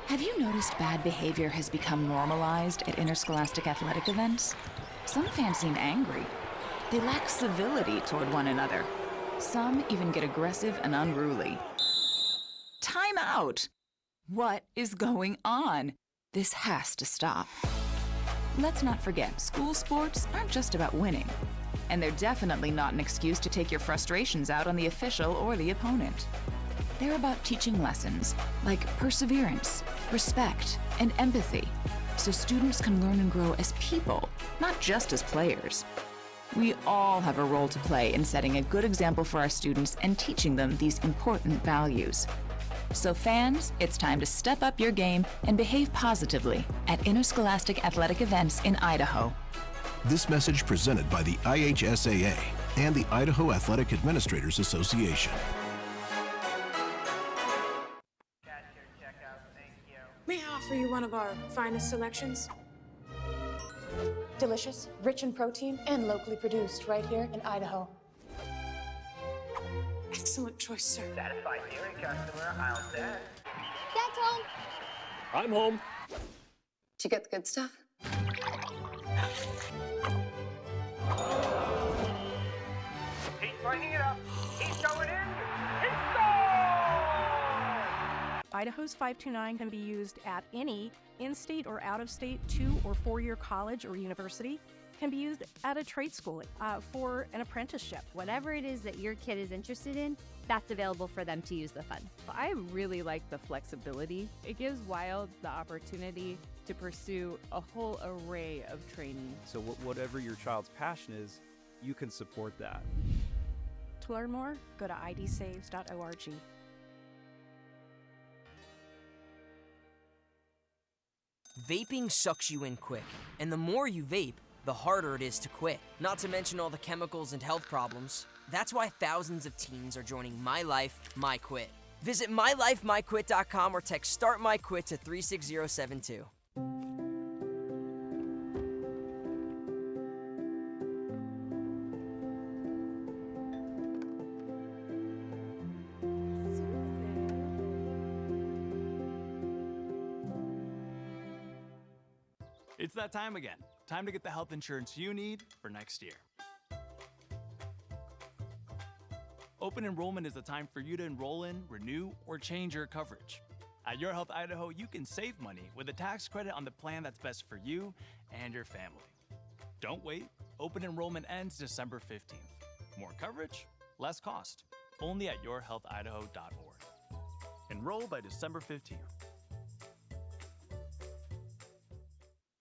Have you noticed bad behavior has become normalized at interscholastic athletic events? Some fans seem angry. They lack civility toward one another. Some even get aggressive and unruly. Time out! What is going on? This has to stop. Let's not forget, school sports aren't just about winning. And they're definitely not an excuse to take your frustrations out on the official or the opponent. They're about teaching lessons like perseverance, respect, and empathy, so students can learn and grow as people, not just as players. We all have a role to play in setting a good example for our students and teaching them these important values. So fans, it's time to step up your game and behave positively at interscholastic athletic events in Idaho. This message presented by the IHSAA and the Idaho Athletic Administrators Association. May I offer you one of our finest selections? Delicious, rich in protein, and locally produced right here in Idaho. Excellent choice, sir. Satisfied viewing customer, aisle 10. Dad's home. I'm home. Did you get the good stuff? He's lighting it up. He's going in. He scores! Idaho's 529 can be used at any in-state or out-of-state 2- or 4-year college or university. Can be used at a trade school for an apprenticeship. Whatever it is that your kid is interested in, that's available for them to use the fund. I really like the flexibility. It gives Wild the opportunity to pursue a whole array of training. So whatever your child's passion is, you can support that. To learn more, go to idsaves.org. Vaping sucks you in quick, and the more you vape, the harder it is to quit. Not to mention all the chemicals and health problems. That's why thousands of teens are joining My Life, My Quit. Visit mylifemyquit.com or text Start My Quit to 36072. It's that time again. Time to get the health insurance you need for next year. Open enrollment is the time for you to enroll in, renew, or change your coverage. At Your Health Idaho, you can save money with a tax credit on the plan that's best for you and your family. Don't wait. Open enrollment ends December 15th. More coverage, less cost. Only at yourhealthidaho.org. Enroll by December 15th.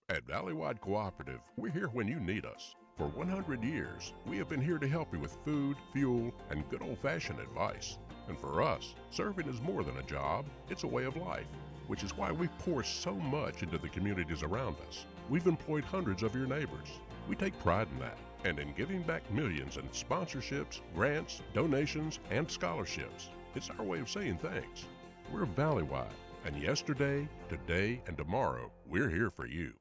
At Valleywide Cooperative, we're here when you need us. For 100 years, we have been here to help you with food, fuel, and good old-fashioned advice. And for us, serving is more than a job, it's a way of life, which is why we pour so much into the communities around us. We've employed hundreds of your neighbors. We take pride in that, and in giving back millions in sponsorships, grants, donations, and scholarships. It's our way of saying thanks. We're Valleywide, and yesterday, today, and tomorrow, we're here for you.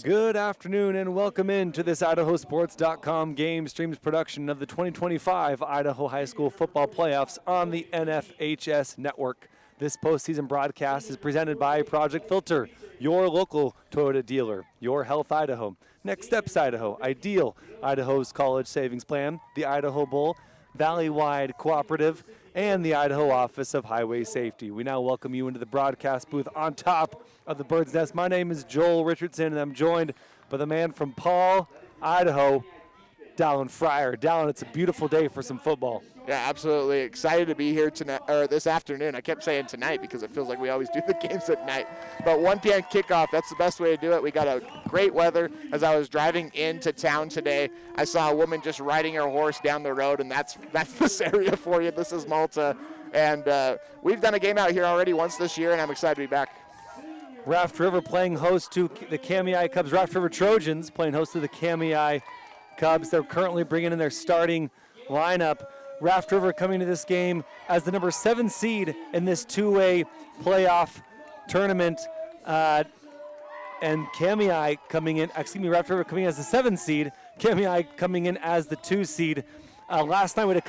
Good afternoon and welcome in to this IdahoSports.com GameStreams production of the 2025 Idaho High School Football Playoffs on the NFHS Network. This postseason broadcast is presented by Project Filter, your local Toyota dealer, Your Health Idaho, Next Steps Idaho, Ideal, Idaho's College Savings Plan, the Idaho Bowl, Valleywide Cooperative, and the Idaho Office of Highway Safety. We now welcome you into the broadcast booth on top of the Bird's Nest. My name is Joel Richardson, and I'm joined by the man from Paul, Idaho, Dallin Fryer. Dallin, it's a beautiful day for some football. Yeah, absolutely. Excited to be here tonight, or this afternoon. I kept saying tonight because it feels like we always do the games at night. But 1 p.m. kickoff, that's the best way to do it. We got a great weather. As I was driving into town today, I saw a woman just riding her horse down the road, and that's this area for you. This is Malta. And we've done a game out here already once this year, and I'm excited to be back. Raft River playing host to the Kamiah Kubs. Raft River Trojans playing host to the Kamiah Kubs. They're currently bringing in their starting lineup. Raft River coming to this game as the number 7 seed in this two-way playoff tournament. and Kamiah coming in, Raft River coming in as the 7 seed, Kamiah coming in as the 2 seed. Last night we had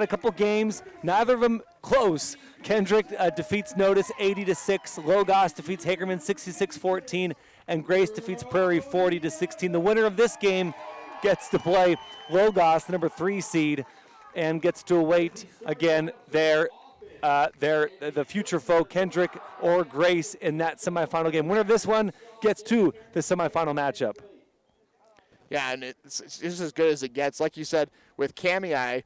a couple games, neither of them close. Kendrick defeats Notice 80-6. Logos defeats Hagerman 66-14, and Grace defeats Prairie 40-16. The winner of this game gets to play Logos, the number 3 seed, and gets to await again the future foe Kendrick or Grace in that semifinal game. Winner of this one gets to the semifinal matchup. Yeah, and it's just as good as it gets. Like you said, with Kamiah,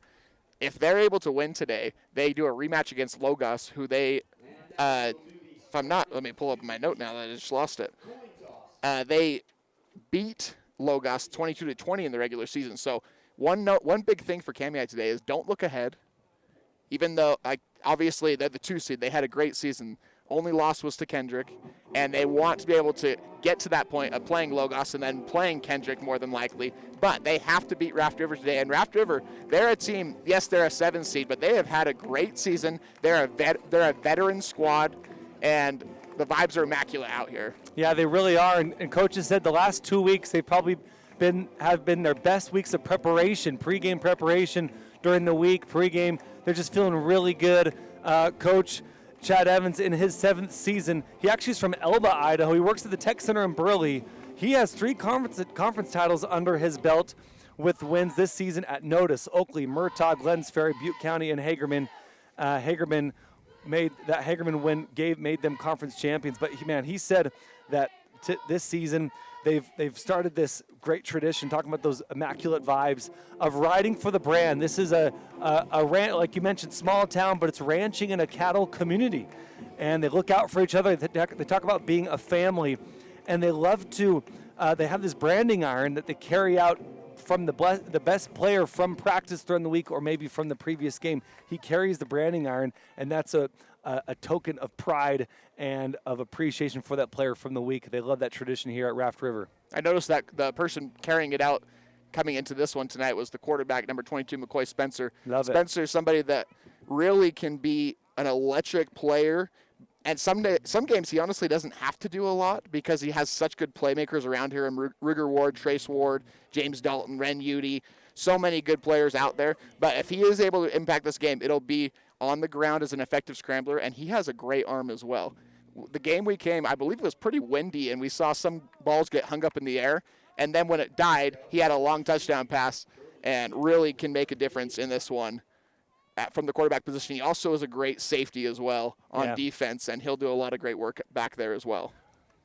if they're able to win today, they do a rematch against Logos, who they, if I'm not, let me pull up my note now that I just lost it. They beat Logos 22-20 in the regular season. So one big thing for Kamiah today is don't look ahead. Even though, obviously, they're the 2 seed, they had a great season. Only loss was to Kendrick, and they want to be able to get to that point of playing Logos and then playing Kendrick more than likely. But they have to beat Raft River today. And Raft River, they're a team, yes, they're a 7 seed, but they have had a great season. They're a veteran squad, and the vibes are immaculate out here. Yeah, they really are. And coaches said the last 2 weeks they've probably have been their best weeks of preparation, pregame preparation during the week, pregame. They're just feeling really good. Coach Chad Evans in his 7th season. He actually is from Elba, Idaho. He works at the Tech Center in Burley. He has 3 conference titles under his belt with wins this season at Notice, Oakley, Murtaugh, Glens Ferry, Butte County, and Hagerman. Hagerman win made them conference champions. But he said that this season they've started this great tradition, talking about those immaculate vibes of riding for the brand. This is a like you mentioned, small town, but it's ranching in a cattle community, and they look out for each other. They talk about being a family, and they love to. They have this branding iron that they carry out from the best player from practice during the week or maybe from the previous game. He carries the branding iron, and that's a token of pride and of appreciation for that player from the week. They love that tradition here at Raft River. I noticed that the person carrying it out coming into this one tonight was the quarterback, number 22, McCoy Spencer. Spencer is somebody that really can be an electric player. And some games he honestly doesn't have to do a lot because he has such good playmakers around here. And Ruger Ward, Trace Ward, James Dalton, Ren Udy, so many good players out there. But if he is able to impact this game, it'll be on the ground as an effective scrambler, and he has a great arm as well. The game we came, I believe it was pretty windy, and we saw some balls get hung up in the air. And then when it died, he had a long touchdown pass and really can make a difference in this one. From the quarterback position, he also is a great safety as well on defense, and he'll do a lot of great work back there as well.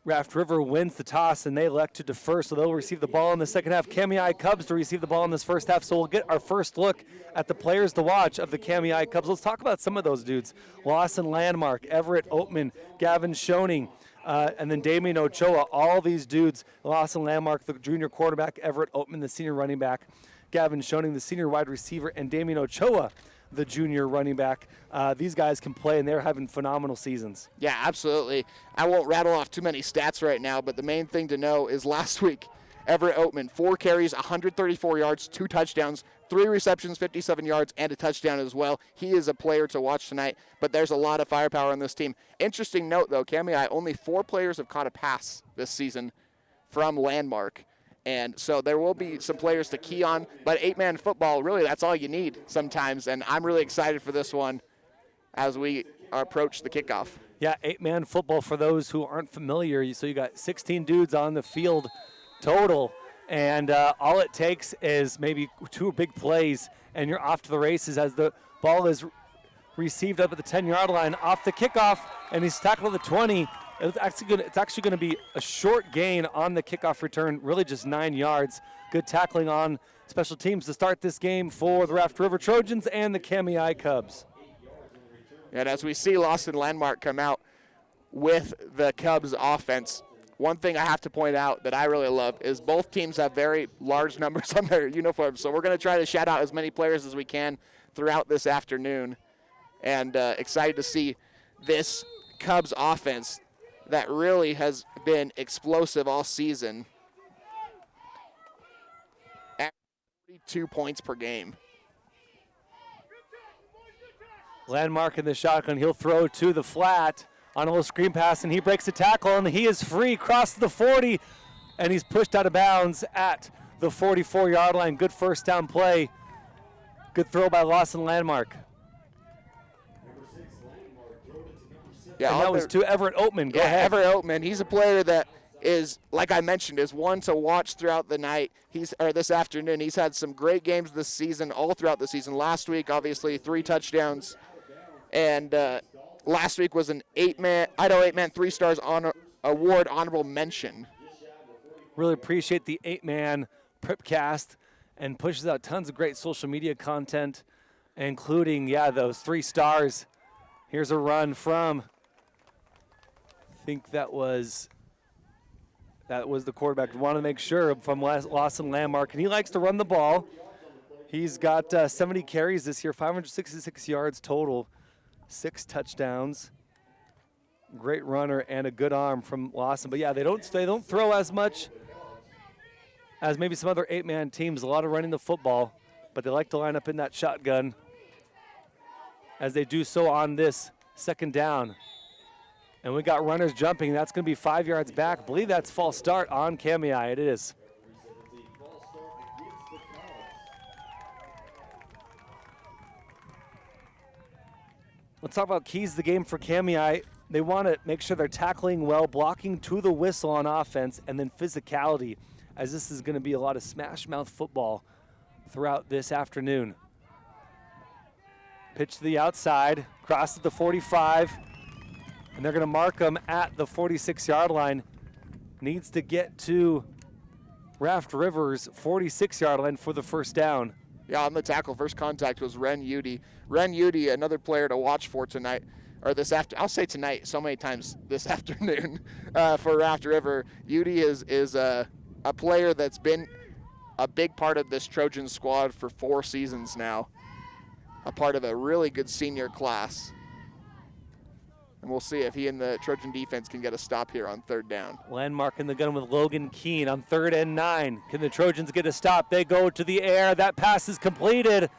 Raft River wins the toss, and they elect to defer, so they'll receive the ball in the second half. Kamiah Kubs to receive the ball in this first half, so we'll get our first look at the players to watch of the Kamiah Kubs. Let's talk about some of those dudes. Lawson Landmark, Everett Oatman, Gavin Schoening, and then Damien Ochoa. All these dudes, Lawson Landmark, the junior quarterback, Everett Oatman, the senior running back, Gavin Schoening, the senior wide receiver, and Damien Ochoa, the junior running back. These guys can play, and they're having phenomenal seasons. Yeah, absolutely. I won't rattle off too many stats right now, but the main thing to know is last week, Everett Oatman, 4 carries, 134 yards, 2 touchdowns, 3 receptions, 57 yards, and a touchdown as well. He is a player to watch tonight, but there's a lot of firepower on this team. Interesting note, though, Kamiah, only 4 players have caught a pass this season from Landmark. And so there will be some players to key on, but 8-man football, really, that's all you need sometimes. And I'm really excited for this one as we approach the kickoff. Yeah, 8-man football for those who aren't familiar. So you got 16 dudes on the field total, and all it takes is maybe 2 big plays, and you're off to the races as the ball is received up at the 10-yard line off the kickoff, and he's tackled at the 20. It's actually going to be a short gain on the kickoff return, really just 9 yards. Good tackling on special teams to start this game for the Raft River Trojans and the Kamiah Kubs. And as we see Lawson Landmark come out with the Kubs offense, one thing I have to point out that I really love is both teams have very large numbers on their uniforms. So we're going to try to shout out as many players as we can throughout this afternoon. And excited to see this Kubs offense that really has been explosive all season at 42 points per game. Landmark in the shotgun. He'll throw to the flat on a little screen pass, and he breaks a tackle, and he is free, crosses the 40, and he's pushed out of bounds at the 44-yard line. Good first down play. Good throw by Lawson Landmark. Yeah, and that was to Everett Oatman. Go ahead. Everett Oatman. He's a player that is, like I mentioned, is one to watch throughout the night. This afternoon. He's had some great games this season, all throughout the season. Last week, obviously, 3 touchdowns. And last week was an Idaho 8-man 3 stars award honorable mention. Really appreciate the 8-man Prepcast and pushes out tons of great social media content, including, those 3 stars. Here's a run from, I think that was the quarterback. We want to make sure from Lawson Landmark, and he likes to run the ball. He's got 70 carries this year, 566 yards total, 6 touchdowns. Great runner and a good arm from Lawson. But they don't throw as much as maybe some other 8-man teams. A lot of running the football, but they like to line up in that shotgun as they do so on this second down. And we got runners jumping. That's going to be 5 yards back. I believe that's false start on Kamiah. It is. Let's talk about keys to the game for Kamiah. They want to make sure they're tackling well, blocking to the whistle on offense, and then physicality, as this is going to be a lot of smash mouth football throughout this afternoon. Pitch to the outside, crosses the 45, and they're going to mark him at the 46-yard line. Needs to get to Raft River's 46-yard line for the first down. Yeah, on the tackle, first contact was Ren Udy. Ren Udy, another player to watch for tonight, or this after. I'll say tonight so many times this afternoon for Raft River. Udy is a player that's been a big part of this Trojan squad for 4 seasons now. A part of a really good senior class. And we'll see if he and the Trojan defense can get a stop here on 3rd down. Landmark in the gun with Logan Keene on 3rd and 9. Can the Trojans get a stop? They go to the air. That pass is completed,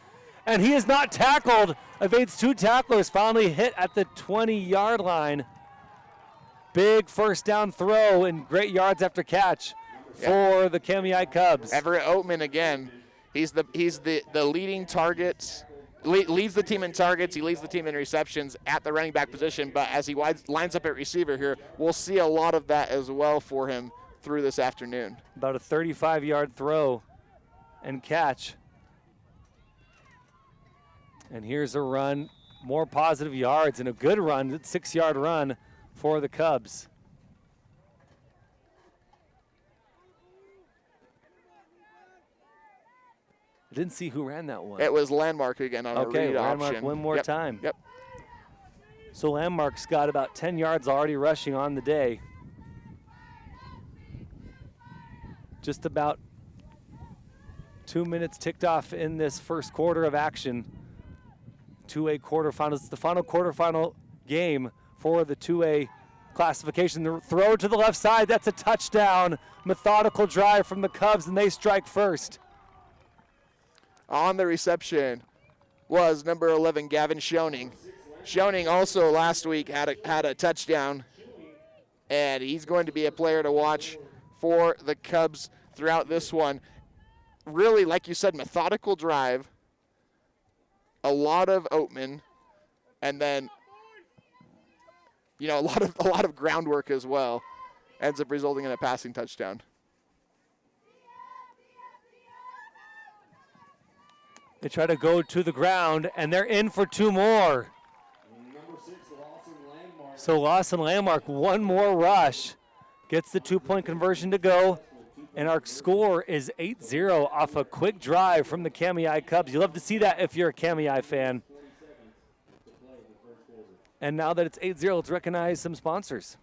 and he is not tackled. Evades 2 tacklers, finally hit at the 20-yard line. Big first down throw and great yards after catch for the Kamiah Kubs. Everett Oatman again. He's the leading target. Leads the team in targets. He leads the team in receptions at the running back position. But as he lines up at receiver here, we'll see a lot of that as well for him through this afternoon. About a 35-yard throw and catch. And here's a run, more positive yards and a good run, 6-yard run for the Kubs. I didn't see who ran that one. It was Landmark again on a read Landmark option. one more time. Yep. So Landmark's got about 10 yards already rushing on the day. Just about 2 minutes ticked off in this first quarter of action. 2A quarterfinals. It's the final quarterfinal game for the 2A classification. The throw to the left side, that's a touchdown. Methodical drive from the Kubs, and they strike first. On the reception was number 11, Gavin Schoening. Schoening also last week had a touchdown, and he's going to be a player to watch for the Kubs throughout this one. Really, like you said, methodical drive, a lot of Oatman, and then a lot of groundwork as well. Ends up resulting in a passing touchdown. They try to go to the ground, and they're in for 2 more. So Lawson Landmark, 1 more rush, gets the 2-point conversion to go, and our score is 8-0 off a quick drive from the Kamiah Kubs. You love to see that if you're a Kamiah fan. And now that it's 8-0, let's recognize some sponsors.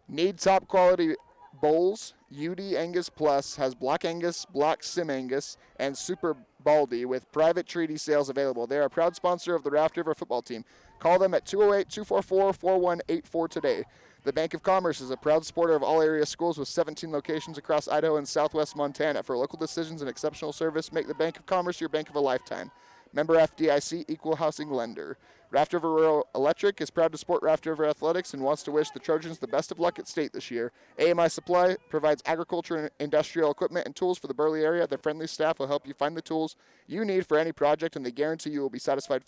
Need top quality bowls? UD Angus Plus has Black Angus, Black Sim Angus, and Super Baldy with private treaty sales available. They are a proud sponsor of the Raft River football team. Call them at 208-244-4184 today. The Bank of Commerce is a proud supporter of all area schools with 17 locations across Idaho and southwest Montana. For local decisions and exceptional service, make the Bank of Commerce your bank of a lifetime. Member FDIC, equal housing lender. Raft River Rural Electric is proud to support Raft River Athletics and wants to wish the Trojans the best of luck at state this year. AMI Supply provides agriculture and industrial equipment and tools for the Burley area. Their friendly staff will help you find the tools you need for any project, and they guarantee you will be satisfied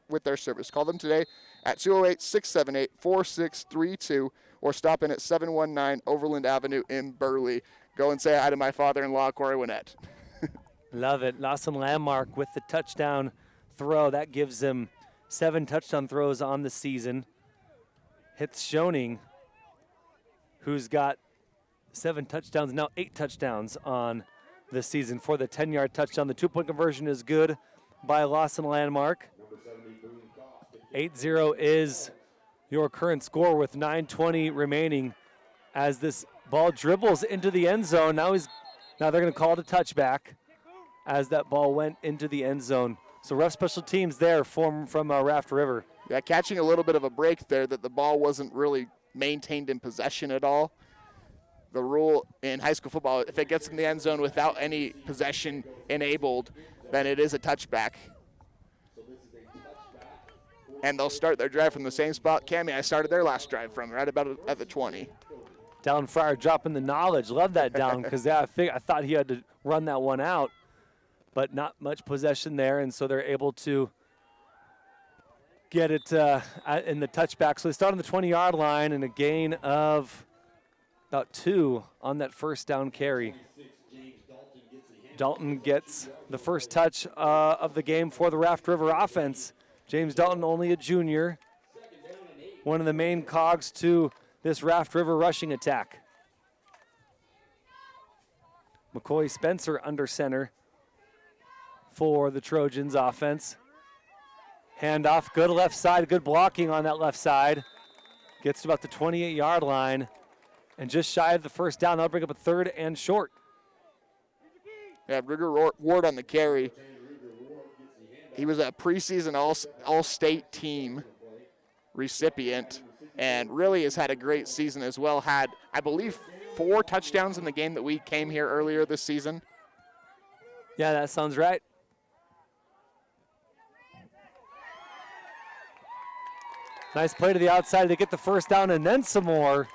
with their service. Call them today at 208-678-4632 or stop in at 719 Overland Avenue in Burley. Go and say hi to my father-in-law, Corey Winnett. Love it. Lawson Landmark with the touchdown throw. That gives him 7 touchdown throws on the season. Hits Schoening, who's got 7 touchdowns, now 8 touchdowns on the season for the 10-yard touchdown. The 2-point conversion is good by Lawson Landmark. 8-0 is your current score with 9:20 remaining as this ball dribbles into the end zone. Now they're going to call it a touchback as that ball went into the end zone. So rough special teams there from Raft River. Yeah, catching a little bit of a break there that the ball wasn't really maintained in possession at all. The rule in high school football, if it gets in the end zone without any possession enabled, then it is a touchback. And they'll start their drive from the same spot Kamiah started their last drive from, right about at the 20. Dallin Fryer dropping the knowledge. Love that down because I thought he had to run that one out, but not much possession there, and so they're able to get it in the touchback. So they start on the 20-yard line and a gain of about 2 on that first down carry. Dalton gets the first touch of the game for the Raft River offense. James Dalton, only a junior, one of the main cogs to this Raft River rushing attack. McCoy Spencer under center for the Trojans offense. Handoff, good left side, good blocking on that left side. Gets to about the 28-yard line and just shy of the first down. That'll bring up a 3rd and short. Yeah, Ruger Ward on the carry. He was a preseason all-state team recipient and really has had a great season as well. Had, I believe, 4 touchdowns in the game that we came here earlier this season. Yeah, that sounds right. Nice play to the outside to get the first down and then some more.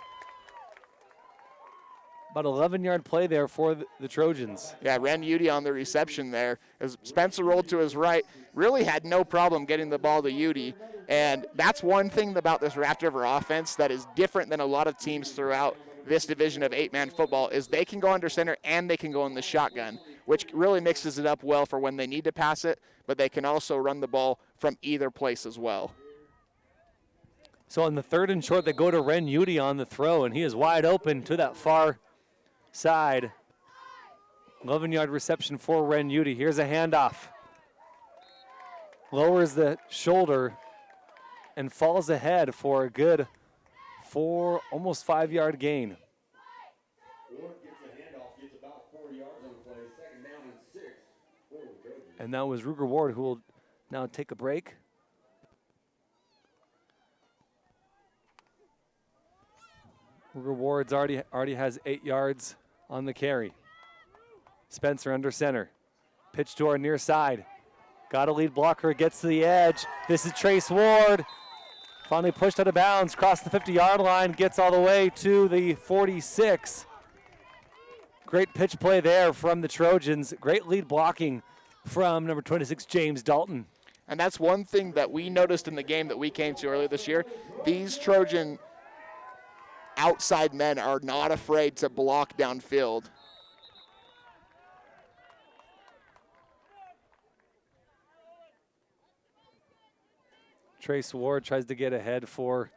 About 11-yard play there for the Trojans. Yeah, Ren Udy on the reception there. As Spencer rolled to his right, really had no problem getting the ball to Udy. And that's one thing about this Raft River offense that is different than a lot of teams throughout this division of 8-man football is they can go under center and they can go in the shotgun, which really mixes it up well for when they need to pass it, but they can also run the ball from either place as well. So on the 3rd and short, they go to Ren Udy on the throw, and he is wide open to that far side. 11-yard reception for Ren Udy. Here's a handoff. Lowers the shoulder and falls ahead for a good almost 5-yard gain. And that was Ruger Ward, who will now take a break. Ruger Ward's already has 8 yards on the carry. Spencer under center. Pitch to our near side. Got a lead blocker, gets to the edge. This is Trace Ward. Finally pushed out of bounds, crossed the 50-yard line, gets all the way to the 46. Great pitch play there from the Trojans. Great lead blocking from number 26, James Dalton. And that's one thing that we noticed in the game that we came to earlier this year. These Trojan outside men are not afraid to block downfield. Trace Ward tries to get ahead for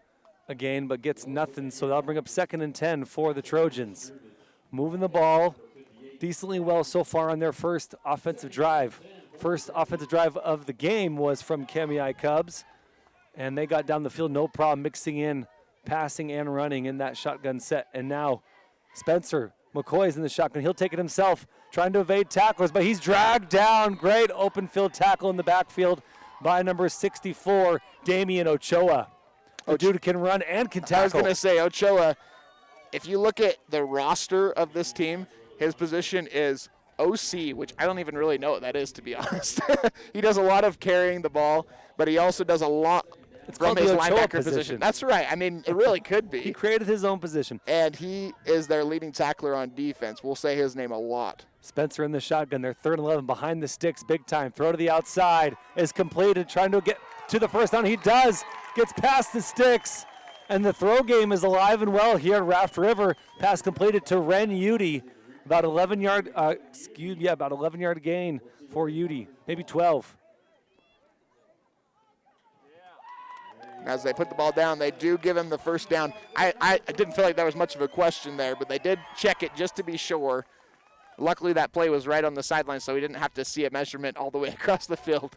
a gain, but gets nothing, so that'll bring up 2nd and 10 for the Trojans. Moving the ball decently well so far on their first offensive drive. First offensive drive of the game was from Kamiah Kubs, and they got down the field no problem, mixing in passing and running in that shotgun set. And now Spencer McCoy's in the shotgun. He'll take it himself, trying to evade tacklers, but he's dragged down. Great open field tackle in the backfield by number 64, Damian Ochoa. The dude can run and can tackle. I was going to say, Ochoa, if you look at the roster of this team, his position is OC, which I don't even really know what that is, to be honest. He does a lot of carrying the ball, but he also does a lot from his linebacker position. That's right. I mean, it really could be. He created his own position. And he is their leading tackler on defense. We'll say his name a lot. Spencer in the shotgun. They're 3rd and 11 behind the sticks, big time. Throw to the outside is completed, trying to get to the first down. He does. Gets past the sticks. And the throw game is alive and well here at Raft River. Pass completed to Ren Udy. About 11-yard, about 11-yard gain for Udy, maybe 12. As they put the ball down, they do give him the first down. I didn't feel like there was much of a question there, but they did check it just to be sure. Luckily, that play was right on the sideline, so we didn't have to see a measurement all the way across the field.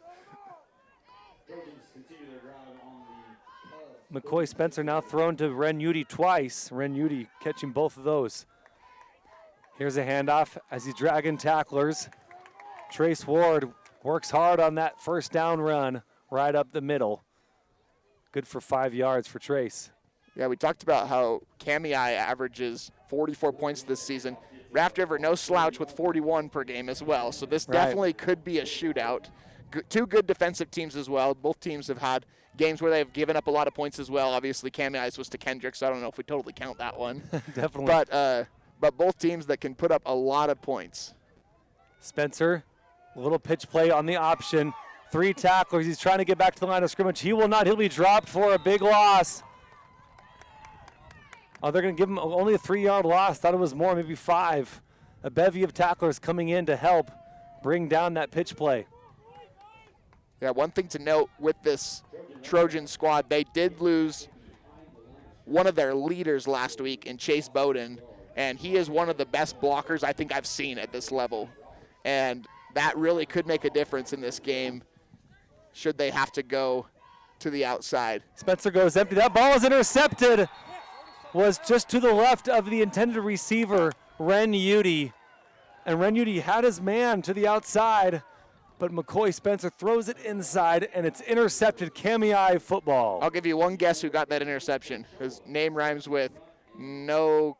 McCoy Spencer now thrown to Ren Udy twice. Ren Udy catching both of those. Here's a handoff as he's dragging tacklers. Trace Ward works hard on that first down run right up the middle. Good for 5 yards for Trace. Yeah, we talked about how Kamiah averages 44 points this season. Raft River, no slouch with 41 per game as well. So this definitely could be a shootout. Two good defensive teams as well. Both teams have had games where they've given up a lot of points as well. Obviously, Kamiah's was to Kendrick, so I don't know if we totally count that one. Definitely. But both teams that can put up a lot of points. Spencer, a little pitch play on the option. 3 tacklers. He's trying to get back to the line of scrimmage. He will not. He'll be dropped for a big loss. Oh, they're going to give him only a 3-yard loss. Thought it was more, maybe 5. A bevy of tacklers coming in to help bring down that pitch play. Yeah, one thing to note with this Trojan squad, they did lose one of their leaders last week in Chase Bowden, and he is one of the best blockers I think I've seen at this level. And that really could make a difference in this game should they have to go to the outside. Spencer goes empty. That ball is intercepted. Was just to the left of the intended receiver, Ren Udy. And Ren Udy had his man to the outside, but McCoy Spencer throws it inside, and it's intercepted. Kamiah football. I'll give you one guess who got that interception. His name rhymes with Nokoa.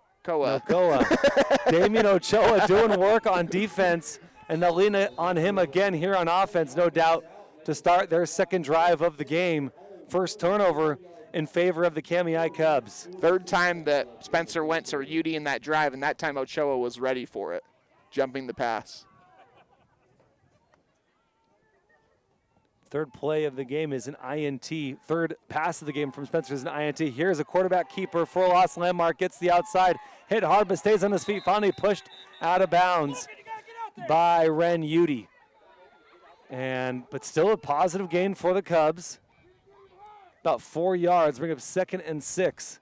Damian Ochoa doing work on defense, and they'll lean on him again here on offense, no doubt, to start their second drive of the game. First turnover in favor of the Kamiah Kubs. 3rd time that Spencer went to Udy in that drive, and that time Ochoa was ready for it, jumping the pass. 3rd play of the game is an INT. 3rd pass of the game from Spencer is an INT. Here's a quarterback keeper for a loss. Landmark gets the outside, hit hard but stays on his feet. Finally pushed out of bounds by Ren Udy. But still a positive gain for the Kubs. About 4 yards, bring up 2nd and 6.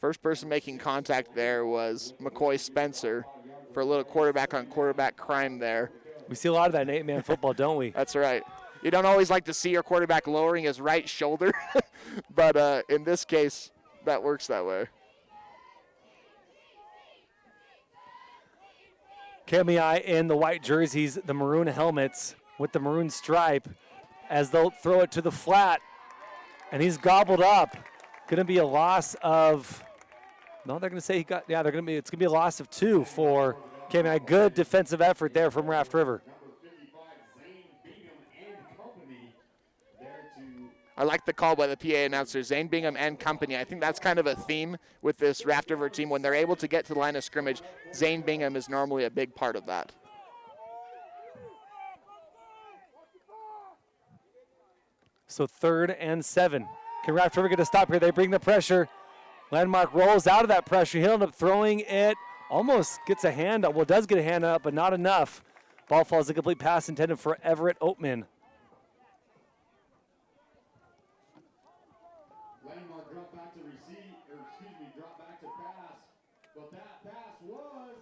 First person making contact there was McCoy Spencer for a little quarterback on quarterback crime there. We see a lot of that in 8-man football, don't we? That's right. You don't always like to see your quarterback lowering his right shoulder, but in this case, that works that way. Kamiah in the white jerseys, the maroon helmets with the maroon stripe, as they'll throw it to the flat, and he's gobbled up. Going to be a loss of, no, they're going to say it's going to be a loss of 2 for Kamiah. Good defensive effort there from Raft River. I like the call by the PA announcer, Zane Bingham and company. I think that's kind of a theme with this Raft River team. When they're able to get to the line of scrimmage, Zane Bingham is normally a big part of that. So 3rd and 7. Can Raft River get a stop here? They bring the pressure. Landmark rolls out of that pressure. He'll end up throwing it. Almost gets a hand up. Well, does get a hand up, but not enough. Ball falls, a complete pass intended for Everett Oatman. Landmark dropped back to drop back to pass. But that pass was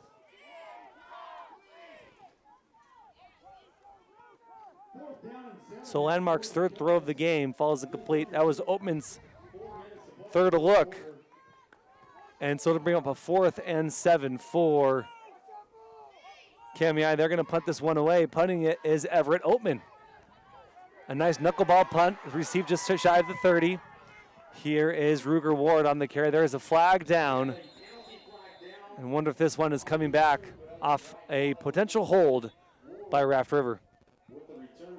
So Landmark's 3rd throw of the game falls incomplete. That was Oatman's 3rd look. And so to bring up a 4th and 7 for Kamiah. They're going to punt this one away. Punting it is Everett Oatman. A nice knuckleball punt, received just shy of the 30. Here is Ruger Ward on the carry. There is a flag down. And wonder if this one is coming back off a potential hold by Raft River. With the return.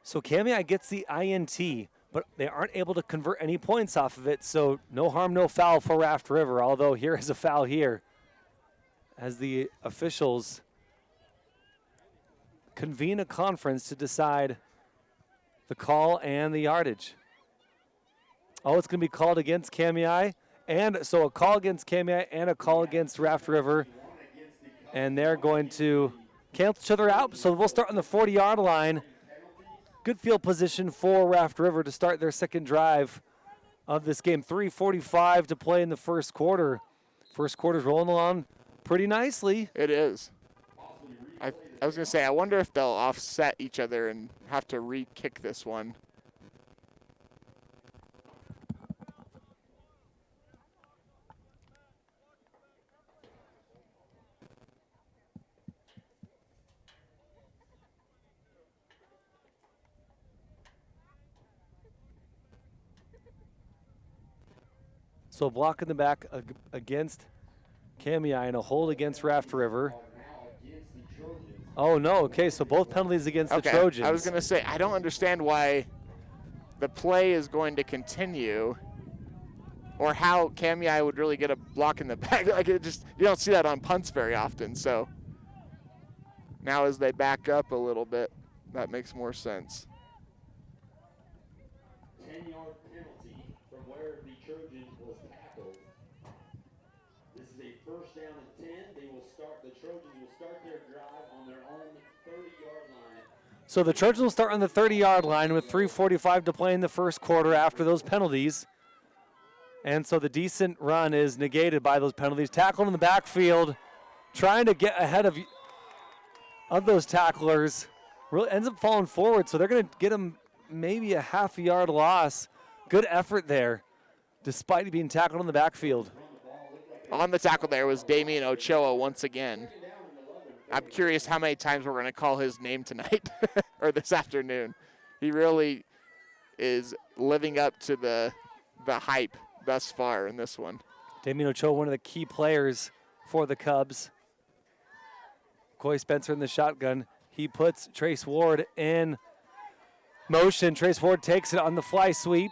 So Kamiah gets the INT, but they aren't able to convert any points off of it, so no harm, no foul for Raft River, although here is a foul here as the officials convene a conference to decide the call and the yardage. Oh, it's going to be called against Kamiah, and so a call against Kamiah and a call against Raft River, and they're going to cancel each other out, so we'll start on the 40-yard line. Good field position for Raft River to start their second drive of this game. 3:45 to play in the first quarter. First quarter's rolling along pretty nicely. It is. I was going to say, I wonder if they'll offset each other and have to re-kick this one. So a block in the back against Kamiah and a hold against Raft River. Oh, no. Okay, so both penalties against the Trojans. I was going to say, I don't understand why the play is going to continue or how Kamiah would really get a block in the back. Like, it just, you don't see that on punts very often. So now as they back up a little bit, that makes more sense. 10-yard penalty from where the Trojan was tackled. This is a first down and 10. The Trojans will start their drive on their own 30-yard line. So the Trojans will start on the 30-yard line with 3:45 to play in the first quarter after those penalties. And so the decent run is negated by those penalties. Tackled in the backfield, trying to get ahead of those tacklers. Really ends up falling forward, so they're going to get him maybe a half-yard loss. Good effort there, despite being tackled in the backfield. On the tackle there was Damian Ochoa once again. I'm curious how many times we're going to call his name tonight or this afternoon. He really is living up to the hype thus far in this one. Damian Ochoa, one of the key players for the Cubs. Coy Spencer in the shotgun. He puts Trace Ward in motion. Trace Ward takes it on the fly sweep.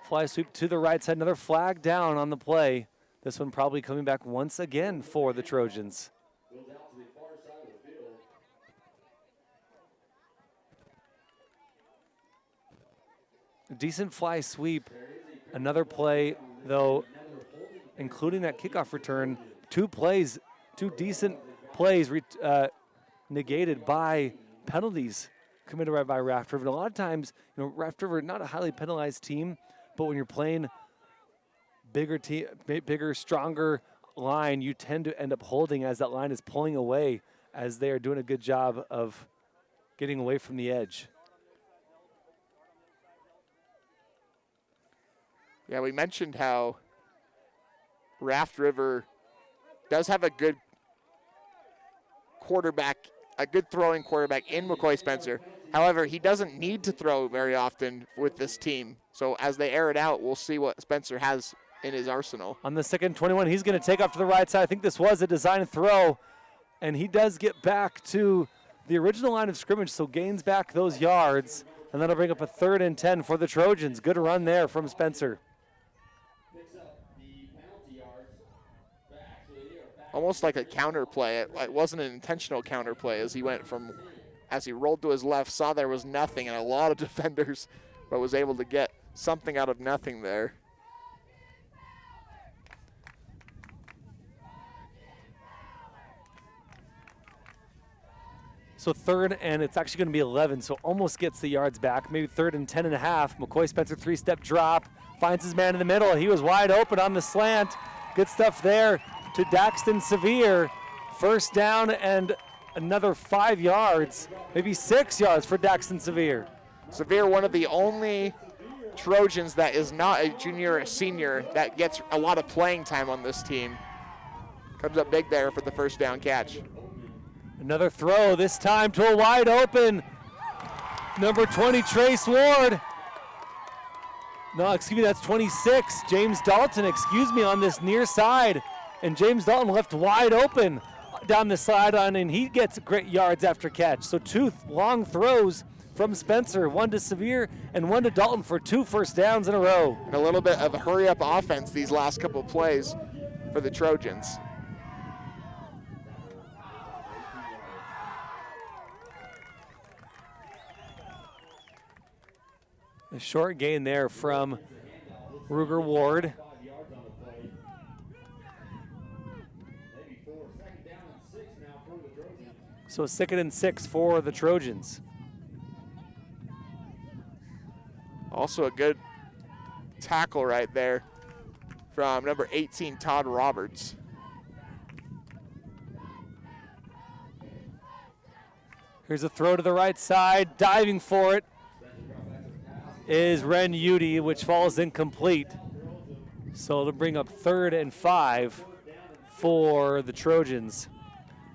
Fly sweep to the right side. Another flag down on the play. This one probably coming back once again for the Trojans. Decent fly sweep. Another play, though, including that kickoff return. Two decent plays negated by penalties committed by Raft River. And a lot of times, Raft River, not a highly penalized team, but when you're playing bigger, stronger line, you tend to end up holding as that line is pulling away, as they are doing a good job of getting away from the edge. Yeah, we mentioned how Raft River does have a good quarterback, a good throwing quarterback in McCoy Spencer. However, he doesn't need to throw very often with this team. So as they air it out, we'll see what Spencer has in his arsenal. On the second 21, he's going to take off to the right side. I think this was a design throw, and he does get back to the original line of scrimmage, so gains back those yards, and that'll bring up a 3rd and 10 for the Trojans. Good run there from Spencer. Almost like a counter play. It wasn't an intentional counter play as he went from, as he rolled to his left, saw there was nothing and a lot of defenders, but was able to get something out of nothing there. So 3rd, and it's actually going to be 11, so almost gets the yards back. Maybe 3rd and 10 and a half. McCoy Spencer, 3-step drop, finds his man in the middle. He was wide open on the slant. Good stuff there to Daxton Sevier. First down and another 5 yards, maybe 6 yards for Daxton Sevier. Sevier, one of the only Trojans that is not a junior or a senior that gets a lot of playing time on this team. Comes up big there for the first down catch. Another throw, this time to a wide open number 20, Trace Ward. No, excuse me, that's 26. James Dalton, excuse me, on this near side. And James Dalton left wide open down the sideline, and he gets great yards after catch. So 2 long throws from Spencer, 1 to Sevier and 1 to Dalton for 2 first downs in a row. And a little bit of hurry-up offense these last couple plays for the Trojans. A short gain there from Ruger Ward. So 2nd and 6 for the Trojans. Also a good tackle right there from number 18, Todd Roberts. Here's a throw to the right side. Diving for it is Ren Udy, which falls incomplete. So it'll bring up 3rd and 5 for the Trojans.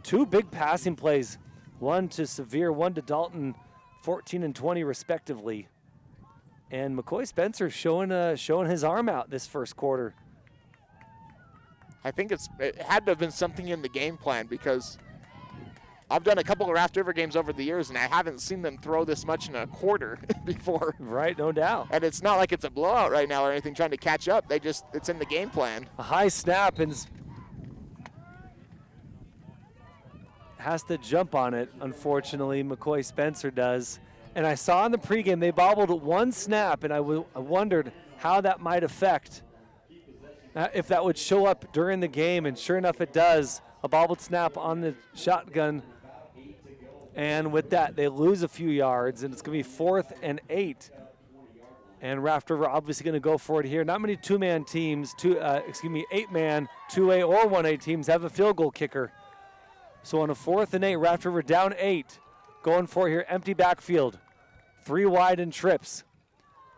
2 big passing plays, 1 to Sevier, 1 to Dalton, 14 and 20 respectively. And McCoy Spencer showing his arm out this first quarter. I think it had to have been something in the game plan, because I've done a couple of Raft River games over the years, and I haven't seen them throw this much in a quarter before. Right, no doubt. And it's not like it's a blowout right now or anything trying to catch up. It's in the game plan. A high snap and has to jump on it, unfortunately. McCoy Spencer does. And I saw in the pregame they bobbled 1 snap, and I wondered how that might affect, if that would show up during the game, and sure enough it does. A bobbled snap on the shotgun, and with that they lose a few yards, and it's going to be 4th and 8. And Raft River obviously going to go for it here. Not many 2-man teams, 8-man, 2A or 1A teams have a field goal kicker. So on a 4th and 8, Raft River down 8. Going for it here, empty backfield. 3 wide and trips.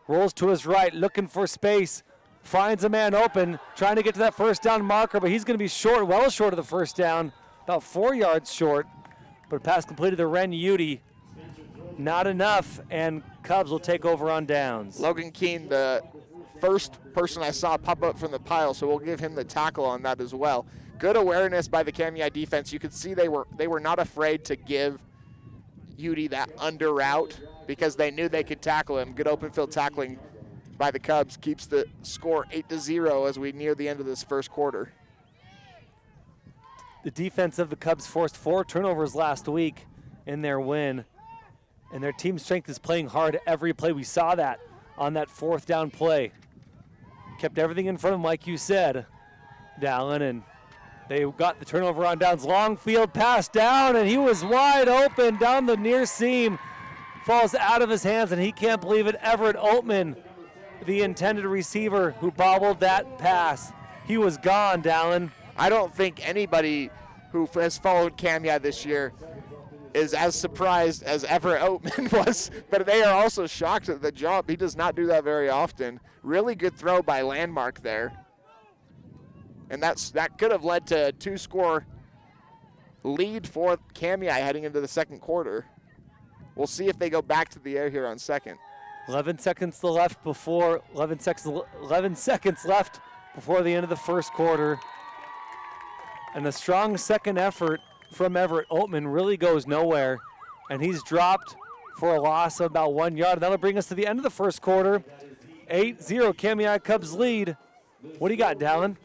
Rolls to his right, looking for space. Finds a man open, trying to get to that first down marker, but he's going to be short, well short of the first down, about 4 yards short. But pass completed to Ren Udy. Not enough, and Kubs will take over on downs. Logan Keene, the first person I saw pop up from the pile, so we'll give him the tackle on that as well. Good awareness by the Kamiah defense. You could see they were not afraid to give Udy that under route, because they knew they could tackle him. Good open field tackling by the Kubs keeps the score 8-0 as we near the end of this first quarter. The defense of the Kubs forced 4 turnovers last week in their win, and their team strength is playing hard every play. We saw that on that 4th down play. Kept everything in front of them, like you said, Dallin, and they got the turnover on downs. Long field pass down, and he was wide open down the near seam. Falls out of his hands, and he can't believe it. Everett Oatman, the intended receiver who bobbled that pass. He was gone, Dallin. I don't think anybody who has followed Kamiah this year is as surprised as Everett Oatman was, but they are also shocked at the jump. He does not do that very often. Really good throw by Landmark there. And that could have led to a 2-score lead for Kamiah heading into the second quarter. We'll see if they go back to the air here on second. 11 seconds left before the end of the first quarter. And a strong second effort from Everett Oatman really goes nowhere. And he's dropped for a loss of about 1 yard. That'll bring us to the end of the first quarter. 8-0 Kamiah Kubs lead. What do you got, Dallin?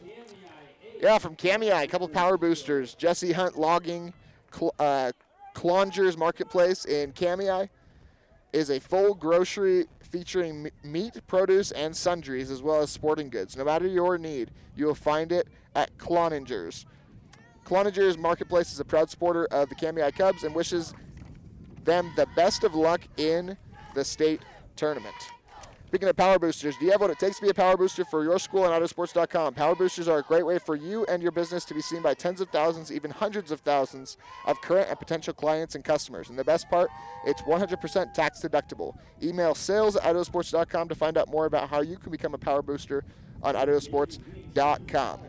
Yeah, from Kamiah, a couple power boosters. Jesse Hunt Logging, Clonger's Marketplace in Kamiah is a full grocery featuring meat, produce, and sundries, as well as sporting goods. No matter your need, you will find it at Clonger's. Clonger's Marketplace is a proud supporter of the Kamiah Kubs and wishes them the best of luck in the state tournament. Speaking of power boosters, do you have what it takes to be a power booster for your school and IdahoSports.com? Power boosters are a great way for you and your business to be seen by tens of thousands, even hundreds of thousands of current and potential clients and customers. And the best part, it's 100% tax deductible. Email sales@IdahoSports.com to find out more about how you can become a power booster on IdahoSports.com.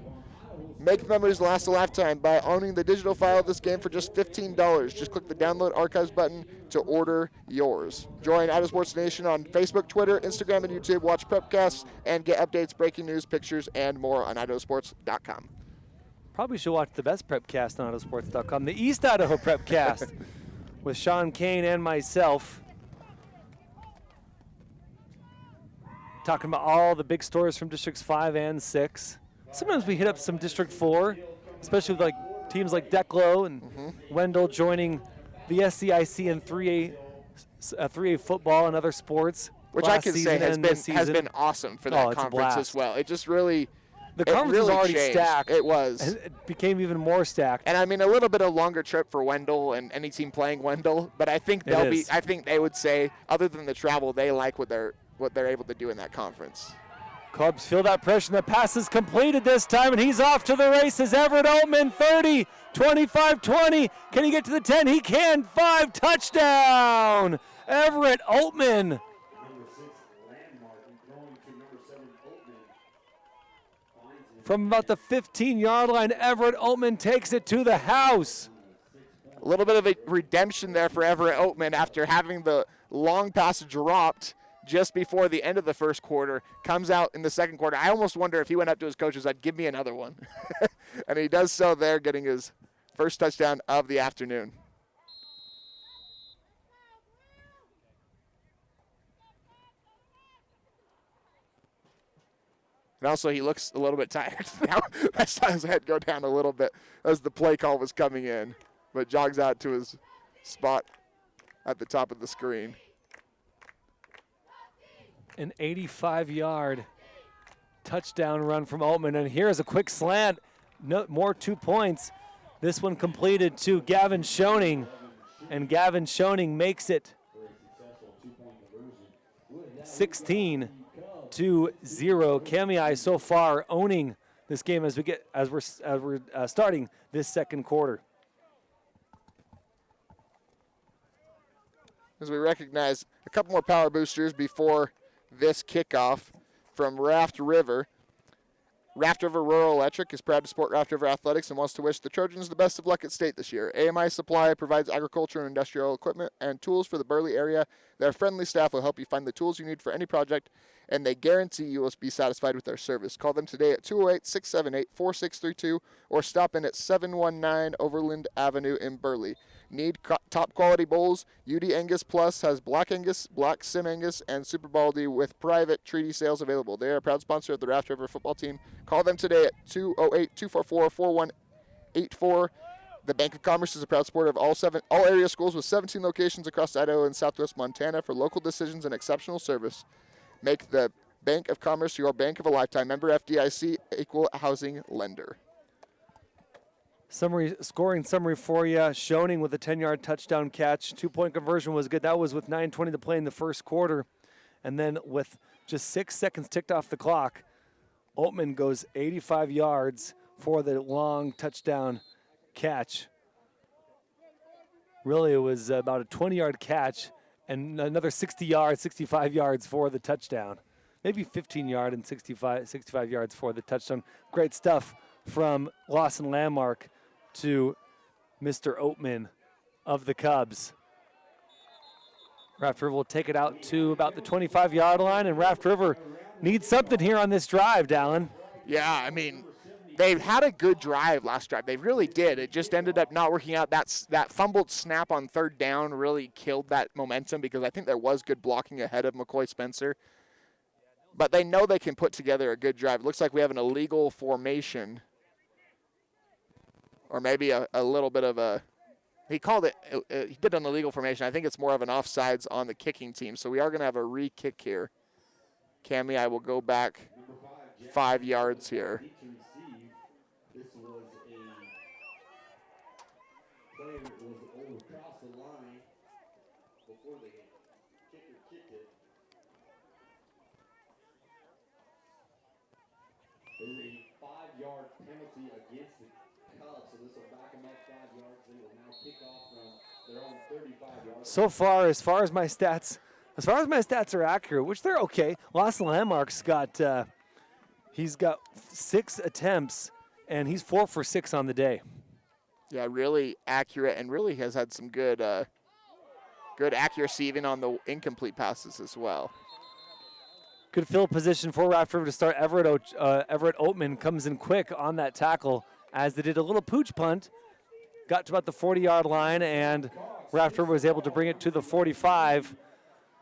Make memories last a lifetime by owning the digital file of this game for just $15. Just click the Download Archives button to order yours. Join Idaho Sports Nation on Facebook, Twitter, Instagram, and YouTube. Watch Prepcasts and get updates, breaking news, pictures, and more on IdahoSports.com. Probably should watch the best Prepcast on IdahoSports.com, the East Idaho Prepcast with Sean Kane and myself. Talking about all the big stories from Districts 5 and 6. Sometimes we hit up some District 4, especially with like teams like Declo and Wendell joining the SCIC and 3A football and other sports. Which I can say has been awesome for that conference as well. It just really the conference was already changed. stacked. It was. It became even more stacked. And I mean a little bit of longer trip for Wendell and any team playing Wendell, but I think I think they would say other than the travel, they like what they're able to do in that conference. Kubs feel that pressure. The pass is completed this time, and he's off to the races. Everett Oatman, 30, 25-20. Can he get to the 10? He can. 5, touchdown. Everett Oatman. From about the 15-yard line, Everett Oatman takes it to the house. A little bit of a redemption there for Everett Oatman after having the long pass dropped just before the end of the first quarter, comes out in the second quarter. I almost wonder if he went up to his coaches, I'd give me another one. And he does so there, getting his first touchdown of the afternoon. And also he looks a little bit tired now. I saw his head go down a little bit as the play call was coming in, but jogs out to his spot at the top of the screen. An 85-yard touchdown run from Oatman. And here's a quick slant. No, more 2 points. This one completed to Gavin Schoening. And Gavin Schoening makes it 16-0. Kamiah so far owning this game as we're starting this second quarter. As we recognize a couple more power boosters before this kickoff from Raft River. Raft River Rural Electric is proud to support Raft River Athletics and wants to wish the Trojans the best of luck at state this year. AMI Supply provides agriculture and industrial equipment and tools for the Burley area. Their friendly staff will help you find the tools you need for any project, and they guarantee you will be satisfied with their service. Call them today at 208-678-4632 or stop in at 719 Overland Avenue in Burley. Need top quality bulls? UD Angus Plus has Black Angus, Black Sim Angus, and Super Baldy with private treaty sales available. They are a proud sponsor of the Raft River football team. Call them today at 208-244-4184. The Bank of Commerce is a proud supporter of all area schools with 17 locations across Idaho and southwest Montana. For local decisions and exceptional service, make the Bank of Commerce your bank of a lifetime. Member FDIC, equal housing lender. Scoring summary for you. Schoening with a 10-yard touchdown catch. 2-point conversion was good. That was with 9:20 to play in the first quarter. And then with just 6 seconds ticked off the clock, Oatman goes 85 yards for the long touchdown catch. Really, it was about a 20-yard catch and another 60 yards, 65 yards for the touchdown. Maybe 15-yard and 65 yards for the touchdown. Great stuff from Lawson Landmark to Mr. Oatman of the Kubs. Raft River will take it out to about the 25-yard line, and Raft River needs something here on this drive, Dallin. Yeah, I mean, they've had a good drive last drive. They really did. It just ended up not working out. That fumbled snap on third down really killed that momentum because I think there was good blocking ahead of McCoy Spencer. But they know they can put together a good drive. It looks like we have an illegal formation. Or maybe a little bit of a, he called it, he did an illegal formation. I think it's more of an offsides on the kicking team. So we are going to have a re-kick here. Kamiah will go back 5 yards here. This was a player that was across the line before the kicker kicked it. There's a 5-yard penalty against the Kubs, so this will back them up 5 yards. They will now kick off from their own 35 yards. So far, as far as my stats are accurate, which they're okay, Lawson Landmark's got, he's got 6 attempts and he's 4 for 6 on the day. Yeah, really accurate, and really has had some good accuracy even on the incomplete passes as well. Good field position for Raft River to start. Everett Oatman comes in quick on that tackle as they did a little pooch punt. Got to about the 40-yard line, and Raft River was able to bring it to the 45.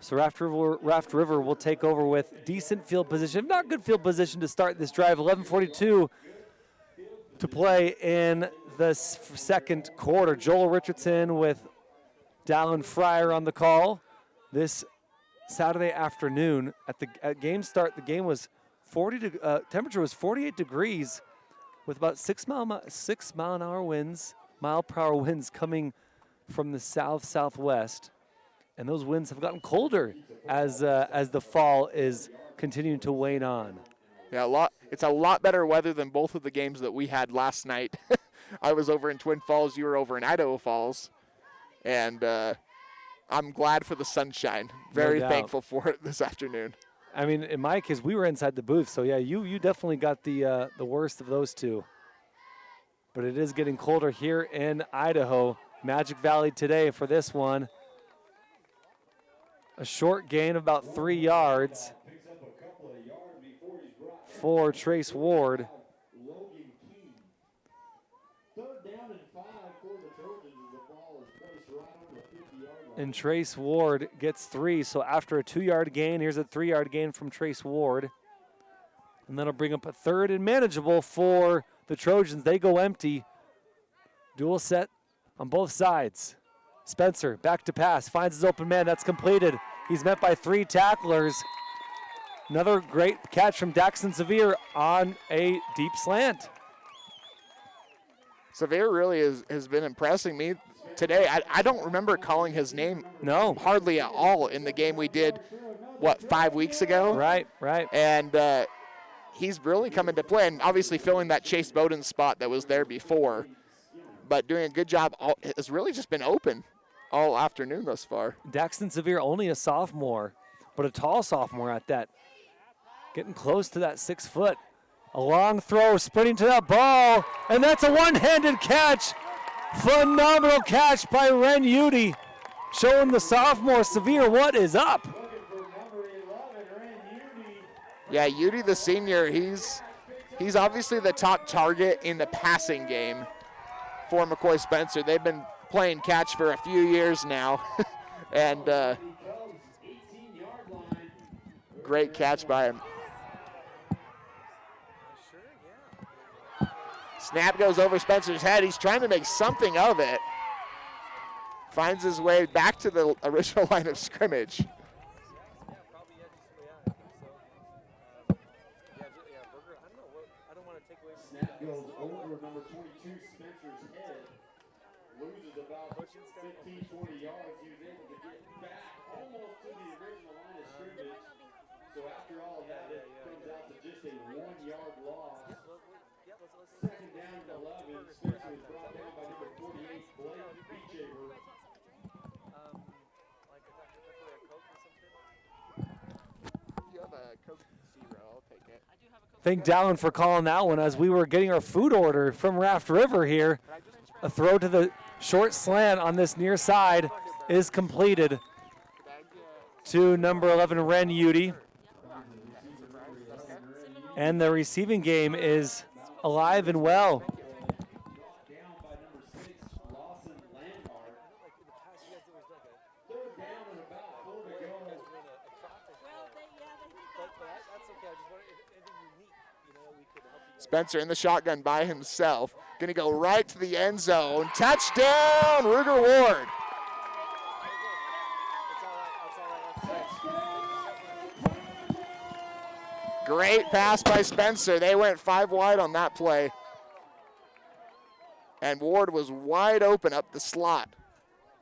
So Raft River will take over with decent field position, not good field position to start this drive. 11:42 to play in the second quarter. Joel Richardson with Dallin Fryer on the call. This Saturday afternoon at game start, the game was temperature was 48 degrees with about 6 mile per hour winds coming from the southwest, and those winds have gotten colder as the fall is continuing to wane on. Yeah, it's a lot better weather than both of the games that we had last night. I was over in Twin Falls, you were over in Idaho Falls, and I'm glad for the sunshine. Very thankful for it this afternoon. I mean, in my case, we were inside the booth, so yeah, you definitely got the worst of those two. But it is getting colder here in Idaho. Magic Valley today for this one. A short gain of about 3 yards for Trace Ward. And Trace Ward gets 3, so after a 2-yard gain, here's a 3-yard gain from Trace Ward. And that'll bring up a third and manageable for the Trojans. They go empty. Dual set on both sides. Spencer back to pass, finds his open man, that's completed. He's met by 3 tacklers. Another great catch from Daxton Severe on a deep slant. Severe really has been impressing me today. I don't remember calling his name hardly at all in the game we did, 5 weeks ago? Right. And he's really come into play, and obviously filling that Chase Bowden spot that was there before, but doing a good job. Has really just been open all afternoon thus far. Daxton Severe, only a sophomore, but a tall sophomore at that. Getting close to that 6 foot. A long throw, sprinting to that ball, and that's a one-handed catch. Phenomenal catch by Ren Udy, showing the sophomore Severe what is up. Yeah, Udy the senior, he's obviously the top target in the passing game for McCoy Spencer. They've been playing catch for a few years now, and great catch by him. Snap goes over Spencer's head. He's trying to make something of it. Finds his way back to the original line of scrimmage. Snap goes over number 22, Spencer's head. Loses about 15, 20 yards. He was able to get back almost to the original line of scrimmage. So after all of that, it comes out to just a 1-yard loss. Second down and 11. Spencer was brought down by number 48, Blake Beechaver. You have a Coke Zero, I'll take it. Thank Dallin for calling that one as we were getting our food order from Raft River here. A throw to the short slant on this near side is completed to number 11, Ren Udy. And the receiving game is alive and well. Spencer in the shotgun by himself. Going to go right to the end zone. Touchdown, Ruger Ward. Great pass by Spencer. They went 5 wide on that play. And Ward was wide open up the slot.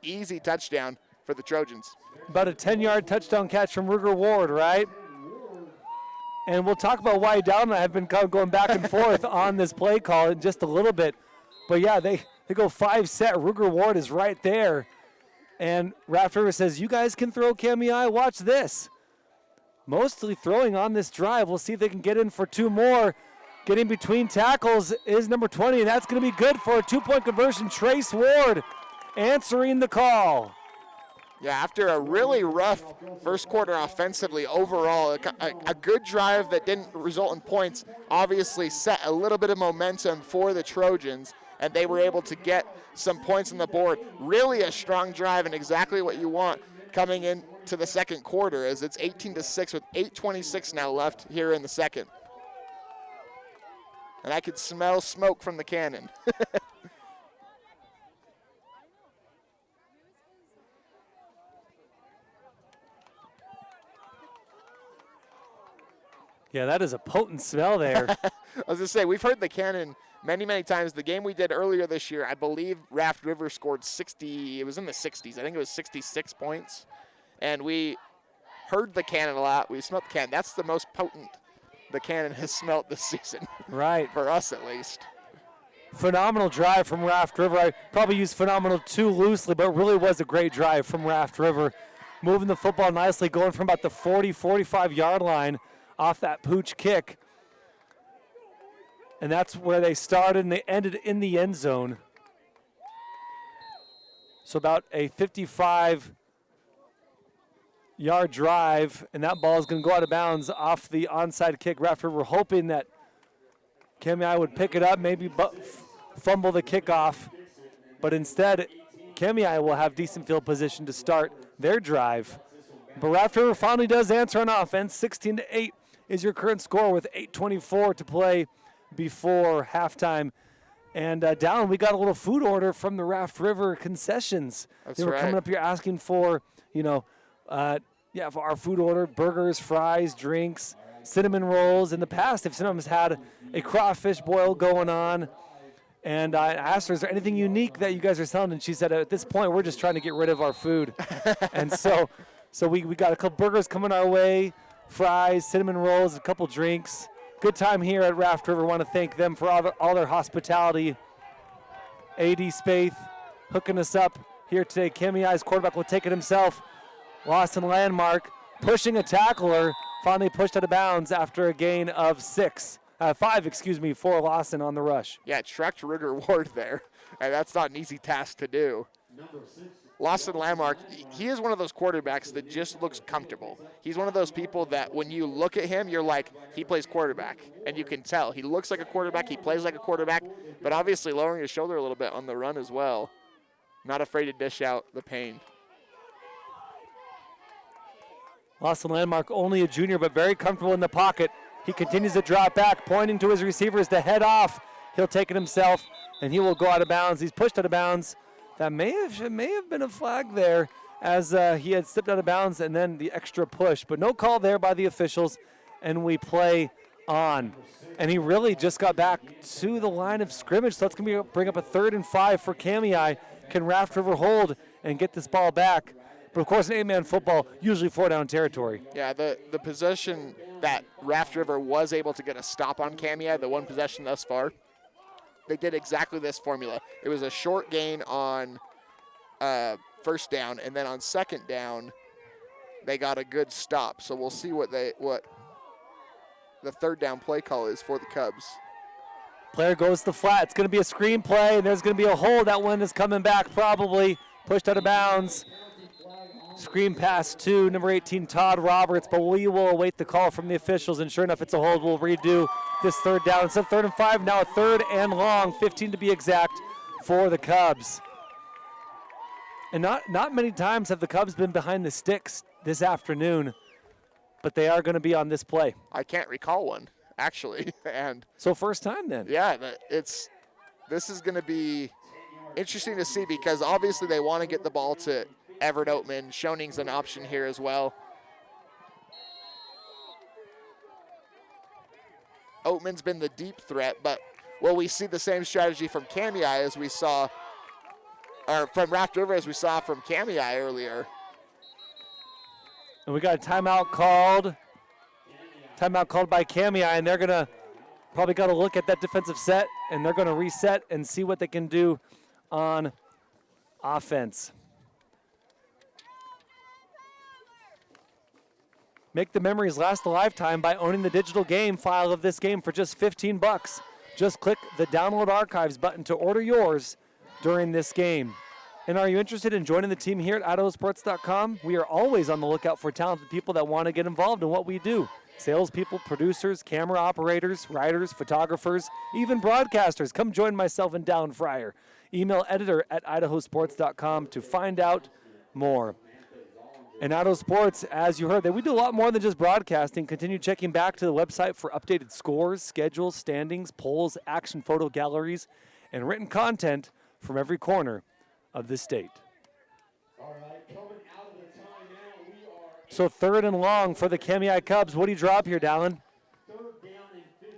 Easy touchdown for the Trojans. About a 10-yard touchdown catch from Ruger Ward, right? And we'll talk about why Dallin and I have been kind of going back and forth on this play call in just a little bit. But yeah, they go 5 set. Ruger Ward is right there. And Raft River says, you guys can throw, Kamiah. Watch this. Mostly throwing on this drive. We'll see if they can get in for 2 more. Getting between tackles is number 20, and that's going to be good for a 2-point conversion. Trace Ward answering the call. Yeah, after a really rough first quarter offensively overall, a good drive that didn't result in points obviously set a little bit of momentum for the Trojans, and they were able to get some points on the board. Really a strong drive and exactly what you want coming into the second quarter, as it's 18-6 with 8:26 now left here in the second. And I could smell smoke from the cannon. Yeah, that is a potent smell there. I was going to say, we've heard the cannon many, many times. The game we did earlier this year, I believe Raft River scored 60. It was in the 60s. I think it was 66 points. And we heard the cannon a lot. We smelled the cannon. That's the most potent the cannon has smelled this season. Right. For us, at least. Phenomenal drive from Raft River. I probably used phenomenal too loosely, but it really was a great drive from Raft River. Moving the football nicely, going from about the 40, 45-yard line off that pooch kick. And that's where they started, and they ended in the end zone. So about a 55-yard drive, and that ball is going to go out of bounds off the onside kick. Raft River hoping that Kamiah would pick it up, maybe fumble the kickoff, but instead Kamiah will have decent field position to start their drive. But Raft River finally does answer on offense. 16-8 is your current score with 8:24 to play before halftime. And Dallin, we got a little food order from the Raft River concessions. They were coming up here asking for, for our food order, burgers, fries, drinks, cinnamon rolls. In the past, they've sometimes had a crawfish boil going on. And I asked her, is there anything unique that you guys are selling? And she said, at this point, we're just trying to get rid of our food. And so we got a couple burgers coming our way, fries, cinnamon rolls, a couple drinks. Good time here at Raft River. Want to thank them for all their hospitality. A.D. Spaeth hooking us up here today. Kamiah's quarterback will take it himself. Lawson Landmark pushing a tackler. Finally pushed out of bounds after a gain of 5 for Lawson on the rush. Yeah, trucked Ruger Ward there. And that's not an easy task to do. Lawson Landmark, he is one of those quarterbacks that just looks comfortable. He's one of those people that when you look at him, you're like, he plays quarterback. And you can tell. He looks like a quarterback. He plays like a quarterback. But obviously lowering his shoulder a little bit on the run as well. Not afraid to dish out the pain. Lawson Landmark, only a junior, but very comfortable in the pocket. He continues to drop back, pointing to his receivers to head off. He'll take it himself, and he will go out of bounds. He's pushed out of bounds. That may have been a flag there as he had stepped out of bounds and then the extra push. But no call there by the officials, and we play on. And he really just got back to the line of scrimmage, so that's going to bring up a 3rd and 5 for Kamiah. Can Raft River hold and get this ball back? But, of course, in 8-man football, usually 4-down territory. Yeah, the possession that Raft River was able to get a stop on Kamiah, the one possession thus far, they did exactly this formula. It was a short gain on first down, and then on second down, they got a good stop. So we'll see what the 3rd down play call is for the Cubs. Player goes to the flat. It's going to be a screen play, and there's going to be a hold. That one is coming back probably. Pushed out of bounds. Screen pass to number 18, Todd Roberts, but we will await the call from the officials, and sure enough, it's a hold. We'll redo this 3rd down. Instead of 3rd and 5, now a 3rd and long, 15 to be exact, for the Cubs. And not many times have the Cubs been behind the sticks this afternoon, but they are going to be on this play. I can't recall one, actually. And so first time then. Yeah, this is going to be interesting to see because obviously they want to get the ball to Everett Oatman. Schoning's an option here as well. Oatman's been the deep threat, but will we see the same strategy from Kamiah as we saw, or from Raft River as we saw from Kamiah earlier? And we got a timeout called. Timeout called by Kamiah, and they're going to probably got to look at that defensive set, and they're going to reset and see what they can do on offense. Make the memories last a lifetime by owning the digital game file of this game for just $15. Just click the Download Archives button to order yours during this game. And are you interested in joining the team here at IdahoSports.com? We are always on the lookout for talented people that want to get involved in what we do. Salespeople, producers, camera operators, writers, photographers, even broadcasters. Come join myself and Dallin Fryer. Email editor@IdahoSports.com to find out more. And Idaho Sports, as you heard, we do a lot more than just broadcasting. Continue checking back to the website for updated scores, schedules, standings, polls, action photo galleries, and written content from every corner of the state. So 3rd and long for the Kamiah Kubs. What do you draw up here, Dallin?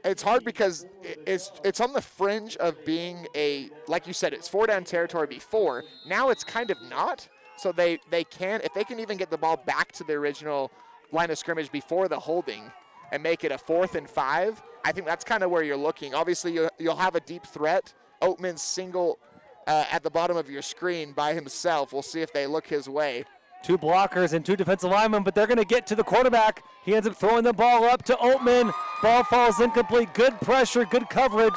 It's hard because it's on the fringe of being like you said, it's 4-down territory before. Now it's kind of not. So they can, if they can even get the ball back to the original line of scrimmage before the holding and make it a 4th and 5, I think that's kind of where you're looking. Obviously, you'll have a deep threat. Oatman's single at the bottom of your screen by himself. We'll see if they look his way. 2 blockers and 2 defensive linemen, but they're going to get to the quarterback. He ends up throwing the ball up to Oatman. Ball falls incomplete. Good pressure, good coverage.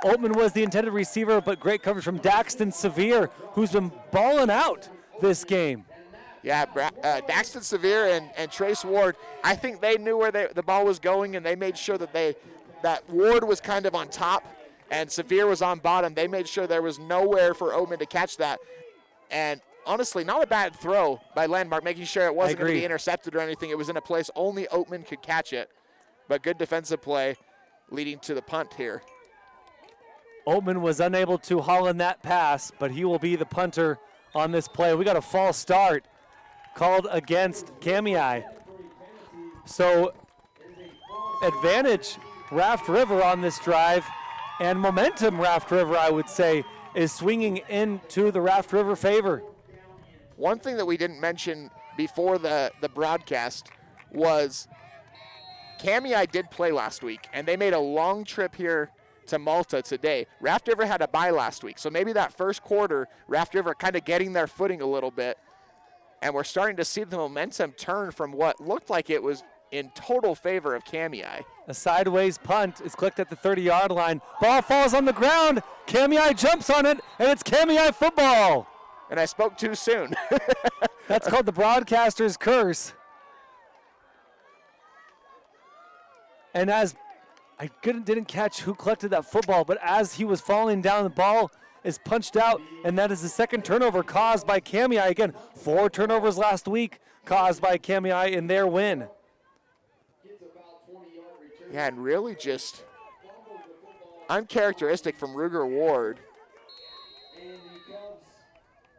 Oatman was the intended receiver, but great coverage from Daxton Severe, who's been balling out this game. Yeah, Daxton Severe and Trace Ward, I think they knew where the ball was going, and they made sure that Ward was kind of on top and Severe was on bottom. They made sure there was nowhere for Oatman to catch that. And honestly, not a bad throw by Landmark, making sure it wasn't going to be intercepted or anything. It was in a place only Oatman could catch it. But good defensive play leading to the punt here. Oatman was unable to haul in that pass, but he will be the punter on this play. We got a false start called against Kamiah. So advantage Raft River on this drive, and momentum Raft River, I would say, is swinging into the Raft River favor. One thing that we didn't mention before the broadcast was Kamiah did play last week, and they made a long trip here to Malta today. Raft River had a bye last week, so maybe that first quarter, Raft River kind of getting their footing a little bit, and we're starting to see the momentum turn from what looked like it was in total favor of Kamiah. A sideways punt is clicked at the 30-yard line. Ball falls on the ground. Kamiah jumps on it, and it's Kamiah football. And I spoke too soon. That's called the broadcaster's curse. And as I didn't catch who collected that football, but as he was falling down, the ball is punched out, and that is the second turnover caused by Kamiah. Again, 4 turnovers last week caused by Kamiah in their win. Yeah, and really just uncharacteristic from Ruger Ward.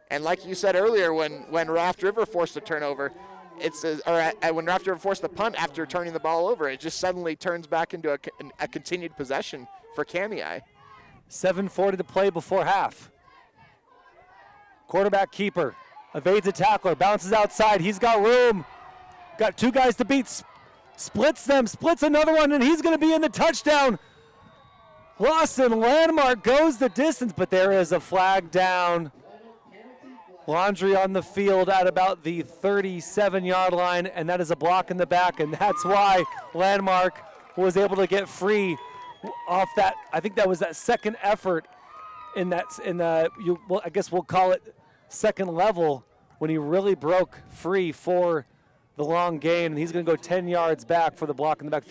And like you said earlier, when Raft River forced a turnover, when Raft River forced the punt after turning the ball over, it just suddenly turns back into a continued possession for Kamiah. 7:40 to play before half. Quarterback keeper evades a tackler, bounces outside. He's got room. Got 2 guys to beat. Splits them, splits another one, and he's going to be in the touchdown. Lawson Landmark goes the distance, but there is a flag down. Laundry on the field at about the 37-yard line, and that is a block in the back, and that's why Landmark was able to get free off that. I think that was that second effort I guess we'll call it second level, when he really broke free for the long gain, and he's going to go 10 yards back for the block in the back.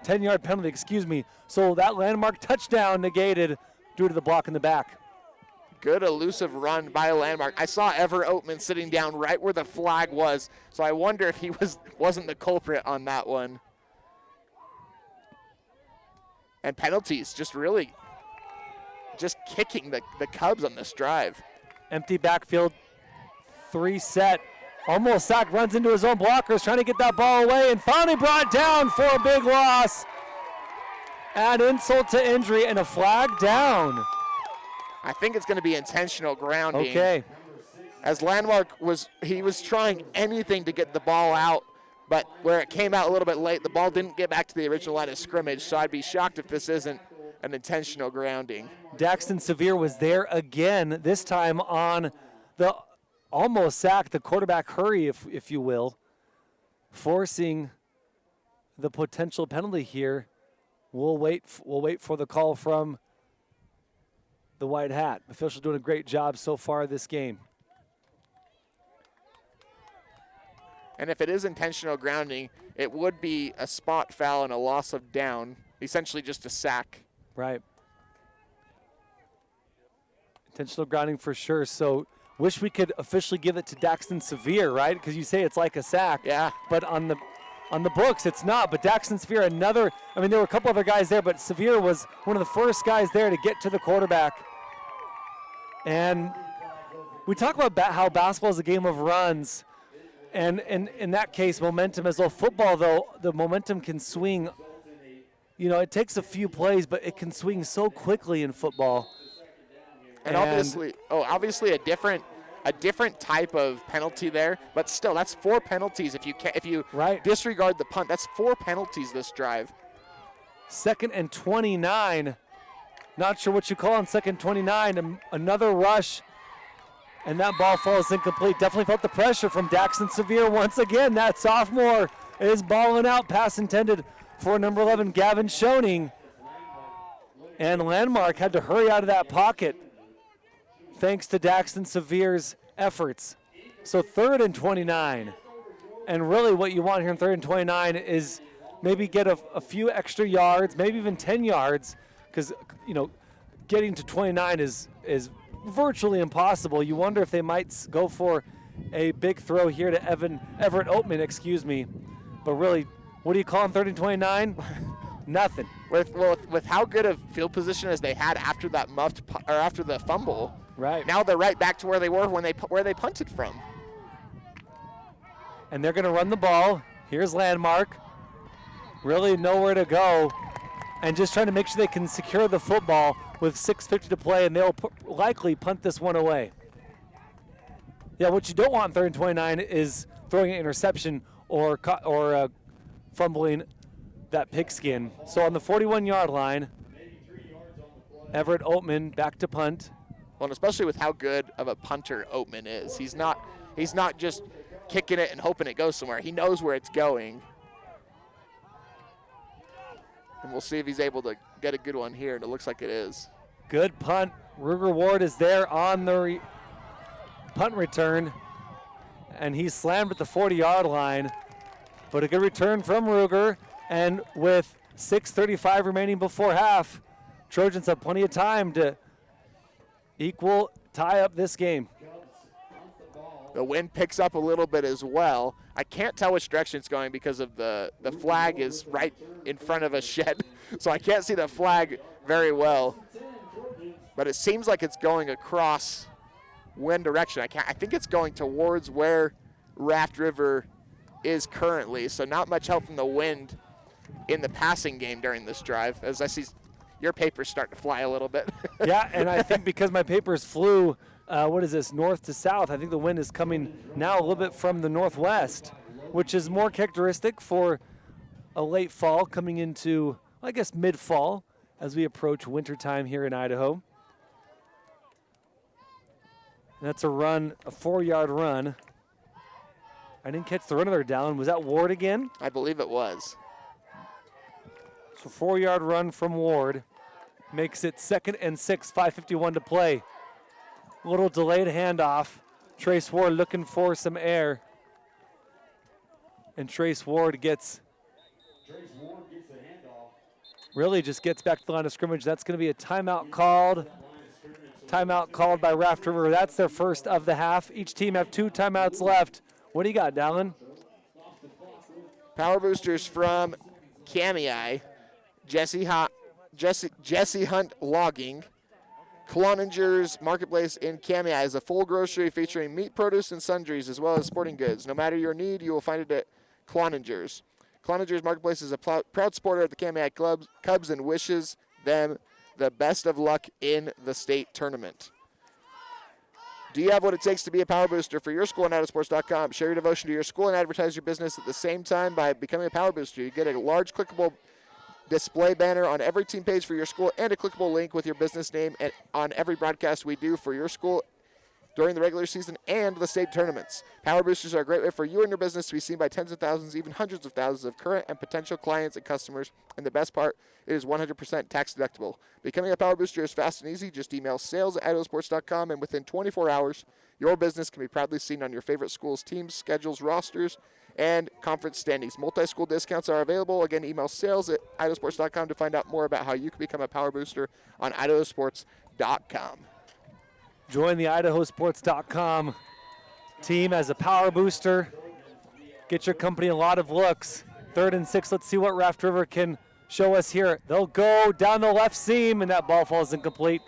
10-yard penalty, excuse me. So that Landmark touchdown negated due to the block in the back. Good elusive run by Landmark. I saw Ever Oatman sitting down right where the flag was, so I wonder if he wasn't the culprit on that one. And penalties, just kicking the Kubs on this drive. Empty backfield, 3 set. Almost sacked, runs into his own blockers, trying to get that ball away, and finally brought down for a big loss. Add insult to injury and a flag down. I think it's going to be intentional grounding. Okay. As Landmark was trying anything to get the ball out, but where it came out a little bit late, the ball didn't get back to the original line of scrimmage, so I'd be shocked if this isn't an intentional grounding. Daxton Severe was there again, this time on the almost sacked the quarterback hurry, if you will, forcing the potential penalty here. We'll wait for the call from the white hat. Officials doing a great job so far this game. And if it is intentional grounding, it would be a spot foul and a loss of down, essentially just a sack. Right. Intentional grounding for sure. So wish we could officially give it to Daxton Severe, right? Because you say it's like a sack. Yeah. But on the books, it's not. But Daxton Severe, there were a couple other guys there, but Severe was one of the first guys there to get to the quarterback. And we talk about how basketball is a game of runs. And in that case, momentum as well. Football, though, the momentum can swing. It takes a few plays, but it can swing so quickly in football. And obviously a different type of penalty there, but still, that's 4 penalties. If you disregard the punt, that's 4 penalties this drive. 2nd and 29. Not sure what you call on 2nd and 29. Another rush, and that ball falls incomplete. Definitely felt the pressure from Daxton Severe once again. That sophomore is balling out. Pass intended for number 11, Gavin Schoening. And Landmark had to hurry out of that pocket thanks to Daxton Severe's efforts. So 3rd and 29. And really what you want here in 3rd and 29 is maybe get a few extra yards, maybe even 10 yards, because, getting to 29 is virtually impossible. You wonder if they might go for a big throw here to Everett Oatman, But really, what do you call on 3rd and 29? Nothing. With how good of field position as they had after that after the fumble. Right. Now they're right back to where they were where they punted from. And they're going to run the ball. Here's Landmark. Really nowhere to go. And just trying to make sure they can secure the football with 6:50 to play, and they'll likely punt this one away. Yeah, what you don't want in 3rd and 29 is throwing an interception or fumbling that pigskin. So on the 41-yard line, Everett Oatman back to punt. Well, and especially with how good of a punter Oatman is. He's not just kicking it and hoping it goes somewhere. He knows where it's going. And we'll see if he's able to get a good one here, and it looks like it is. Good punt. Ruger Ward is there on the punt return, and he's slammed at the 40-yard line. But a good return from Ruger, and with 6:35 remaining before half, Trojans have plenty of time to tie up this game. The wind picks up a little bit as well. I can't tell which direction it's going because of the flag is right in front of a shed, so I can't see the flag very well. But it seems like it's going across wind direction. I think it's going towards where Raft River is currently, so not much help from the wind in the passing game during this drive, as I see your papers starting to fly a little bit. Yeah, and I think because my papers flew, north to south, I think the wind is coming now a little bit from the northwest, which is more characteristic for a late fall coming into, I guess, mid-fall as we approach wintertime here in Idaho. And that's a 4-yard run. I didn't catch the runner there, Dallin. Was that Ward again? I believe it was. So 4-yard run from Ward makes it 2nd and 6, 5:51 to play. A little delayed handoff. Trace Ward looking for some air. And Trace Ward gets the handoff. really just gets back to the line of scrimmage. That's going to be a timeout called. Timeout called by Raft River. That's their first of the half. Each team have 2 timeouts left. What do you got, Dallin? Power boosters from Kamiah. Jesse Hunt Logging. Cloninger's Marketplace in Kamiah is a full grocery featuring meat, produce, and sundries, as well as sporting goods. No matter your need, you will find it at Cloninger's. Cloninger's Marketplace is a proud supporter of the Kamiah Kubs and wishes them the best of luck in the state tournament. Do you have what it takes to be a power booster for your school on IdahoSports.com? Share your devotion to your school and advertise your business at the same time by becoming a power booster. You get a large clickable display banner on every team page for your school and a clickable link with your business name on every broadcast we do for your school during the regular season and the state tournaments. Power Boosters are a great way for you and your business to be seen by tens of thousands, even hundreds of thousands of current and potential clients and customers. And the best part, it is 100% tax deductible. Becoming a Power Booster is fast and easy. Just email sales@IdahoSports.com, and within 24 hours, your business can be proudly seen on your favorite school's teams, schedules, rosters, and conference standings. Multi-school discounts are available. Again, email sales@IdahoSports.com to find out more about how you can become a Power Booster on IdahoSports.com. Join the IdahoSports.com team as a Power Booster. Get your company a lot of looks. 3rd and 6. Let's see what Raft River can show us here. They'll go down the left seam, and that ball falls incomplete.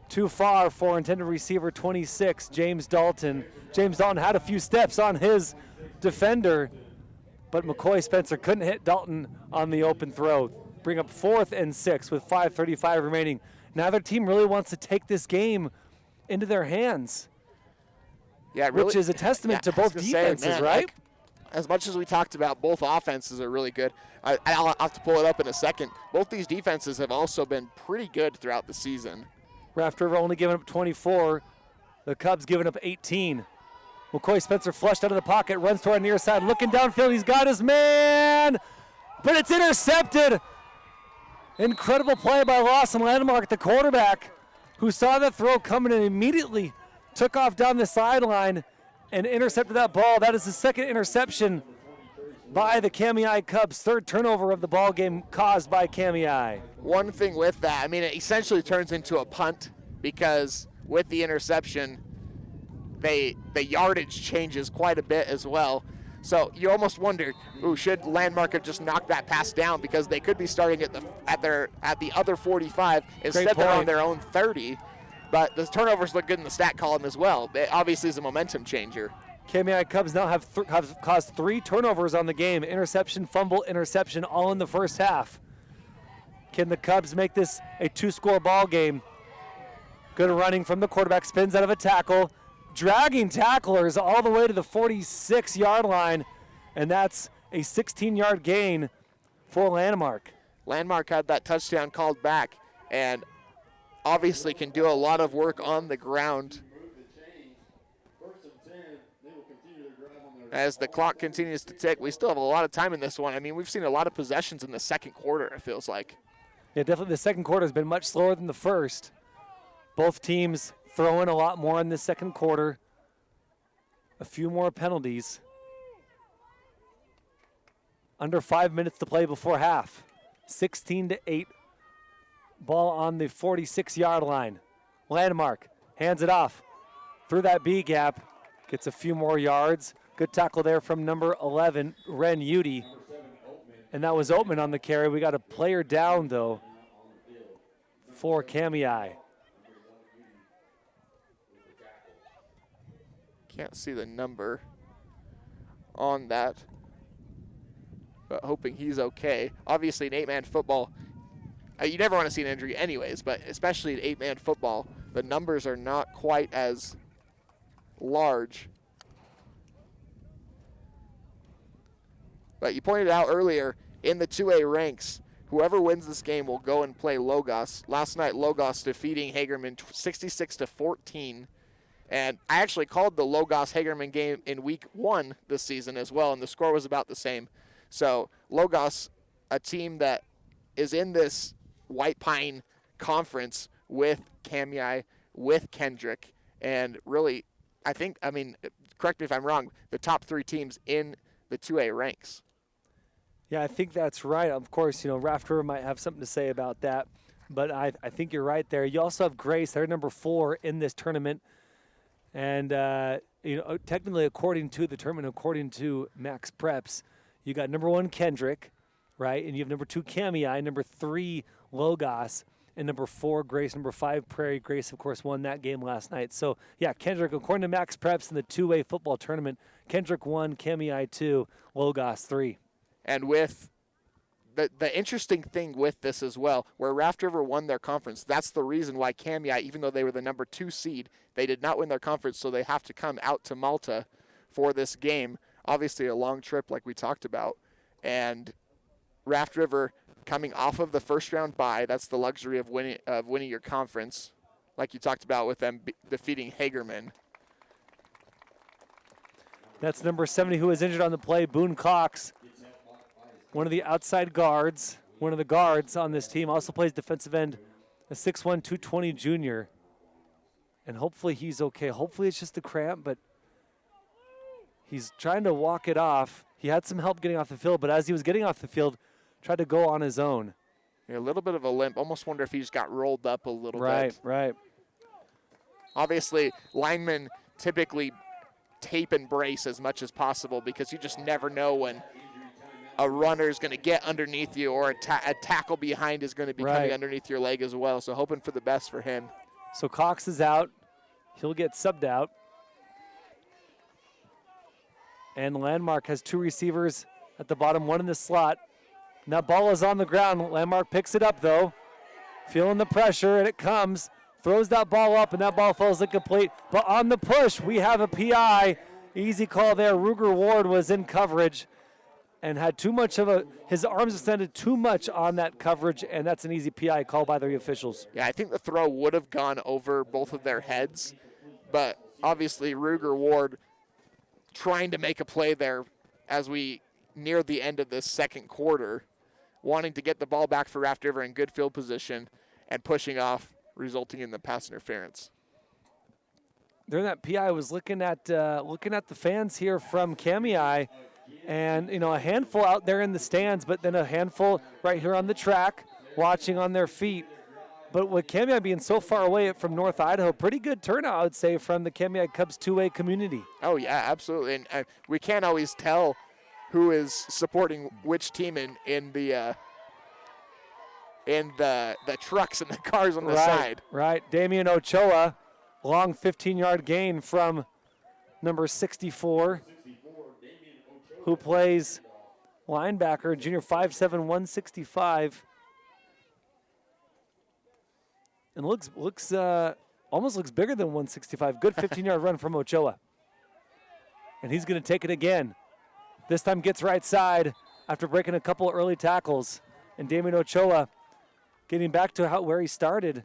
Too far for intended receiver 26, James Dalton. James Dalton had a few steps on his defender, but McCoy Spencer couldn't hit Dalton on the open throw. Bring up 4th and 6 with 5:35 remaining. Now their team really wants to take this game into their hands. Yeah, really, which is a testament to both defenses, right? Like, as much as we talked about, both offenses are really good. I'll have to pull it up in a second. Both these defenses have also been pretty good throughout the season. Raft River only giving up 24. The Cubs giving up 18. McCoy Spencer flushed out of the pocket, runs to our near side, looking downfield. He's got his man, but it's intercepted. Incredible play by Lawson Landmark, the quarterback, who saw the throw coming and immediately took off down the sideline and intercepted that ball. That is the second interception by the Kamiah Cubs. 3rd turnover of the ball game caused by Kamiah. One thing with that, I mean, it essentially turns into a punt because with the interception, the yardage changes quite a bit as well. So you almost wonder, should Landmark have just knocked that pass down, because they could be starting at the other 45 instead they're on their own 30. But the turnovers look good in the stat column as well. It obviously is a momentum changer. Kamiah Cubs now have caused 3 turnovers on the game. Interception, fumble, interception, all in the first half. Can the Cubs make this a 2-score ball game? Good running from the quarterback, spins out of a tackle, dragging tacklers all the way to the 46-yard line, and that's a 16-yard gain for Landmark. Landmark had that touchdown called back and obviously can do a lot of work on the ground. As the clock continues to tick, we still have a lot of time in this one. I mean, we've seen a lot of possessions in the second quarter, it feels like. Yeah, definitely the second quarter has been much slower than the first. Both teams throwing a lot more in the second quarter. A few more penalties. Under 5 minutes to play before half. 16-8. Ball on the 46-yard line. Landmark hands it off through that B gap. Gets a few more yards. Good tackle there from number 11, Ren Udy. And that was Oatman on the carry. We got a player down, though, for Kamiah. Can't see the number on that, but hoping he's okay. Obviously, in 8-man football, you never want to see an injury anyways, but especially in 8-man football, the numbers are not quite as large. But you pointed out earlier, in the 2A ranks, whoever wins this game will go and play Logos. Last night, Logos defeating Hagerman 66-14. And I actually called the Logos-Hagerman game in week 1 this season as well, and the score was about the same. So Logos, a team that is in this White Pine conference with Kamiah, with Kendrick, and really, correct me if I'm wrong, the top 3 teams in the 2A ranks. Yeah, I think that's right. Of course, Raft River might have something to say about that, but I think you're right there. You also have Grace. They're number 4 in this tournament. And, technically according to the tournament, according to Max Preps, you got number 1 Kendrick, right? And you have number 2 Kamiah, number 3 Logos, and number 4 Grace, number 5 Prairie. Grace, of course, won that game last night. So, yeah, Kendrick, according to Max Preps in the 2A football tournament, Kendrick 1, Kamiah 2, Logos 3. And with the interesting thing with this as well, where Raft River won their conference, that's the reason why Kamiah, even though they were the number 2 seed, they did not win their conference, so they have to come out to Malta for this game. Obviously a long trip like we talked about. And Raft River coming off of the first round bye, that's the luxury of winning your conference. like you talked about with them defeating Hagerman. That's number 70 who was injured on the play, Boone Cox. One of the outside guards, one of the guards on this team, also plays defensive end, a 6'1", 220 junior. And hopefully he's okay. Hopefully it's just a cramp, but he's trying to walk it off. He had some help getting off the field, but as he was getting off the field, tried to go on his own. Yeah, a little bit of a limp. Almost wonder if he just got rolled up a little bit. Right. Obviously, linemen typically tape and brace as much as possible because you just never know when a runner is going to get underneath you or a tackle behind is going to be coming underneath your leg as well. So hoping for the best for him. So Cox is out. He'll get subbed out. And Landmark has 2 receivers at the bottom, 1 in the slot. And that ball is on the ground. Landmark picks it up, though. Feeling the pressure, and it comes. Throws that ball up, and that ball falls incomplete. But on the push, we have a PI. Easy call there. Ruger Ward was in coverage and had too much of his arms extended too much on that coverage, and that's an easy PI call by the officials. Yeah, I think the throw would have gone over both of their heads, but obviously Ruger Ward trying to make a play there as we near the end of this second quarter, wanting to get the ball back for Raft River in good field position and pushing off, resulting in the pass interference. During that PI, I was looking at the fans here from Kamiah, and a handful out there in the stands, but then a handful right here on the track, watching on their feet. But with Kamiah being so far away from North Idaho, pretty good turnout, I would say, from the Kamiah Kubs 2A community. Oh yeah, absolutely, and we can't always tell who is supporting which team in the trucks and the cars on the side. Right, Damian Ochoa, long 15-yard gain from number 64, who plays linebacker, junior 5'7", 165. And almost looks bigger than 165. Good 15-yard run from Ochoa. And he's going to take it again. This time gets right side after breaking a couple early tackles. And Damian Ochoa getting back to where he started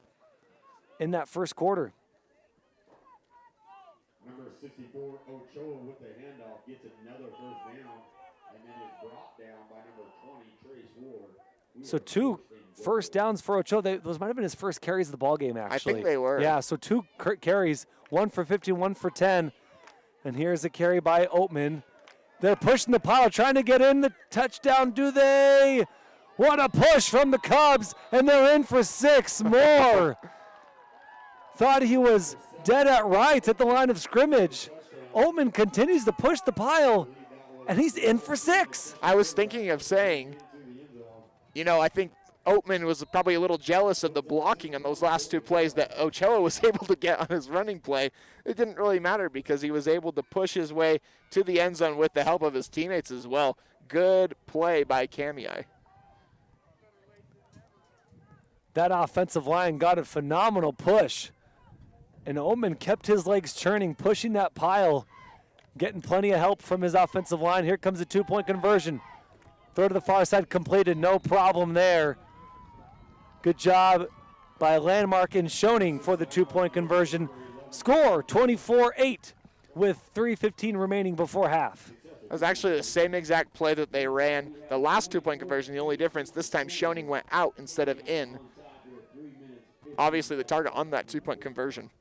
in that first quarter. Number 64, Ochoa with the handoff gets another first down, and then is brought down by number 20, Trace Ward. So 2 first downs for Ochoa. Those might have been his first carries of the ball game, actually. I think they were. Yeah, so 2 carries, 1 for 15, 1 for 10. And here's a carry by Oatman. They're pushing the pile, trying to get in the touchdown. Do they? What a push from the Cubs, and they're in for 6 more. Thought he was dead at right at the line of scrimmage. Oatman continues to push the pile, and he's in for 6. I was thinking of saying, I think Oatman was probably a little jealous of the blocking on those last 2 plays that Ochoa was able to get on his running play. It didn't really matter because he was able to push his way to the end zone with the help of his teammates as well. Good play by Kamiah. That offensive line got a phenomenal push. And Oatman kept his legs churning, pushing that pile, getting plenty of help from his offensive line. Here comes a 2-point conversion. Throw to the far side completed, no problem there. Good job by Landmark and Schoening for the 2-point conversion. Score 24-8 with 3:15 remaining before half. That was actually the same exact play that they ran the last 2-point conversion. The only difference, this time Schoening went out instead of in. Obviously the target on that 2-point conversion.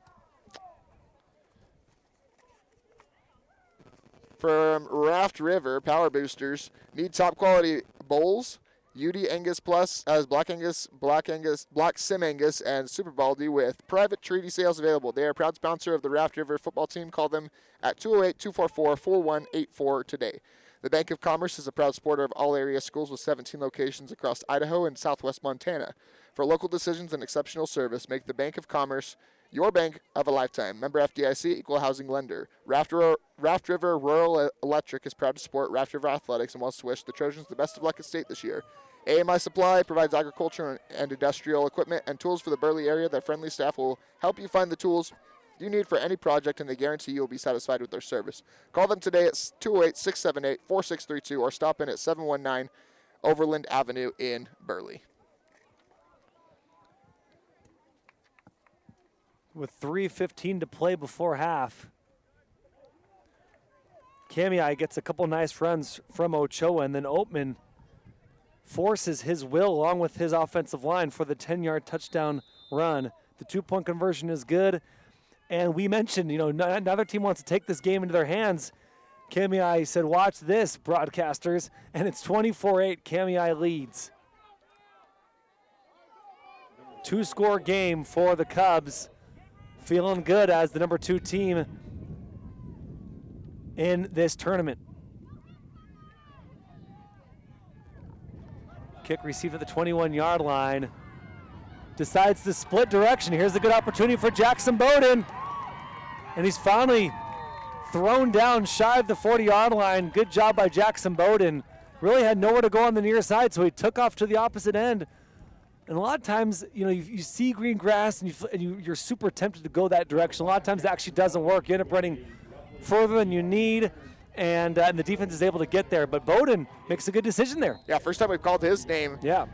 From Raft River, Power Boosters, need top quality bowls, UD Angus Plus as Black Angus, Black Sim Angus, and Super Baldy with private treaty sales available. They are a proud sponsor of the Raft River football team. Call them at 208-244-4184 today. The Bank of Commerce is a proud supporter of all area schools with 17 locations across Idaho and southwest Montana. For local decisions and exceptional service, make the Bank of Commerce your bank of a lifetime. Member FDIC, equal housing lender. Raft River Rural Electric is proud to support Raft River Athletics and wants to wish the Trojans the best of luck at state this year. AMI Supply provides agriculture and industrial equipment and tools for the Burley area. Their friendly staff will help you find the tools you need for any project, and they guarantee you will be satisfied with their service. Call them today at 208-678-4632 or stop in at 719 Overland Avenue in Burley. with 3:15 to play before half. Kamiah gets a couple nice runs from Ochoa, and then Oatman forces his will along with his offensive line for the 10-yard touchdown run. The 2-point conversion is good. And we mentioned, another team wants to take this game into their hands. Kamiah said, watch this, broadcasters. And it's 24-8. Kamiah leads. 2-score game for the Cubs. Feeling good as the number 2 team in this tournament. Kick received at the 21-yard line. Decides to split direction. Here's a good opportunity for Jackson Bowden. And he's finally thrown down shy of the 40-yard line. Good job by Jackson Bowden. Really had nowhere to go on the near side, so he took off to the opposite end. And a lot of times, you see green grass and you're super tempted to go that direction. A lot of times it actually doesn't work. You end up running further than you need, and the defense is able to get there. But Bowden makes a good decision there. Yeah, first time we've called his name. Yeah.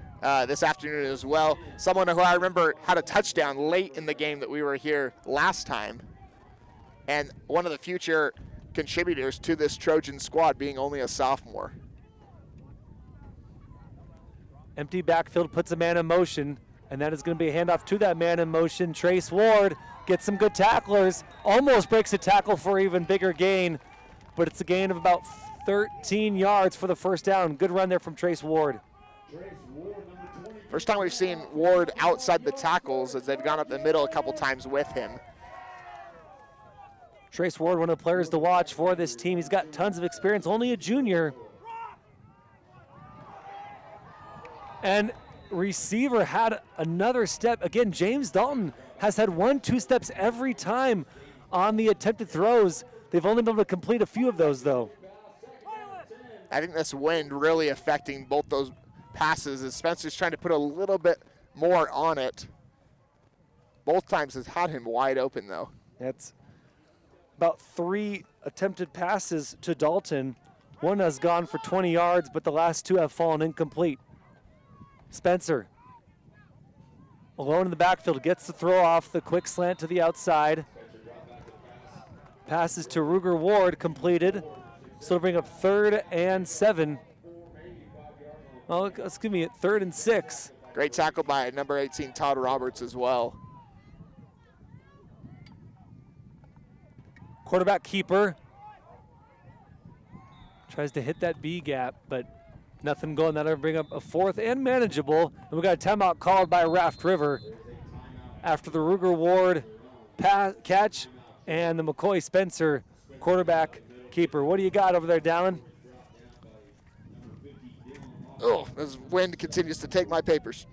This afternoon as well. Someone who I remember had a touchdown late in the game that we were here last time. And one of the future contributors to this Trojan squad being only a sophomore. Empty backfield puts a man in motion, and that is going to be a handoff to that man in motion. Trace Ward gets some good tacklers, almost breaks a tackle for an even bigger gain, but it's a gain of about 13 yards for the first down. Good run there from Trace Ward. First time we've seen Ward outside the tackles as they've gone up the middle a couple times with him. Trace Ward, one of the players to watch for this team. He's got tons of experience, only a junior. And receiver had another step. Again, James Dalton has had 1-2 steps every time on the attempted throws. They've only been able to complete a few of those, though. I think this wind really affecting both those passes as Spencer's trying to put a little bit more on it. Both times has had him wide open, though. That's about 3 attempted passes to Dalton. One has gone for 20 yards, but the last 2 have fallen incomplete. Spencer, alone in the backfield, gets the throw off the quick slant to the outside. Passes to Ruger Ward, completed. So it'll bring up 3rd and 7. Oh, excuse me, 3rd and 6. Great tackle by number 18, Todd Roberts, as well. Quarterback keeper. Tries to hit that B gap, but nothing going. That'll bring up a 4th and manageable. And we got a timeout called by Raft River after the Ruger Ward catch and the McCoy Spencer quarterback keeper. What do you got over there, Dallin? Oh, this wind continues to take my papers.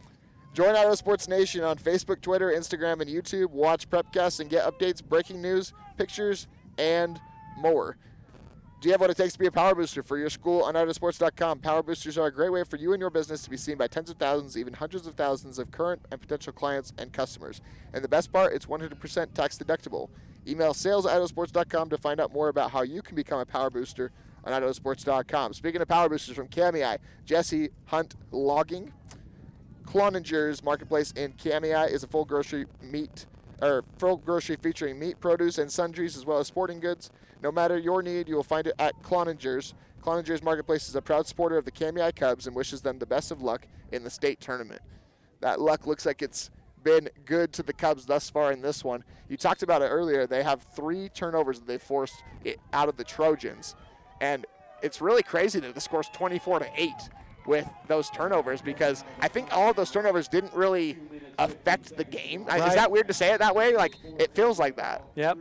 Join Idaho Sports Nation on Facebook, Twitter, Instagram, and YouTube. Watch Prepcasts and get updates, breaking news, pictures, and more. Do you have what it takes to be a power booster for your school on IdahoSports.com? Power boosters are a great way for you and your business to be seen by tens of thousands, even hundreds of thousands of current and potential clients and customers. And the best part, it's 100% tax deductible. Email sales@IdahoSports.com to find out more about how you can become a power booster on IdahoSports.com. Speaking of power boosters from Kamiah, Jesse Hunt Logging. Cloninger's Marketplace in Kamiah is a full grocery featuring meat, produce, and sundries, as well as sporting goods. No matter your need, you will find it at Cloninger's. Cloninger's Marketplace is a proud supporter of the Kamiah Kubs and wishes them the best of luck in the state tournament. That luck looks like it's been good to the Cubs thus far in this one. You talked about it earlier. They have 3 turnovers that they forced out of the Trojans. And it's really crazy that the score's 24-8 with those turnovers, because I think all of those turnovers didn't really affect the game. Right. Is that weird to say it that way? Like, it feels like that. Yep.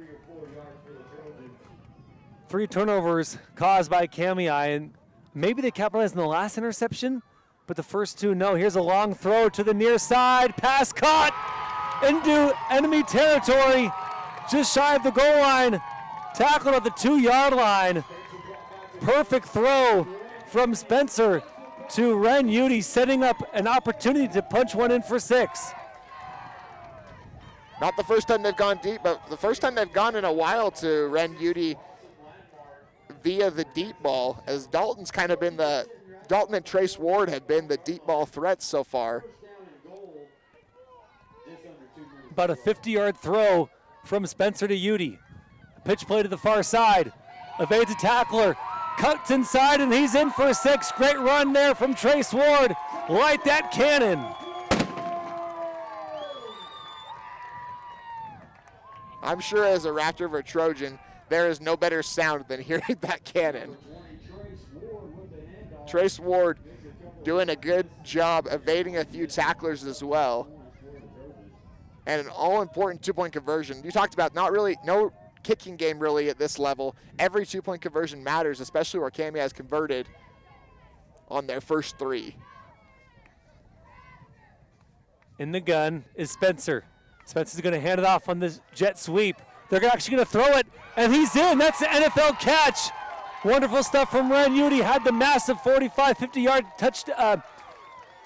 3 turnovers caused by Kamiah, and maybe they capitalized on the last interception, but the first 2, no. Here's a long throw to the near side. Pass caught into enemy territory, just shy of the goal line. Tackled at the 2-yard line. Perfect throw from Spencer to Ren Udy, setting up an opportunity to punch one in for 6. Not the first time they've gone deep, but the first time they've gone in a while to Ren Udy via the deep ball, as Dalton's kind of been Dalton and Trace Ward have been the deep ball threats so far. About a 50-yard throw from Spencer to Udy. Pitch play to the far side. Evades a tackler. Cuts inside, and he's in for a 6. Great run there from Trace Ward. Light that cannon. I'm sure as a Raft River Trojan, there is no better sound than hearing that cannon. Trace Ward doing a good job evading a few tacklers as well. And an all-important two-point conversion. You talked about no kicking game really at this level. Every two-point conversion matters, especially where Kamiah has converted on their first 3. In the gun is Spencer. Spencer's going to hand it off on this jet sweep. They're actually going to throw it, and he's in. That's the NFL catch. Wonderful stuff from Ren Udy. Had the massive 45, 50-yard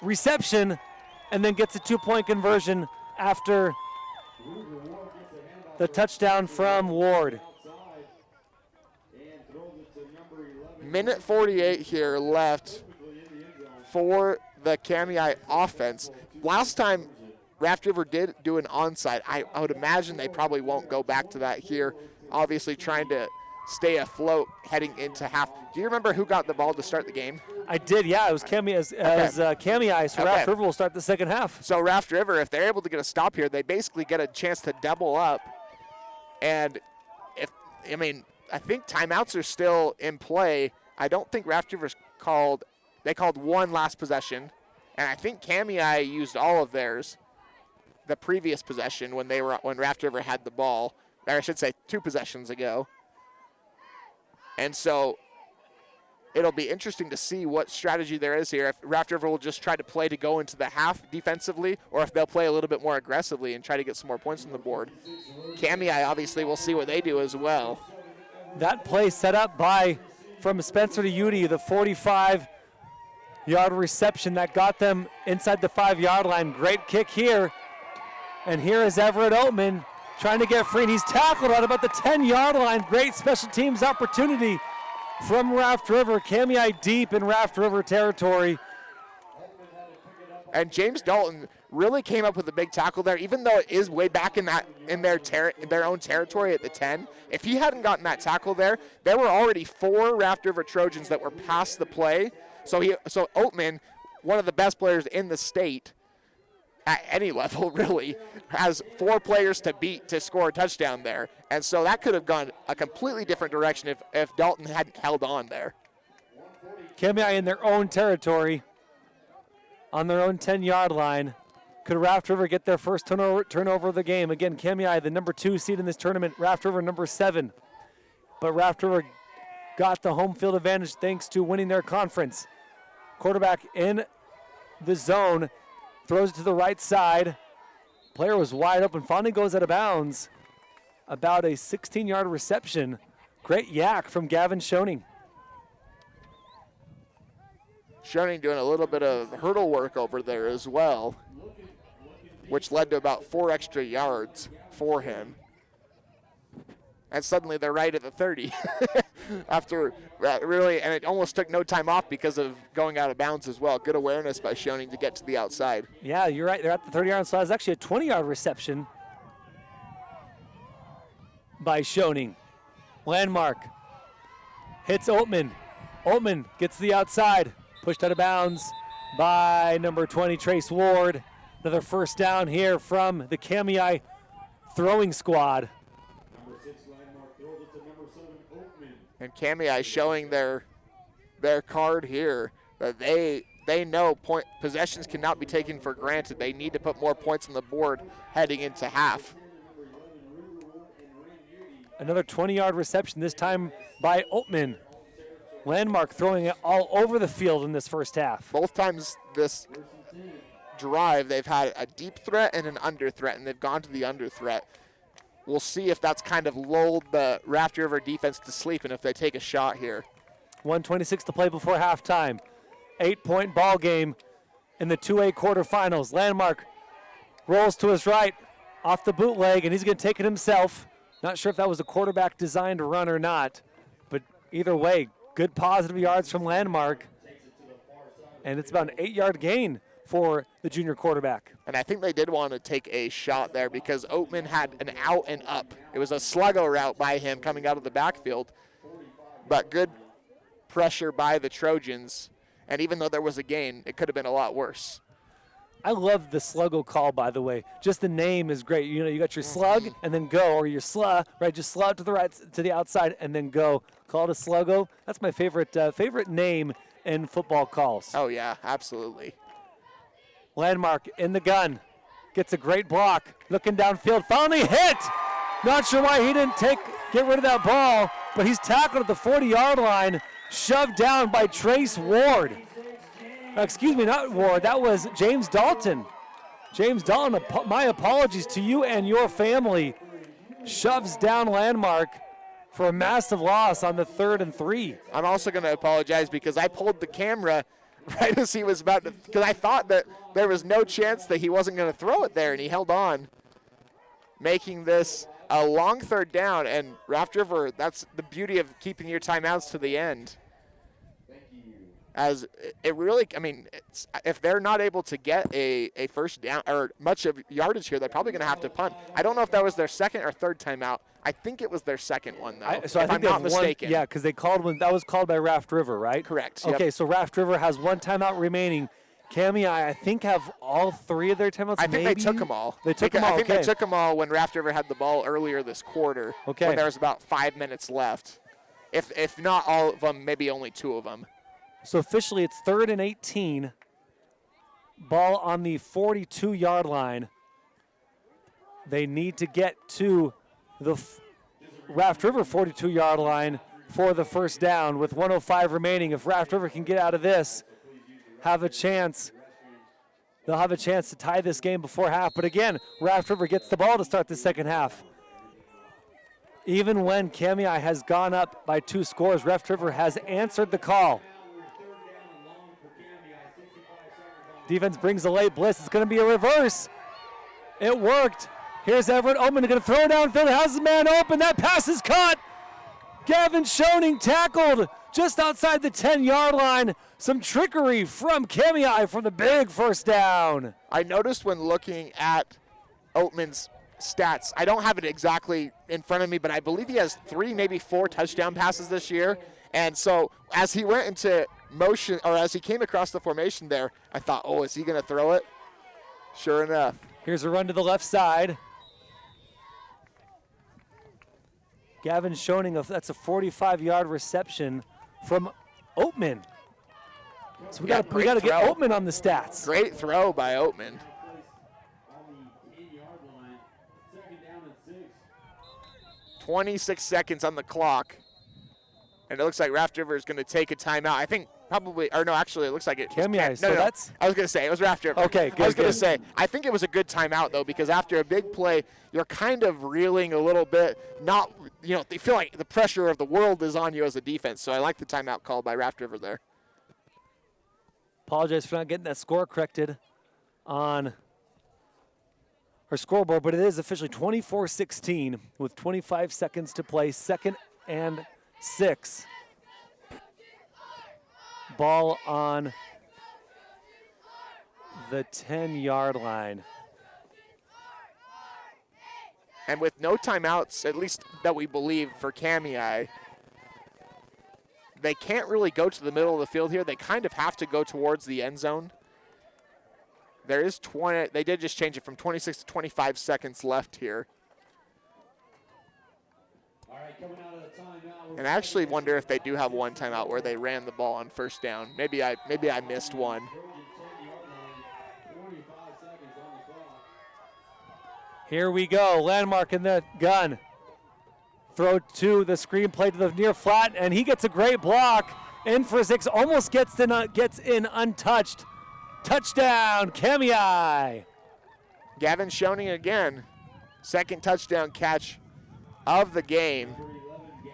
reception, and then gets a two-point conversion after the touchdown from Ward. Minute 48 here left for the Kamiah offense. Last time Raft River did do an onside. I would imagine they probably won't go back to that here. Obviously trying to stay afloat heading into half. Do you remember who got the ball to start the game? I did, yeah. It was Kamiah, so Raft River will start the second half. So Raft River, if they're able to get a stop here, they basically get a chance to double up. And I think timeouts are still in play. I don't think Raft River's they called one last possession. And I think Kamiah used all of theirs the previous possession when Raft River had the ball, or I should say 2 possessions ago. And so it'll be interesting to see what strategy there is here. If Raft River will just try to play to go into the half defensively, or if they'll play a little bit more aggressively and try to get some more points on the board. Kamiah, obviously, we'll see what they do as well. That play set up from Spencer to Udy, the 45-yard reception that got them inside the 5-yard line. Great kick here. And here is Everett Oatman trying to get free, and he's tackled at about the 10-yard line. Great special teams opportunity from Raft River. Kamiah deep in Raft River territory. And James Dalton really came up with a big tackle there, even though it is way back in their own territory at the 10. If he hadn't gotten that tackle there were already 4 Raft River Trojans that were past the play. So Oatman, one of the best players in the state, at any level really, has 4 players to beat to score a touchdown there. And so that could have gone a completely different direction if Dalton hadn't held on there. Kamiah in their own territory, on their own 10-yard line. Could Raft River get their first turnover of the game? Again, Kamiah, the number 2 seed in this tournament, Raft River number 7. But Raft River got the home field advantage thanks to winning their conference. Quarterback in the zone. Throws it to the right side. Player was wide open. Finally goes out of bounds. About a 16-yard reception. Great yak from Gavin Schoening. Schoening doing a little bit of hurdle work over there as well, which led to about 4 extra yards for him. And suddenly they're right at the 30 after really, and it almost took no time off because of going out of bounds as well. Good awareness by Schoening to get to the outside. Yeah, you're right. They're at the 30-yard line. So that's actually a 20-yard reception by Schoening. Landmark hits Oatman. Oatman gets to the outside. Pushed out of bounds by number 20, Trace Ward. Another first down here from the Kamiah throwing squad. And Kamiah showing their card here that they know possessions cannot be taken for granted. They need to put more points on the board heading into half. Another 20-yard reception, this time by Oatman. Landmark throwing it all over the field in this first half. Both times this drive, they've had a deep threat and an under threat, and they've gone to the under threat. We'll see if that's kind of lulled the Raft River defense to sleep and if they take a shot here. 1:26 to play before halftime. 8-point ball game in the 2A quarterfinals. Landmark rolls to his right off the bootleg, and he's going to take it himself. Not sure if that was a quarterback designed to run or not, but either way, good positive yards from Landmark. And it's about an 8-yard gain for the junior quarterback. And I think they did want to take a shot there because Oatman had an out and up. It was a sluggo route by him coming out of the backfield. But good pressure by the Trojans. And even though there was a gain, it could have been a lot worse. I love the sluggo call, by the way. Just the name is great. You know, you got your slug and then go, or your sluh, right? Just sluh to the right, to the outside, and then go. Call it a sluggo. That's my favorite name in football calls. Oh, yeah, absolutely. Landmark in the gun. Gets a great block. Looking downfield. Finally hit. Not sure why he didn't get rid of that ball, but he's tackled at the 40-yard line, shoved down by Trace Ward. Excuse me, not Ward. That was James Dalton. James Dalton, my apologies to you and your family. Shoves down Landmark for a massive loss on the 3rd and 3. I'm also going to apologize because I pulled the camera right as he was about to, because I thought that there was no chance that he wasn't going to throw it there, and he held on, making this a long 3rd down. And Raft River, that's the beauty of keeping your timeouts to the end. As it really, I mean, if they're not able to get a first down or much of yardage here, they're probably going to have to punt. I don't know if that was their 2nd or 3rd timeout. I think it was their 2nd one, though, I if think I'm not mistaken. Yeah, because they called one. That was called by Raft River, right? Correct. Okay, Yep. so Raft River has one timeout remaining. Kamiah, I think, have all 3 of their timeouts. I think they took them all. They took them all. I think they took them all when Raft River had the ball earlier this quarter. Okay. When there was about 5 minutes left. If not all of them, maybe only 2 of them. So officially it's 3rd and 18. Ball on the 42-yard line. They need to get to the Raft River 42-yard line for the first down with 1:05 remaining. If Raft River can get out of this, have a chance. They'll have a chance to tie this game before half. But again, Raft River gets the ball to start the second half. Even when Kamiah has gone up by 2 scores, Raft River has answered the call. Defense brings a late blitz. It's going to be a reverse. It worked. Here's Everett Oatman going to throw it downfield. Has his man open. That pass is caught. Gavin Schoening tackled just outside the 10-yard line. Some trickery from Kamiah for the big first down. I noticed when looking at Oatman's stats, I don't have it exactly in front of me, but I believe he has 3, maybe 4 touchdown passes this year. And so as he went into motion, or as he came across the formation there, I thought, oh, is he going to throw it? Sure enough. Here's a run to the left side. Gavin Schoening, that's a 45-yard reception from Oatman. So we got to get Oatman on the stats. Great throw by Oatman. 26 seconds on the clock. And it looks like Raft River is going to take a timeout. I think probably, or no, actually, it looks like it. Kamiah, so that's. I was going to say, it was Raft River. Okay, good. I was going to say, I think it was a good timeout, though, because after a big play, you're kind of reeling a little bit. Not, you know, you feel like the pressure of the world is on you as a defense. So I like the timeout called by Raft River there. Apologize for not getting that score corrected on our scoreboard, but it is officially 24-16 with 25 seconds to play. 2nd and 6. Ball on the 10-yard line. And with no timeouts, at least that we believe for Kamiah, they can't really go to the middle of the field here. They kind of have to go towards the end zone. There is 20. They did just change it from 26 to 25 seconds left here. And I actually wonder if they do have one timeout where they ran the ball on first down. Maybe I missed one. Here we go. Landmark in the gun. Throw to the screen play to the near flat, and he gets a great block. In for 6, almost gets in untouched. Touchdown, Kamiah. Gavin Schoening again. 2nd touchdown catch of the game.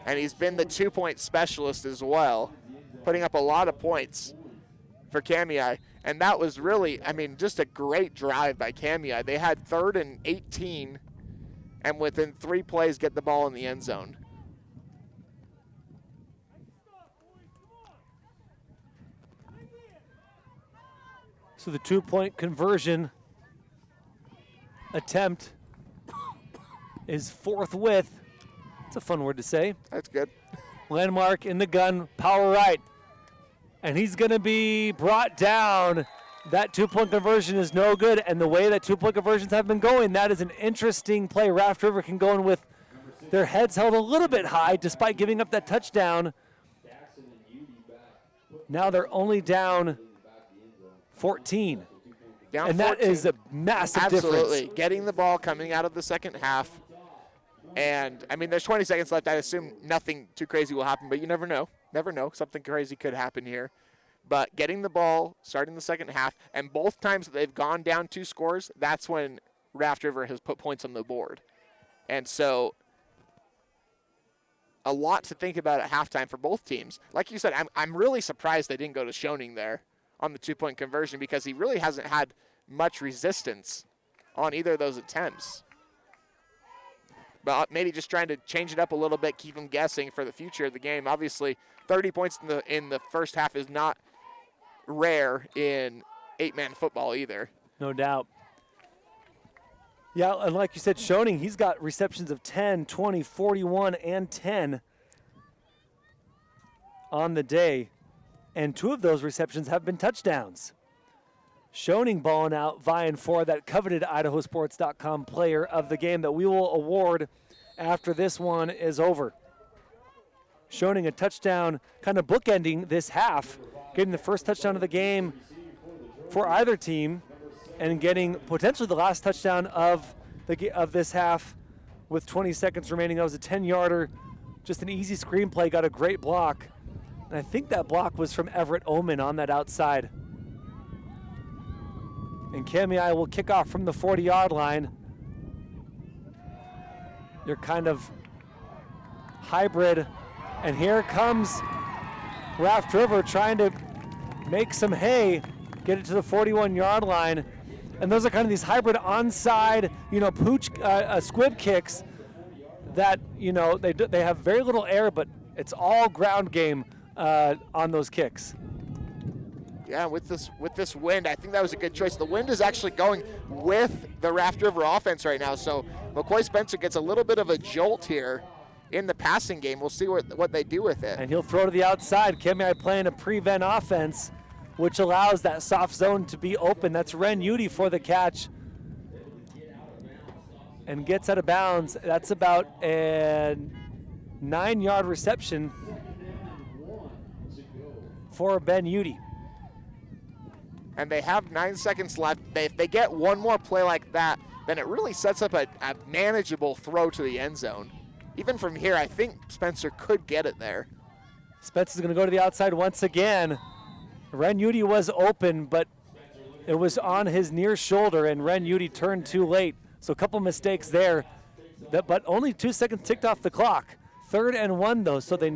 And he's been the 2-point specialist as well, putting up a lot of points for Kamiah. And that was really, I mean, just a great drive by Kamiah. They had 3rd and 18, and within 3 plays get the ball in the end zone. So the 2-point conversion attempt is forthwith. It's a fun word to say. That's good. Landmark in the gun, power right. And he's going to be brought down. That 2-point conversion is no good. And the way that 2-point conversions have been going, that is an interesting play. Raft River can go in with their heads held a little bit high despite giving up that touchdown. Now they're only down 14. Down and 14. That is a massive Absolutely. difference. Getting the ball coming out of the second half. And, I mean, there's 20 seconds left. I assume nothing too crazy will happen, but you never know. Never know. Something crazy could happen here. But getting the ball, starting the second half, and both times that they've gone down 2 scores, that's when Raft River has put points on the board. And so a lot to think about at halftime for both teams. Like you said, I'm really surprised they didn't go to Schoening there on the 2-point conversion because he really hasn't had much resistance on either of those attempts. But maybe just trying to change it up a little bit, keep them guessing for the future of the game. Obviously, 30 points in the first half is not rare in 8-man football either. No doubt. Yeah, and like you said, Schoening, he's got receptions of 10, 20, 41, and 10 on the day. And 2 of those receptions have been touchdowns. Schoening balling out, vying for that coveted IdahoSports.com player of the game that we will award after this one is over. Schoening a touchdown, kind of bookending this half, getting the first touchdown of the game for either team, and getting potentially the last touchdown of this half with 20 seconds remaining. That was a 10-yarder, just an easy screenplay, got a great block. And I think that block was from Everett Oman on that outside. And Kamiah will kick off from the 40-yard line. You're kind of hybrid. And here comes Raft River trying to make some hay, get it to the 41-yard line. And those are kind of these hybrid onside, squib kicks that, they have very little air, but it's all ground game on those kicks. Yeah, with this wind, I think that was a good choice. The wind is actually going with the Raft River offense right now, so McCoy Spencer gets a little bit of a jolt here in the passing game. We'll see what they do with it. And he'll throw to the outside. Kamiah playing a prevent offense, which allows that soft zone to be open. That's Ren Udy for the catch. And gets out of bounds. That's about a 9-yard reception for Ben Udy. And they have 9 seconds left. If they get one more play like that, then it really sets up a manageable throw to the end zone. Even from here, I think Spencer could get it there. Spencer's going to go to the outside once again. Ren Udy was open, but it was on his near shoulder, and Ren Udy turned too late. So a couple mistakes there, but only 2 seconds ticked off the clock. 3rd and 1, though, so they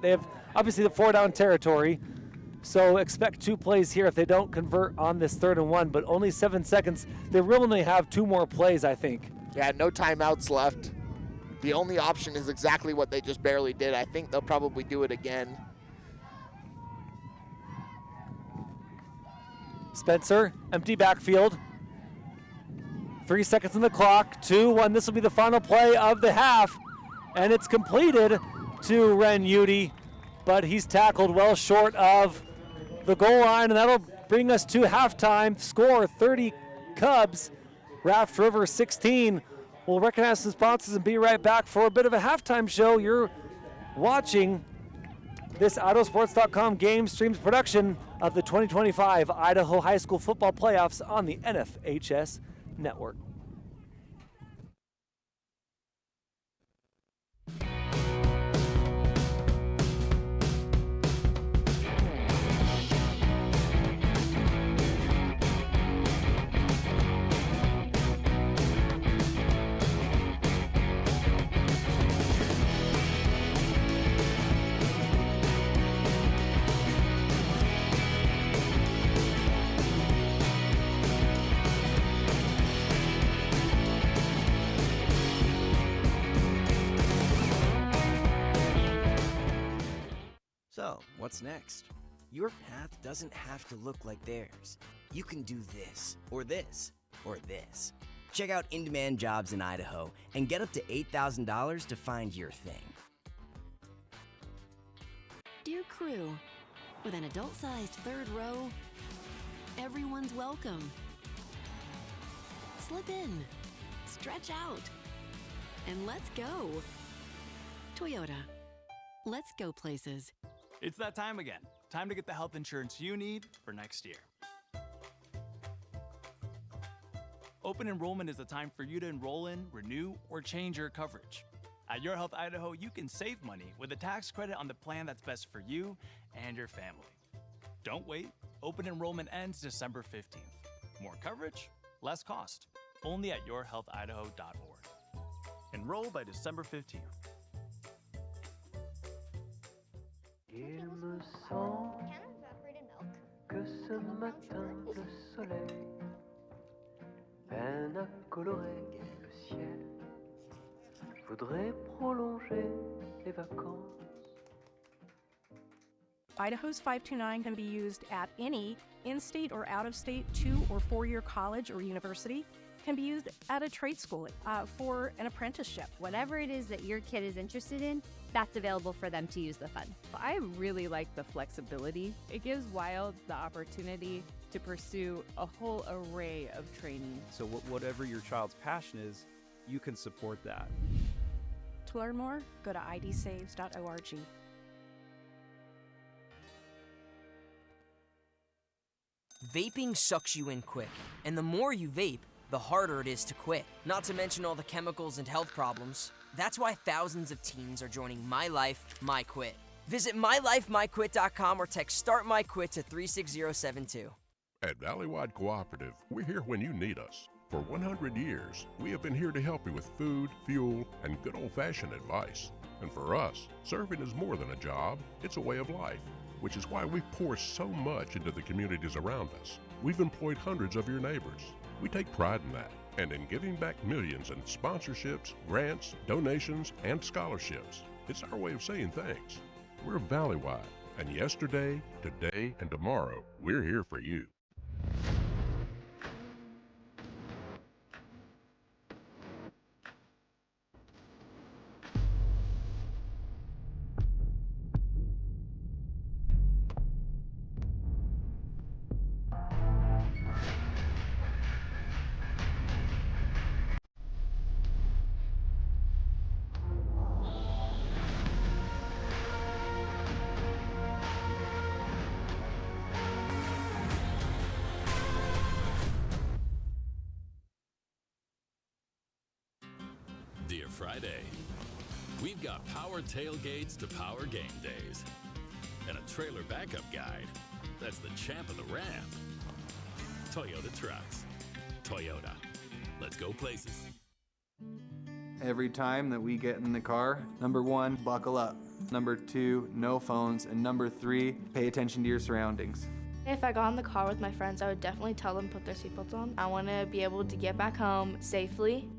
have obviously the 4-down territory. So expect 2 plays here if they don't convert on this 3rd and 1, but only 7 seconds. They really only have 2 more plays, I think. Yeah, no timeouts left. The only option is exactly what they just barely did. I think they'll probably do it again. Spencer, empty backfield. 3 seconds on the clock, 2-1. This will be the final play of the half, and it's completed to Ren Udy, but he's tackled well short of the goal line, and that'll bring us to halftime. Score 30 Cubs, Raft River 16. We'll recognize some sponsors and be right back for a bit of a halftime show. You're watching this IdahoSports.com GameStreams production of the 2025 Idaho High School Football Playoffs on the NFHS Network. So, what's next? Your path doesn't have to look like theirs. You can do this, or this, or this. Check out in-demand jobs in Idaho and get up to $8,000 to find your thing. Dear crew, with an adult-sized third row, everyone's welcome. Slip in, stretch out, and let's go. Toyota, let's go places. It's that time again. Time to get the health insurance you need for next year. Open enrollment is the time for you to enroll in, renew, or change your coverage. At Your Health Idaho, you can save money with a tax credit on the plan that's best for you and your family. Don't wait. Open enrollment ends December 15th. More coverage, less cost. Only at yourhealthidaho.org. Enroll by December 15th. Il me semble que ce matin le soleil peine à colorer le ciel. Voudrais prolonger les vacances. Idaho's 529 can be used at any in-state or out-of-state 2- or 4-year college or university. Can be used at a trade school for an apprenticeship. Whatever it is that your kid is interested in, that's available for them to use the fund. I really like the flexibility. It gives Wild the opportunity to pursue a whole array of training. So whatever your child's passion is, you can support that. To learn more, go to idsaves.org. Vaping sucks you in quick, and the more you vape, the harder it is to quit. Not to mention all the chemicals and health problems. That's why thousands of teens are joining My Life, My Quit. Visit mylifemyquit.com or text Start My Quit to 36072. At Valleywide Cooperative, we're here when you need us. For 100 years, we have been here to help you with food, fuel, and good old-fashioned advice. And for us, serving is more than a job, it's a way of life, which is why we pour so much into the communities around us. We've employed hundreds of your neighbors. We take pride in that, and in giving back millions in sponsorships, grants, donations, and scholarships. It's our way of saying thanks. We're Valleywide, and yesterday, today, and tomorrow, we're here for you. Dear Friday, we've got power tailgates to power game days. And a trailer backup guide. That's the champ of the ramp. Toyota trucks. Toyota. Let's go places. Every time that we get in the car, number 1, buckle up. Number 2, no phones. And number 3, pay attention to your surroundings. If I got in the car with my friends, I would definitely tell them to put their seatbelts on. I want to be able to get back home safely.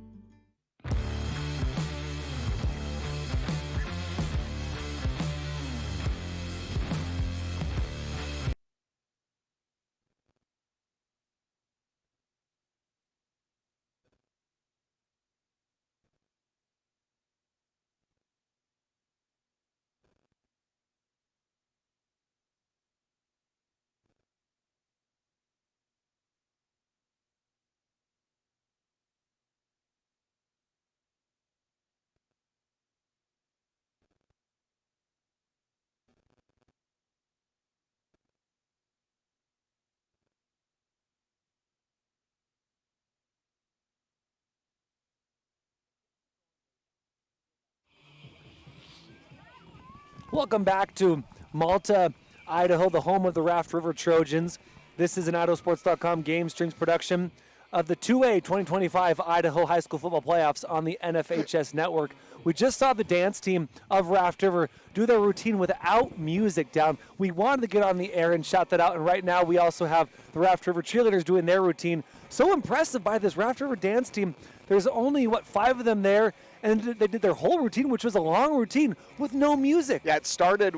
Welcome back to Malta, Idaho, the home of the Raft River Trojans. This is an IdahoSports.com GameStreams production of the 2A 2025 Idaho High School Football Playoffs on the NFHS Network. We just saw the dance team of Raft River do their routine without music down. We wanted to get on the air and shout that out, and right now we also have the Raft River cheerleaders doing their routine. So impressive by this Raft River dance team. There's only, 5 of them there, and they did their whole routine, which was a long routine with no music. Yeah, it started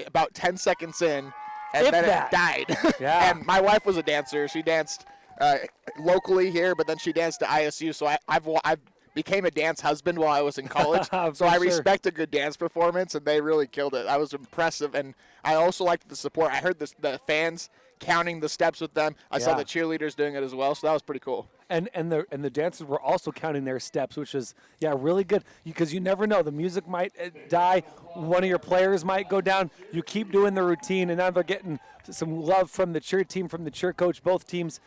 about 10 seconds in. and If then that. it died. Yeah. And my wife was a dancer. She danced locally here, but then she danced to ISU. So I've became a dance husband while I was in college. So I respect a good dance performance, and they really killed it. That was impressive, and I also liked the support. I heard the fans counting the steps with them. I saw the cheerleaders doing it as well, so that was pretty cool. And the dancers were also counting their steps, which is really good, because you never know, the music might die, one of your players might go down. You keep doing the routine, and now they're getting some love from the cheer team, from the cheer coach, both teams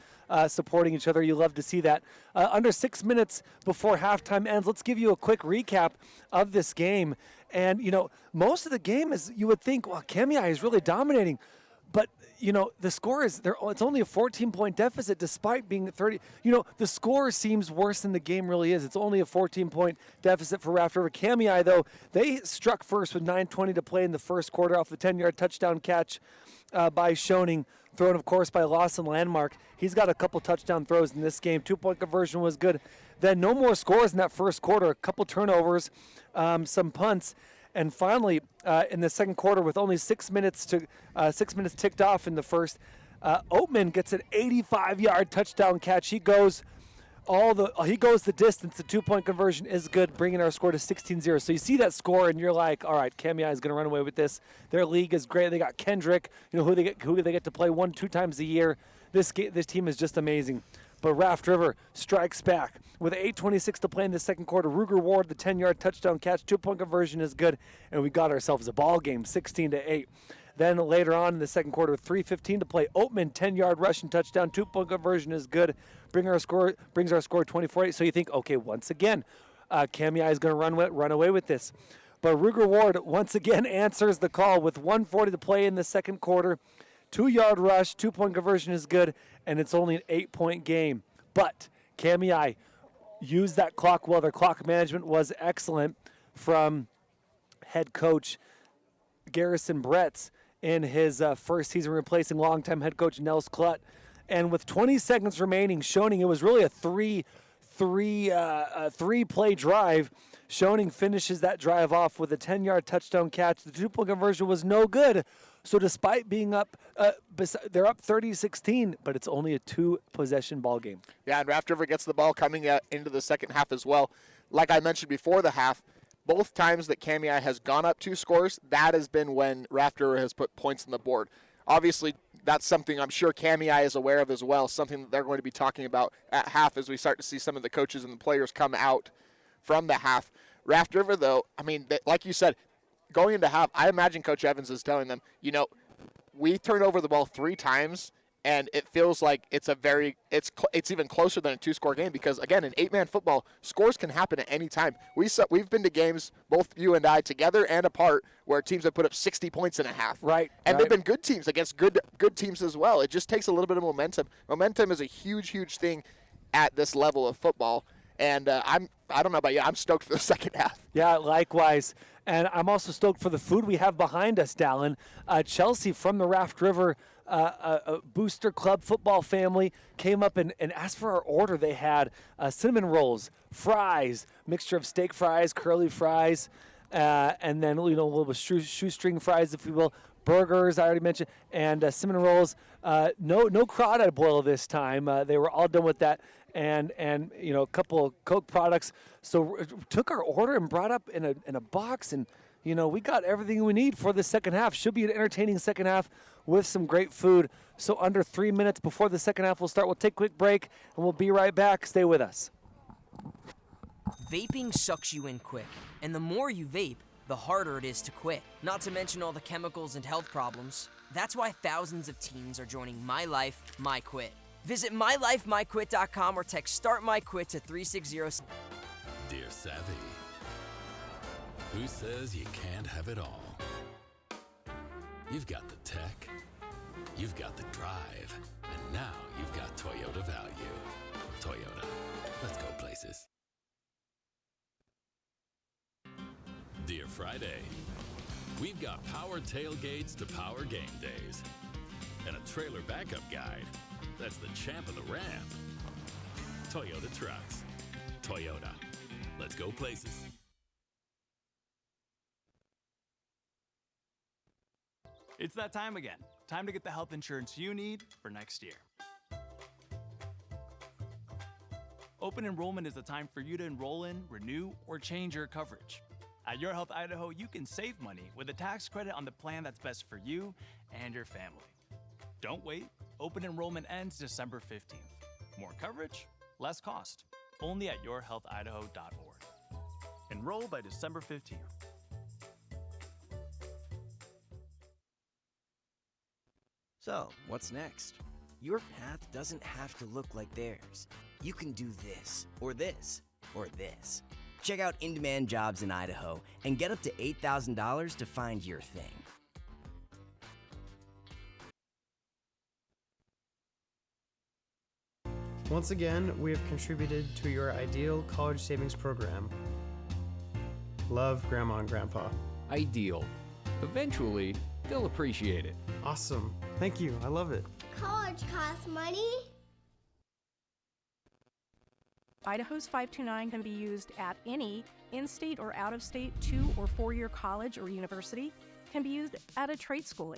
supporting each other. You love to see that. Under 6 minutes before halftime ends, let's give you a quick recap of this game. And most of the game is, you would think, well, Kamiah is really dominating, but the score is there. It's only a 14-point deficit despite being 30. The score seems worse than the game really is. It's only a 14-point deficit for Raft River. Kamiah, though, they struck first with 9:20 to play in the first quarter off the 10-yard touchdown catch by Schoening, thrown, of course, by Lawson Landmark. He's got a couple touchdown throws in this game. 2-point conversion was good. Then no more scores in that first quarter. A couple turnovers, some punts. And finally, in the second quarter, with only 6 minutes ticked off in the first, Oatman gets an 85-yard touchdown catch. He goes the distance. The 2-point conversion is good, bringing our score to 16-0. So you see that score, and you're like, all right, Kamiah is going to run away with this. Their league is great. They got Kendrick, who they get to play 1-2 times a year. This team is just amazing. But Raft River strikes back with 8:26 to play in the second quarter. Ruger Ward, the 10-yard touchdown catch, 2-point conversion is good, and we got ourselves a ball game, 16-8. Then later on in the second quarter, 3:15 to play. Oatman, 10-yard rushing touchdown, 2-point conversion is good, brings our score 24-8. So you think, okay, once again, Kamiah is going to run away with this. But Ruger Ward once again answers the call with 1:40 to play in the second quarter. 2-yard rush, 2-point conversion is good, and it's only an 8-point game. But Kamiah used that clock well. Their clock management was excellent from head coach Garrison Bretz in his first season, replacing longtime head coach Nels Klutt. And with 20 seconds remaining, Schoening, it was really a three-play drive. Schoening finishes that drive off with a 10-yard touchdown catch. The 2-point conversion was no good. So despite being up, they're up 30-16, but it's only a 2-possession ball game. Yeah, and Raft River gets the ball coming into the second half as well. Like I mentioned before the half, both times that Kamiah has gone up 2 scores, that has been when Raft River has put points on the board. Obviously, that's something I'm sure Kamiah is aware of as well, something that they're going to be talking about at half as we start to see some of the coaches and the players come out from the half. Raft River, though, I mean, like you said, going into half, I imagine Coach Evans is telling them, we turned over the ball 3 times, and it feels like it's even closer than a 2-score game because, again, in 8-man football, scores can happen at any time. We've been to games, both you and I, together and apart, where teams have put up 60 points in a half. Right. And they've been good teams against good teams as well. It just takes a little bit of momentum. Momentum is a huge, huge thing at this level of football. And I don't know about you, I'm stoked for the second half. Yeah, likewise. And I'm also stoked for the food we have behind us, Dallin. Chelsea from the Raft River Booster Club football family came up and asked for our order. They had cinnamon rolls, fries, mixture of steak fries, curly fries, and then a little bit shoestring fries, if you will. Burgers, I already mentioned, and cinnamon rolls. No crawdad boil this time. They were all done with that, and a couple of Coke products. So took our order and brought up in a box, and we got everything we need for the second half. Should be an entertaining second half with some great food. So under 3 minutes before the second half will start. We'll take a quick break, and we'll be right back. Stay with us. Vaping sucks you in quick, and the more you vape, the harder it is to quit. Not to mention all the chemicals and health problems. That's why thousands of teens are joining My Life, My Quit. Visit mylifemyquit.com or text Start My Quit to 360. Dear Savvy, who says you can't have it all? You've got the tech, you've got the drive, and now you've got Toyota value. Toyota, let's go places. Dear Friday, we've got power tailgates to power game days and a trailer backup guide that's the champ of the ramp. Toyota trucks. Toyota, let's go places. It's that time again. Time to get the health insurance you need for next year. Open enrollment is the time for you to enroll in, renew, or change your coverage. At Your Health Idaho, you can save money with a tax credit on the plan that's best for you and your family. Don't wait. Open enrollment ends December 15th. More coverage, less cost. Only at yourhealthidaho.org. Enroll by December 15th. So, what's next? Your path doesn't have to look like theirs. You can do this, or this, or this. Check out in-demand jobs in Idaho and get up to $8,000 to find your thing. Once again, we have contributed to your ideal college savings program. Love, Grandma and Grandpa. Ideal. Eventually, they'll appreciate it. Awesome. Thank you. I love it. College costs money. Idaho's 529 can be used at any in-state or out-of-state 2- or 4-year college or university. Can be used at a trade school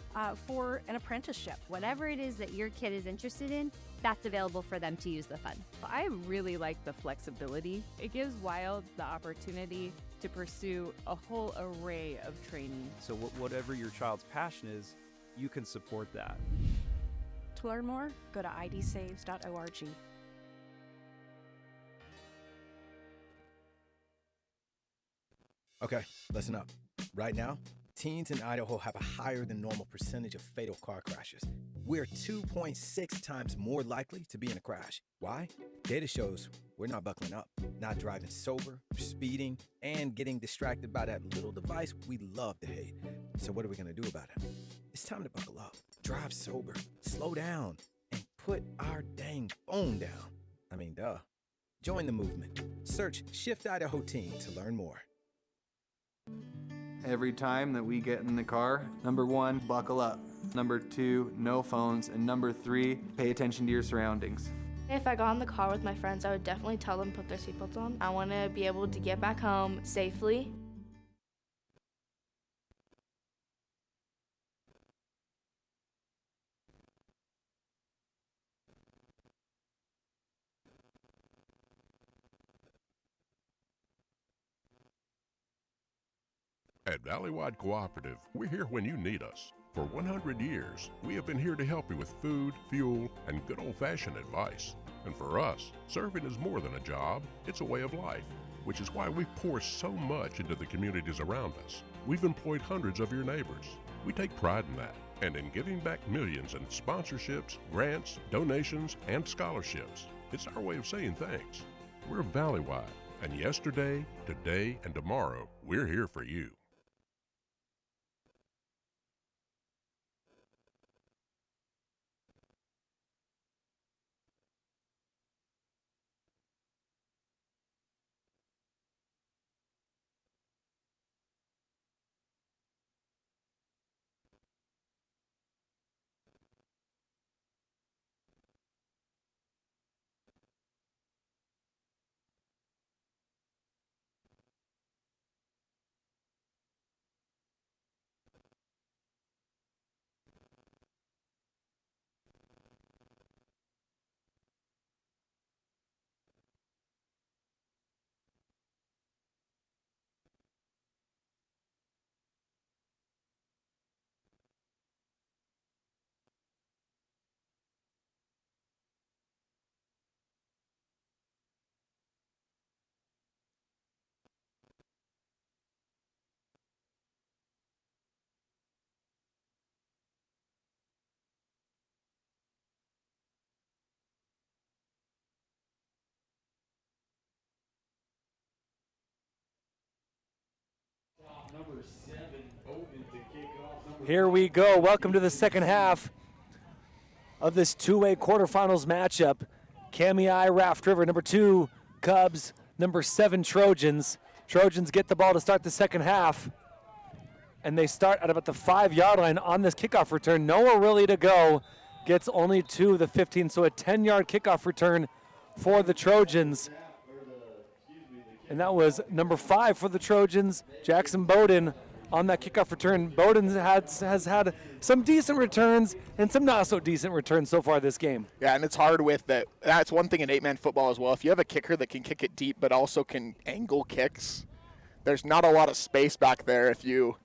for an apprenticeship. Whatever it is that your kid is interested in, that's available for them to use the fund. I really like the flexibility. It gives Wild the opportunity to pursue a whole array of training. So whatever your child's passion is, you can support that. To learn more, go to idsaves.org. Okay, listen up. Right now, teens in Idaho have a higher than normal percentage of fatal car crashes. We're 2.6 times more likely to be in a crash. Why? Data shows we're not buckling up, not driving sober, speeding, and getting distracted by that little device we love to hate. So what are we gonna do about it? It's time to buckle up, drive sober, slow down, and put our dang phone down. I mean, duh. Join the movement. Search Shift Idaho Teen to learn more. Every time that we get in the car, number 1, buckle up. Number 2, no phones. And number 3, pay attention to your surroundings. If I got in the car with my friends, I would definitely tell them to put their seatbelts on. I want to be able to get back home safely. At Valleywide Cooperative, we're here when you need us. For 100 years, we have been here to help you with food, fuel, and good old-fashioned advice. And for us, serving is more than a job, it's a way of life, which is why we pour so much into the communities around us. We've employed hundreds of your neighbors. We take pride in that, and in giving back millions in sponsorships, grants, donations, and scholarships. It's our way of saying thanks. We're Valleywide, and yesterday, today, and tomorrow, we're here for you. Number 7 open to kick off. Here we go. Welcome to the second half of this two-way quarterfinals matchup. Kamiah, Raft River, number 2, Kubs, number 7, Trojans. Trojans get the ball to start the second half, and they start at about the 5-yard line on this kickoff return. Nowhere really to go. Gets only to the 15, so a 10-yard kickoff return for the Trojans. And that was number 5 for the Trojans, Jackson Bowden, on that kickoff return. Bowdoin has had some decent returns and some not so decent returns so far this game. Yeah, and it's hard with that. That's one thing in 8-man football as well. If you have a kicker that can kick it deep but also can angle kicks, there's not a lot of space back there if you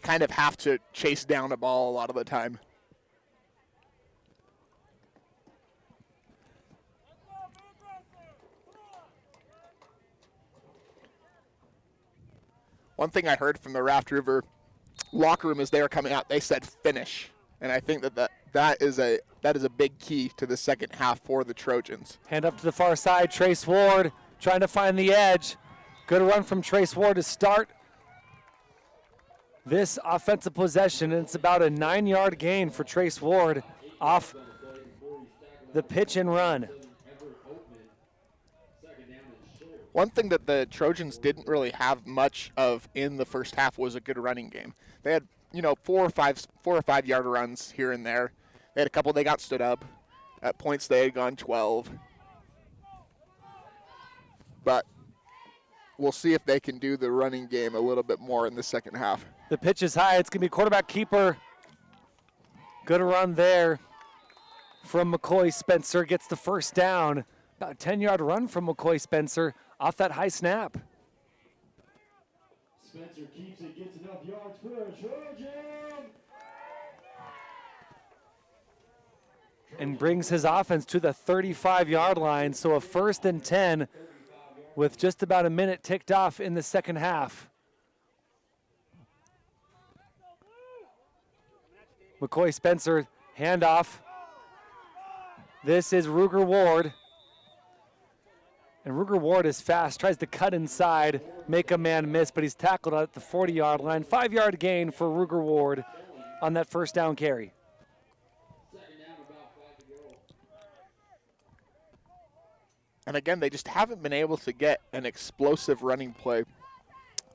kind of have to chase down a ball a lot of the time. One thing I heard from the Raft River locker room as they were coming out, they said finish. And I think that is a big key to the second half for the Trojans. Hand up to the far side, Trace Ward trying to find the edge. Good run from Trace Ward to start this offensive possession, and it's about a 9-yard gain for Trace Ward off the pitch and run. One thing that the Trojans didn't really have much of in the first half was a good running game. They had, 4 or 5 yard runs here and there. They had a couple they got stood up. At points they had gone 12. But we'll see if they can do the running game a little bit more in the second half. The pitch is high. It's going to be quarterback keeper. Good run there from McCoy Spencer. Gets the first down. About a 10-yard run from McCoy Spencer off that high snap. Spencer keeps it, gets enough yards for a Trojan. And brings his offense to the 35-yard line. So a 1st and 10 with just about a minute ticked off in the second half. McCoy Spencer, handoff. This is Ruger Ward. And Ruger Ward is fast, tries to cut inside, make a man miss, but he's tackled at the 40-yard line. 5-yard gain for Ruger Ward on that first down carry. And again, they just haven't been able to get an explosive running play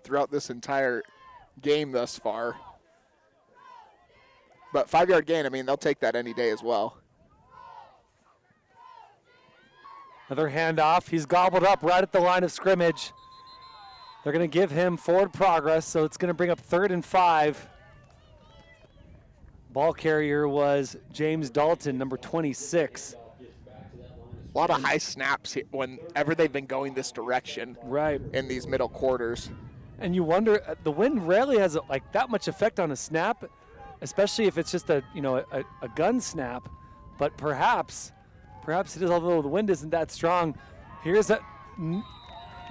throughout this entire game thus far. But 5-yard gain, they'll take that any day as well. Another handoff. He's gobbled up right at the line of scrimmage. They're going to give him forward progress, so it's going to bring up 3rd and 5. Ball carrier was James Dalton, number 26. A lot of high snaps here whenever they've been going this direction. Right. In these middle quarters. And you wonder, the wind rarely has that much effect on a snap, especially if it's just a gun snap. But perhaps it is, although the wind isn't that strong. Here's a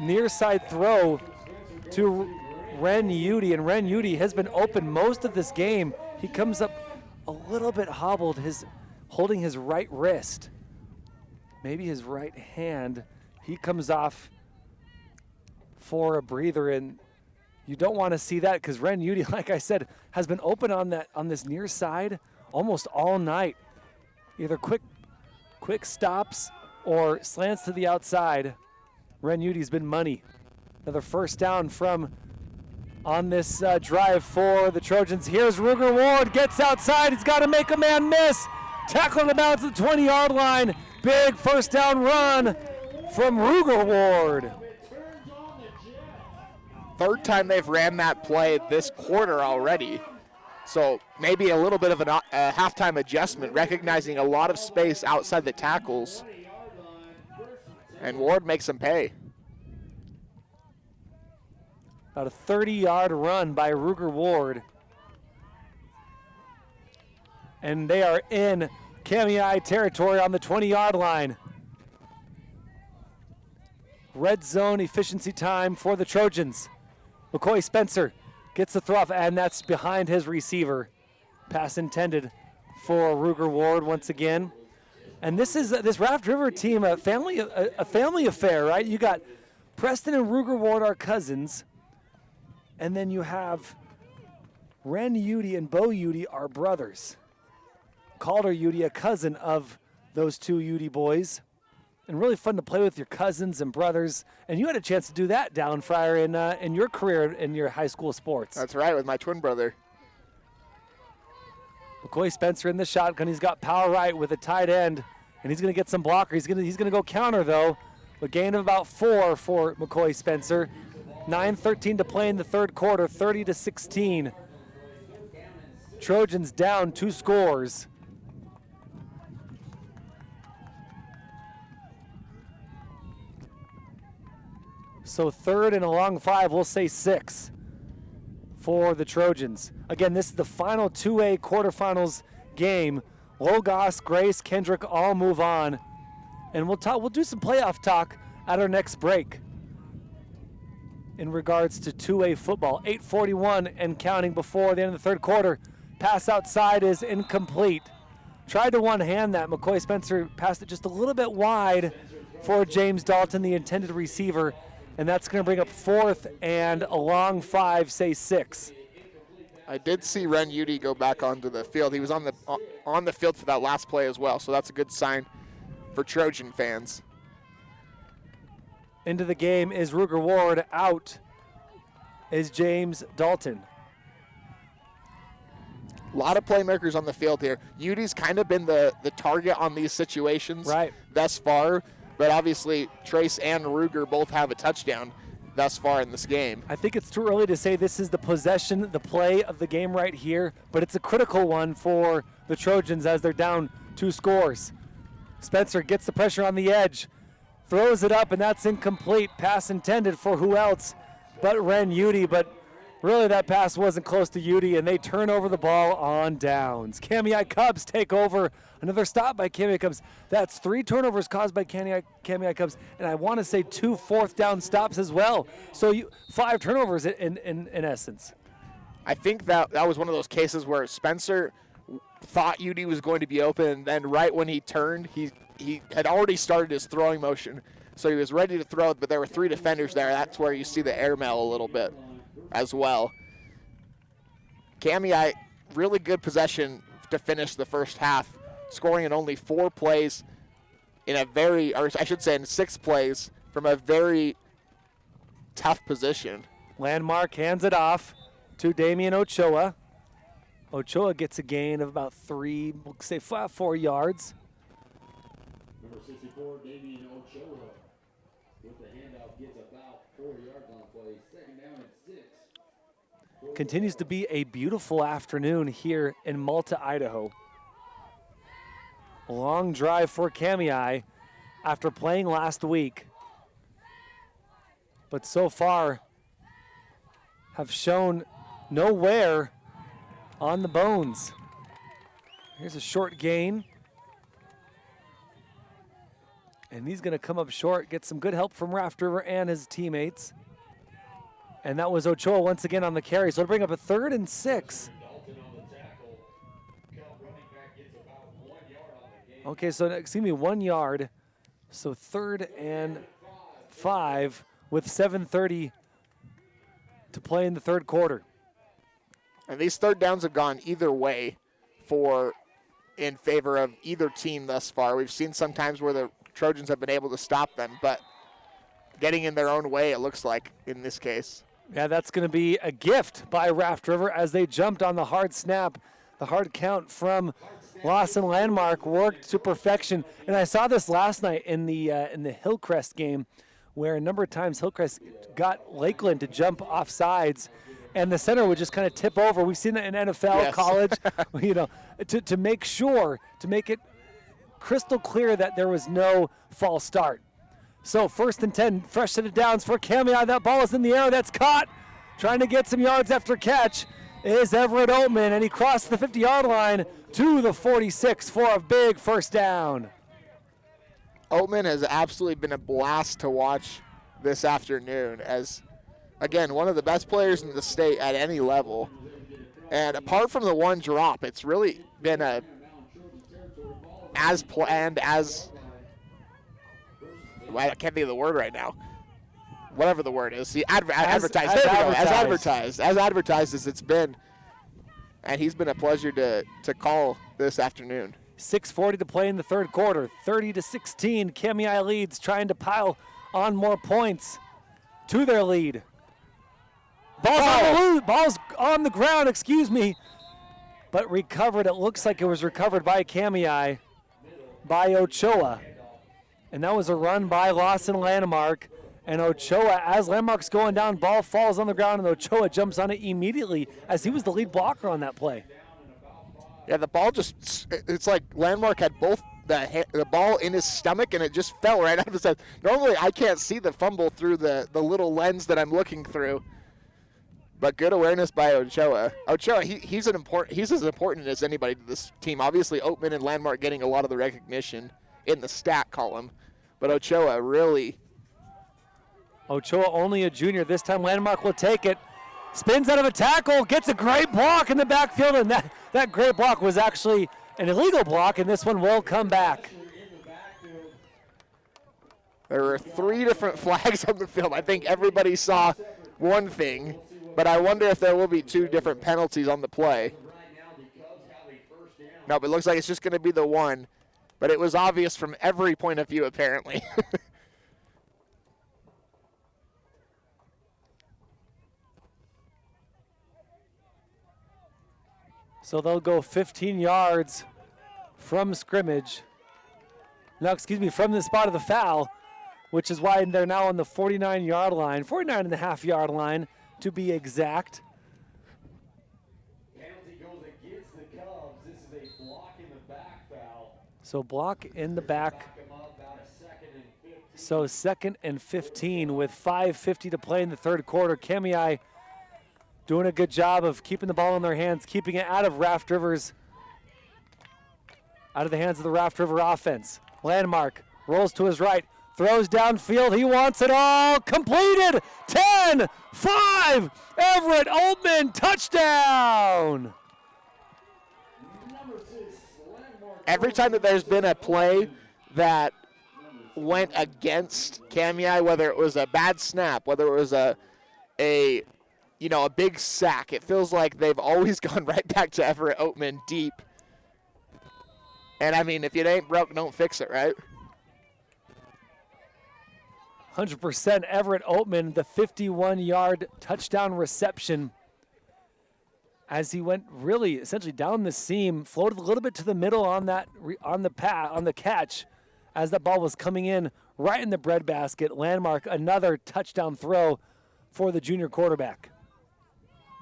near side throw to Ren Udy, and Ren Udy has been open most of this game. He comes up a little bit hobbled, holding his right wrist, maybe his right hand. He comes off for a breather, and you don't want to see that because Ren Udy, like I said, has been open on this near side almost all night. Either quick stops or slants to the outside. Ren Udy's been money. Another first down on this drive for the Trojans. Here's Ruger Ward, gets outside. He's got to make a man miss. Tackling him out to the 20-yard line. Big first down run from Ruger Ward. 3rd time they've ran that play this quarter already. So maybe a little bit of a halftime adjustment, recognizing a lot of space outside the tackles. And Ward makes them pay. About a 30-yard run by Ruger Ward. And they are in Kamiah territory on the 20-yard line. Red zone efficiency time for the Trojans. McCoy Spencer gets the throw off, and that's behind his receiver. Pass intended for Ruger Ward once again. And this Raft River team, a family affair, right? You got Preston and Ruger Ward are cousins, and then you have Ren Udy and Bo Udy are brothers. Calder Udy, a cousin of those two Udy boys. And really fun to play with your cousins and brothers. And you had a chance to do that, Dallin Fryer, in your career in your high school sports. That's right, with my twin brother. McCoy Spencer in the shotgun. He's got power right with a tight end, and he's going to get some blocker. He's going to go counter, though. A gain of about 4 for McCoy Spencer. 9:13 to play in the third quarter, 30-16. Trojans down 2 scores. So third and a long 5, we'll say 6 for the Trojans. Again, this is the final 2A quarterfinals game. Logos, Grace, Kendrick all move on. And we'll do some playoff talk at our next break in regards to 2A football. 8:41 and counting before the end of the third quarter. Pass outside is incomplete. Tried to one-hand that. McCoy Spencer passed it just a little bit wide for James Dalton, the intended receiver. And that's going to bring up 4th and a long 5, say 6. I did see Ren Udy go back onto the field. He was on the field for that last play as well, so that's a good sign for Trojan fans. Into the game is Ruger Ward. Out is James Dalton. A lot of playmakers on the field here. Udy's kind of been the target on these situations thus far. But obviously, Trace and Ruger both have a touchdown thus far in this game. I think it's too early to say this is the possession, the play of the game right here, but it's a critical one for the Trojans as they're down 2 scores. Spencer gets the pressure on the edge, throws it up, and that's incomplete. Pass intended for who else but Ren Udy, but really that pass wasn't close to Udy, and they turn over the ball on downs. Kamiah Kubs take over. Another stop by Kamiah Kubs. That's 3 turnovers caused by Kamiah Kubs, and I want to say 2 fourth down stops as well. So 5 turnovers in essence. I think that was one of those cases where Spencer thought Udy was going to be open, and then right when he turned, he had already started his throwing motion. So he was ready to throw it, but there were 3 defenders there. That's where you see the airmail a little bit as well. Kamiah, really good possession to finish the first half, scoring in only 4 plays in in 6 plays from a very tough position. Landmark hands it off to Damian Ochoa. Ochoa gets a gain of about 3, we'll say 4 yards. Number 64, Damian Ochoa, with the handoff, gets about 4 yards on the play. Second down and 6. Continues to be a beautiful afternoon here in Malta, Idaho. A long drive for Kamiah after playing last week, but so far have shown no wear on the bones. Here's a short gain, and he's going to come up short, get some good help from Raft River and his teammates. And that was Ochoa once again on the carry, so it'll bring up a 3rd and 6. Okay, so 1 yard. So 3rd and 5 with 7:30 to play in the third quarter. And these third downs have gone either way in favor of either team thus far. We've seen sometimes where the Trojans have been able to stop them, but getting in their own way, it looks like, in this case. Yeah, that's going to be a gift by Raft River as they jumped on the hard snap. The hard count from Lawson Landmark worked to perfection. And I saw this last night in the Hillcrest game where a number of times Hillcrest got Lakeland to jump off sides and the center would just kind of tip over. We've seen that in NFL, college, to make sure, to make it crystal clear that there was no false start. So 1st and 10, fresh set of downs for Kamiah. That ball is in the air. That's caught. Trying to get some yards after catch is Everett Oatman, and he crossed the 50-yard line to the 46 for a big first down. Oatman has absolutely been a blast to watch this afternoon as, again, one of the best players in the state at any level. And apart from the one drop, it's really been as planned as, I can't think of the word right now. Whatever the word is. Advertised as it's been. And he's been a pleasure to call this afternoon. 6:40 to play in the third quarter. 30-16. Kamiah leads, trying to pile on more points to their lead. Ball's on the ground, excuse me. But recovered. It looks like it was recovered by Kamiah, by Ochoa. And that was a run by Lawson Landmark. And Ochoa, as Landmark's going down, ball falls on the ground, and Ochoa jumps on it immediately as he was the lead blocker on that play. Yeah, the ball just, it's like Landmark had both the ball in his stomach, and it just fell right out of his head. Normally, I can't see the fumble through the little lens that I'm looking through. But good awareness by Ochoa. Ochoa, he's as important as anybody to this team. Obviously, Oatman and Landmark getting a lot of the recognition in the stat column. But Ochoa really... Ochoa only a junior. This time Landmark will take it. Spins out of a tackle, gets a great block in the backfield, and that great block was actually an illegal block, and this one will come back. There were 3 different flags on the field. I think everybody saw one thing, but I wonder if there will be 2 different penalties on the play. No, but it looks like it's just going to be the one, but it was obvious from every point of view, apparently. So they'll go 15 yards from scrimmage. No, excuse me, from the spot of the foul, which is why they're now on the 49-yard line, 49.5-yard line to be exact. Penalty goes against the Cubs. This is a block in the back foul. So block in the back. So 2nd and 15 with 5:50 to play in the third quarter. Kamiah doing a good job of keeping the ball in their hands, keeping it out of Raft Rivers, out of the hands of the Raft River offense. Landmark rolls to his right, throws downfield. He wants it all completed. 10-5. Everett Oatman, touchdown. Every time that there's been a play that went against Kamiah, whether it was a bad snap, whether it was a big sack, it feels like they've always gone right back to Everett Oatman deep. And I mean, if it ain't broke, don't fix it, right? 100% Everett Oatman, the 51-yard touchdown reception as he went really essentially down the seam, floated a little bit to the middle on the catch as that ball was coming in right in the breadbasket. Landmark, another touchdown throw for the junior quarterback.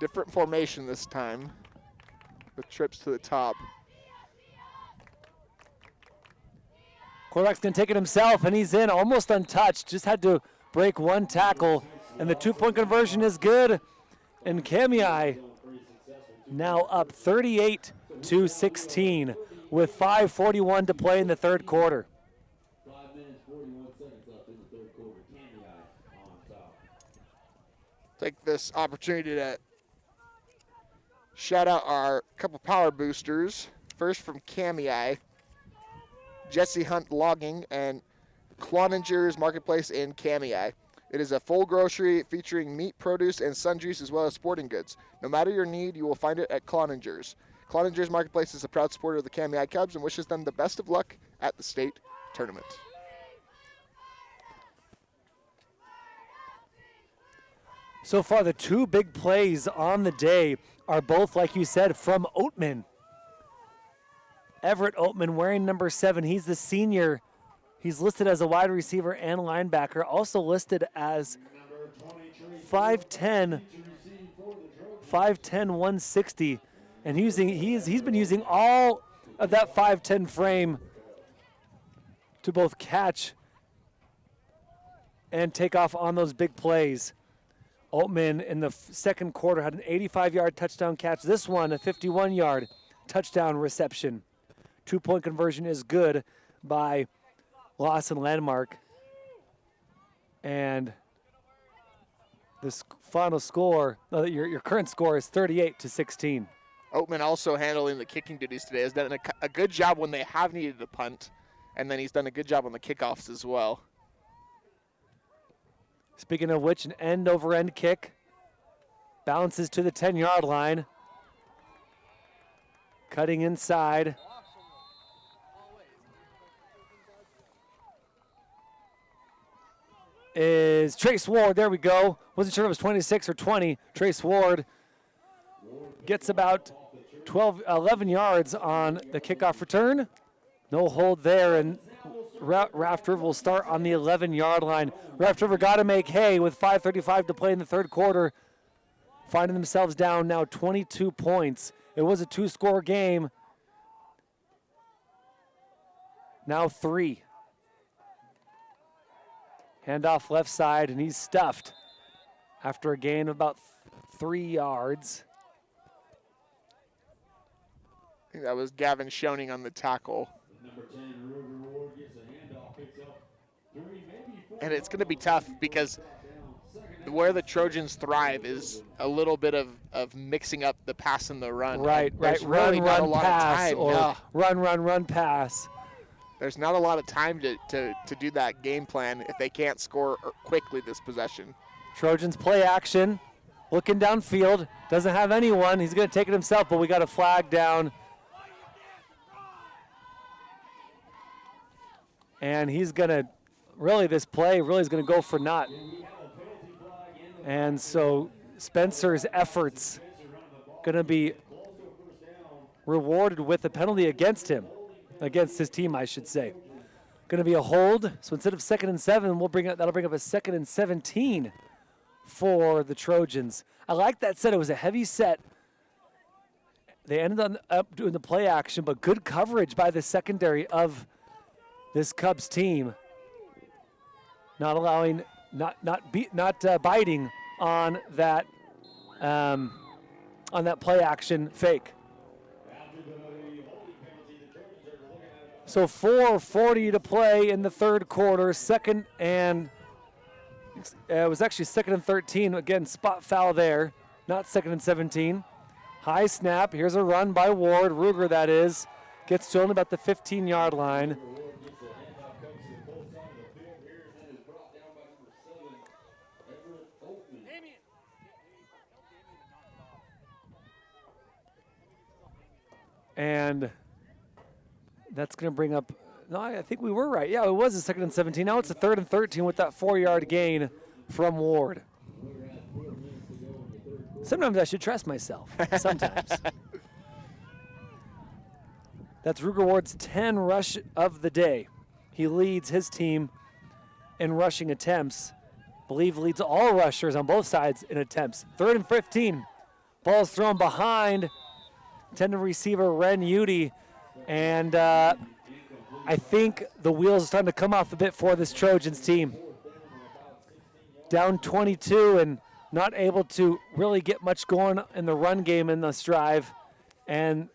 Different formation this time with trips to the top. Quarterback's going to take it himself, and he's in almost untouched. Just had to break one tackle, and the 2-point conversion is good. And Kamiah now up 38-16 with 5:41 to play in the third quarter. 5 minutes, 41 seconds left in the third quarter. Kamiah on top. Take this opportunity to shout out our couple power boosters. First from Kamiah, Jesse Hunt Logging and Cloninger's Marketplace in Kamiah. It is a full grocery featuring meat, produce, and sundries as well as sporting goods. No matter your need, you will find it at Cloninger's. Cloninger's Marketplace is a proud supporter of the Kamiah Kubs and wishes them the best of luck at the state tournament. So far, the 2 big plays on the day are both, like you said, from Oatman. Everett Oatman wearing number 7. He's the senior. He's listed as a wide receiver and linebacker, also listed as 5'10", 160. And he's been using all of that 5'10" frame to both catch and take off on those big plays. Oatman in the second quarter had an 85-yard touchdown catch. This one, a 51-yard touchdown reception. 2-point conversion is good by Lawson Landmark. And this final score, your current score is 38-16. Oatman also handling the kicking duties today. Has done a good job when they have needed to punt, and then he's done a good job on the kickoffs as well. Speaking of which, an end-over-end kick. Bounces to the 10-yard line. Cutting inside. Is Trace Ward. There we go. Wasn't sure if it was 26 or 20. Trace Ward gets about 11 yards on the kickoff return. No hold there, and Raft River will start on the 11-yard line. Raft River got to make hay with 5:35 to play in the third quarter, finding themselves down now 22 points. It was a 2-score game. Now 3. Handoff left side, and he's stuffed after a gain of about 3 yards. I think that was Gavin Schoening on the tackle. And it's going to be tough because where the Trojans thrive is a little bit of mixing up the pass and the run. Right. Really Run, pass, or run, pass. There's not a lot of time to do that game plan if they can't score quickly this possession. Trojans play action, looking downfield, doesn't have anyone. He's going to take it himself, but we got a flag down. And he's going to, this play is going to go for naught. And so Spencer's efforts going to be rewarded with a penalty against him. Against his team, I should say. Going to be a hold. So instead of 2nd and 7, that'll bring up a 2nd and 17 for the Trojans. I like that set. It was a heavy set. They ended up doing the play action, but good coverage by the secondary of this Cubs team. Not allowing, not biting on that play action fake. So 4:40 to play in the third quarter. It was actually 2nd and 13. Again, spot foul there, not 2nd and 17. High snap. Here's a run by Ward. Ruger, that is. Gets to only about the 15-yard line. And that's going to bring up, no, I think we were right. Yeah, it was a 2nd and 17. Now it's a 3rd and 13 with that 4-yard gain from Ward. Sometimes I should trust myself. Sometimes. That's Ruger Ward's 10 rush of the day. He leads his team in rushing attempts. I believe leads all rushers on both sides in attempts. 3rd and 15. Ball's thrown behind. Intended receiver Ren Udy. And I think the wheels are starting to come off a bit for this Trojans team. Down 22 and not able to really get much going in the run game in this drive. And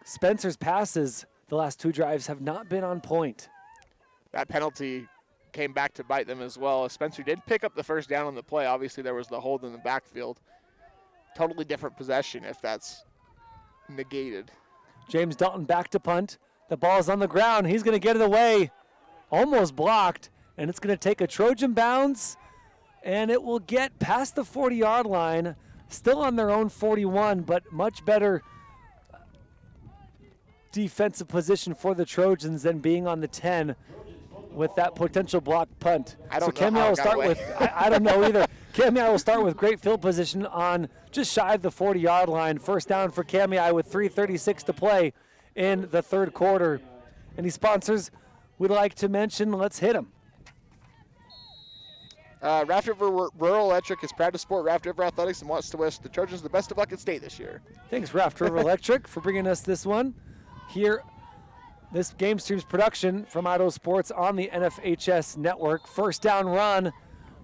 Spencer's passes the last 2 drives have not been on point. That penalty came back to bite them as well. Spencer did pick up the first down on the play. Obviously, there was the hold in the backfield. Totally different possession if that's negated. James Dalton back to punt. The ball's on the ground. He's going to get it away. Almost blocked. And it's going to take a Trojan bounce. And it will get past the 40-yard line. Still on their own 41, but much better defensive position for the Trojans than being on the 10 with that potential block punt. I don't know how it got away. I don't know either. Kamiah will start with great field position on just shy of the 40-yard line. First down for Kamiah with 3:36 to play in the third quarter. Any sponsors we'd like to mention? Let's hit them. Raft River Rural Electric is proud to support Raft River Athletics and wants to wish the Trojans the best of luck at state this year. Thanks, Raft River Electric, for bringing us this one. Here, this GameStreams production from Idaho Sports on the NFHS network. First down run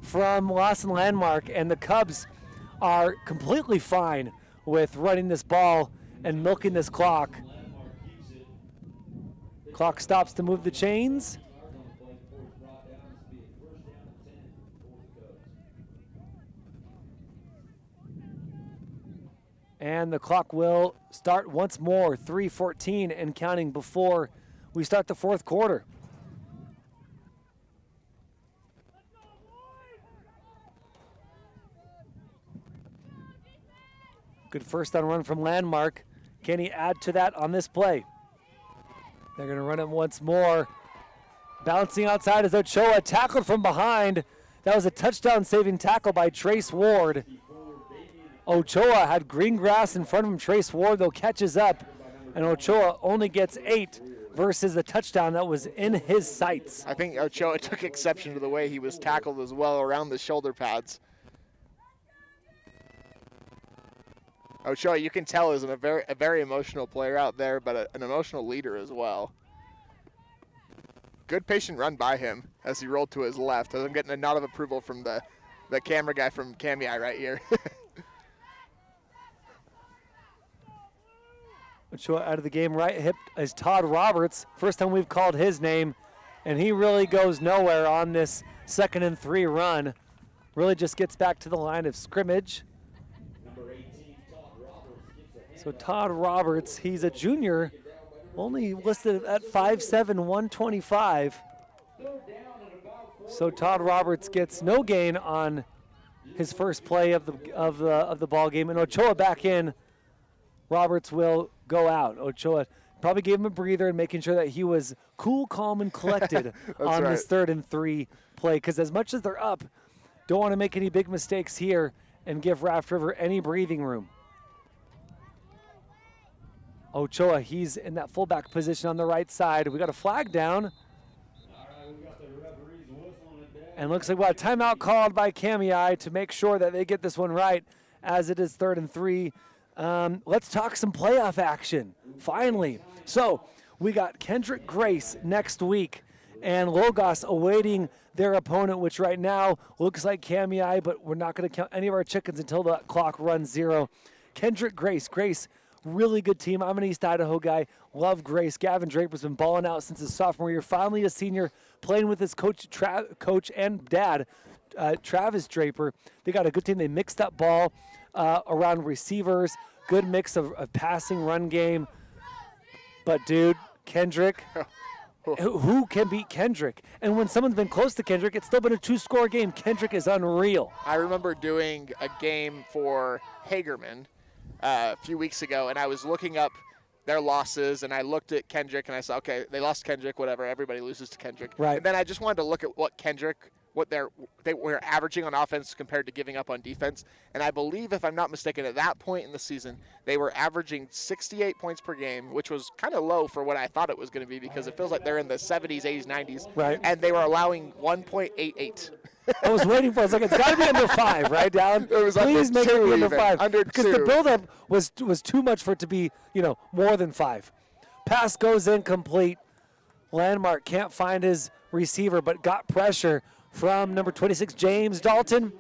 from Lawson Landmark, and the Cubs are completely fine with running this ball and milking this clock. Clock stops to move the chains. And the clock will start once more, 3:14 and counting before we start the fourth quarter. Good first down run from Landmark. Can he add to that on this play? They're going to run it once more. Bouncing outside is Ochoa, tackled from behind. That was a touchdown-saving tackle by Trace Ward. Ochoa had green grass in front of him. Trace Ward, though, catches up, and Ochoa only gets 8. versus the touchdown that was in his sights. I think Ochoa took exception to the way he was tackled as well around the shoulder pads. Ochoa, you can tell, is a very emotional player out there, but an emotional leader as well. Good patient run by him as he rolled to his left. I'm getting a nod of approval from the camera guy from Kamiah right here. Ochoa out of the game. Right hip is Todd Roberts. First time we've called his name, and he really goes nowhere on this 2nd and 3 run. Really just gets back to the line of scrimmage. So Todd Roberts, he's a junior, only listed at 5'7", 125. So Todd Roberts gets no gain on his first play of the ball game, and Ochoa back in. Roberts will go out. Ochoa probably gave him a breather and making sure that he was cool, calm, and collected on this 3rd and 3 play. Because as much as they're up, don't want to make any big mistakes here and give Raft River any breathing room. Ochoa, he's in that fullback position on the right side. We got a flag down. And looks like we got a timeout called by Kamiah to make sure that they get this one right as it is 3rd and 3. Let's talk some playoff action, finally. So we got Kendrick Grace next week and Logos awaiting their opponent, which right now looks like Kamiah, but we're not going to count any of our chickens until the clock runs 0. Kendrick Grace, really good team. I'm an East Idaho guy. Love Grace. Gavin Draper's been balling out since his sophomore year. Finally a senior, playing with his coach and dad, Travis Draper. They got a good team. They mixed up ball around receivers. Good mix of passing, run game. But, dude, Kendrick, who can beat Kendrick? And when someone's been close to Kendrick, it's still been a 2-score game. Kendrick is unreal. I remember doing a game for Hagerman a few weeks ago, and I was looking up their losses, and I looked at Kendrick, and I said, okay, they lost Kendrick, whatever. Everybody loses to Kendrick. Right. And then I just wanted to look at what they were averaging on offense compared to giving up on defense. And I believe, if I'm not mistaken, at that point in the season, they were averaging 68 points per game, which was kind of low for what I thought it was going to be because it feels like they're in the 70s, 80s, 90s. Right. And they were allowing 1.88. I was waiting for it. I was like, it's got to be under 5, right, Dallin? It was Please make it be under 5. Under because 2. the buildup was too much for it to be, more than 5. Pass goes incomplete. Landmark can't find his receiver, but got pressure from number 26, James Dalton.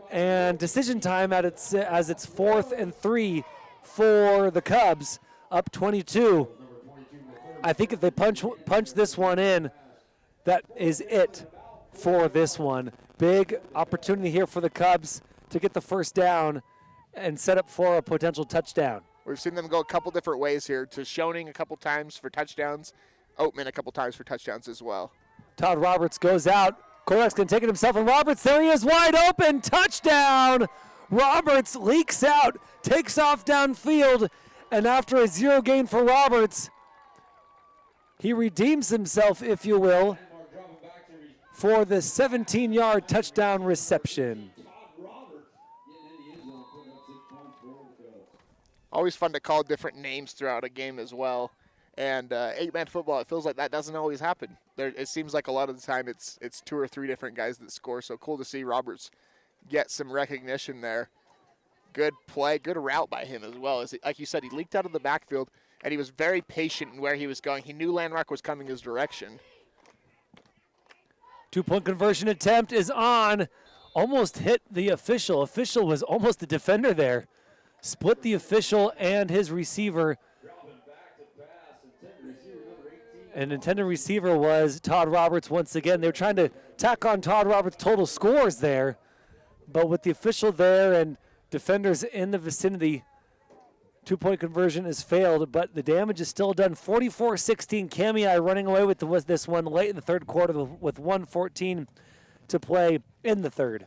And decision time as it's 4th and 3 for the Cubs, up 22. I think if they punch this one in, that is it for this one. Big opportunity here for the Cubs to get the first down and set up for a potential touchdown. We've seen them go a couple different ways here, to Schoening a couple times for touchdowns, Oatman a couple times for touchdowns as well. Todd Roberts goes out. Korak's going to take it himself, and Roberts, there he is, wide open, touchdown! Roberts leaks out, takes off downfield, and after a 0 gain for Roberts, he redeems himself, if you will, for the 17-yard touchdown reception. Always fun to call different names throughout a game as well. And 8-man football, it feels like that doesn't always happen. It seems like a lot of the time it's 2 or 3 different guys that score. So cool to see Roberts get some recognition there. Good play, good route by him as well. Like you said, he leaked out of the backfield, and he was very patient in where he was going. He knew Landmark was coming his direction. 2-point conversion attempt is on. Almost hit the official. Official was almost a defender there. Split the official and his receiver. And intended receiver was Todd Roberts once again. They were trying to tack on Todd Roberts' total scores there. But with the official there and defenders in the vicinity, 2-point conversion has failed, but the damage is still done. 44-16, Kamiah running away with this one late in the third quarter with 1:14 to play in the third.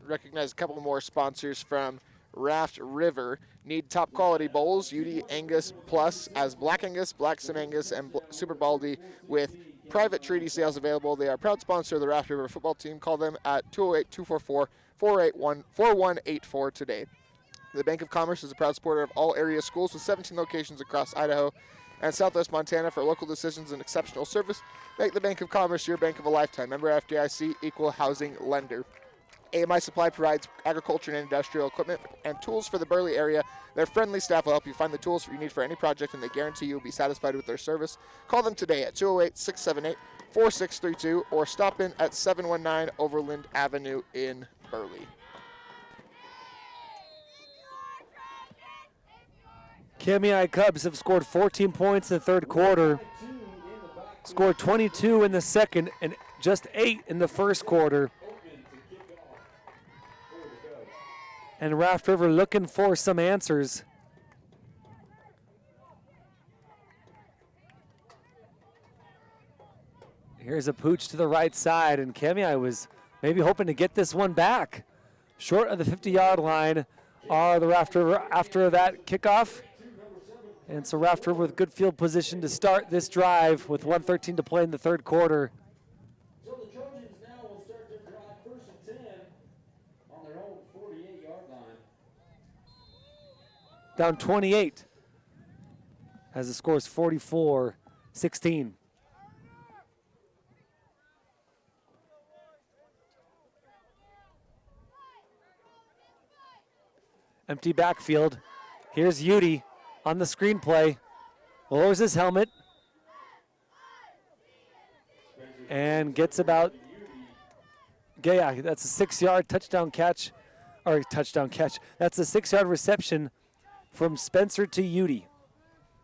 Recognize a couple more sponsors from Raft River. Need top quality bulls, UD Angus Plus as Black Angus, Black Sim Angus, and Super Baldy with private treaty sales available. They are a proud sponsor of the Raft River football team. Call them at 208-244-4184 today. The Bank of Commerce is a proud supporter of all area schools with 17 locations across Idaho and Southwest Montana for local decisions and exceptional service. Make the Bank of Commerce your bank of a lifetime. Member FDIC, equal housing lender. AMI Supply provides agriculture and industrial equipment and tools for the Burley area. Their friendly staff will help you find the tools you need for any project, and they guarantee you will be satisfied with their service. Call them today at 208-678-4632 or stop in at 719 Overland Avenue in Burley. Kamiah Kubs have scored 14 points in the third quarter, scored 22 in the second, and just 8 in the first quarter. And Raft River looking for some answers. Here's a pooch to the right side, and Kamiah was maybe hoping to get this one back. Short of the 50-yard line are the Raft River after that kickoff. And so Raft River with good field position to start this drive with 1:13 to play in the third quarter. So the Trojans now will start their drive 1st and 10 on their own 48-yard line. Down 28 as the score is 44-16. Empty backfield. Here's Udy on the screenplay. Lowers his helmet and gets about, yeah, that's a 6-yard touchdown catch, or touchdown catch. That's a 6-yard reception from Spencer to Udy.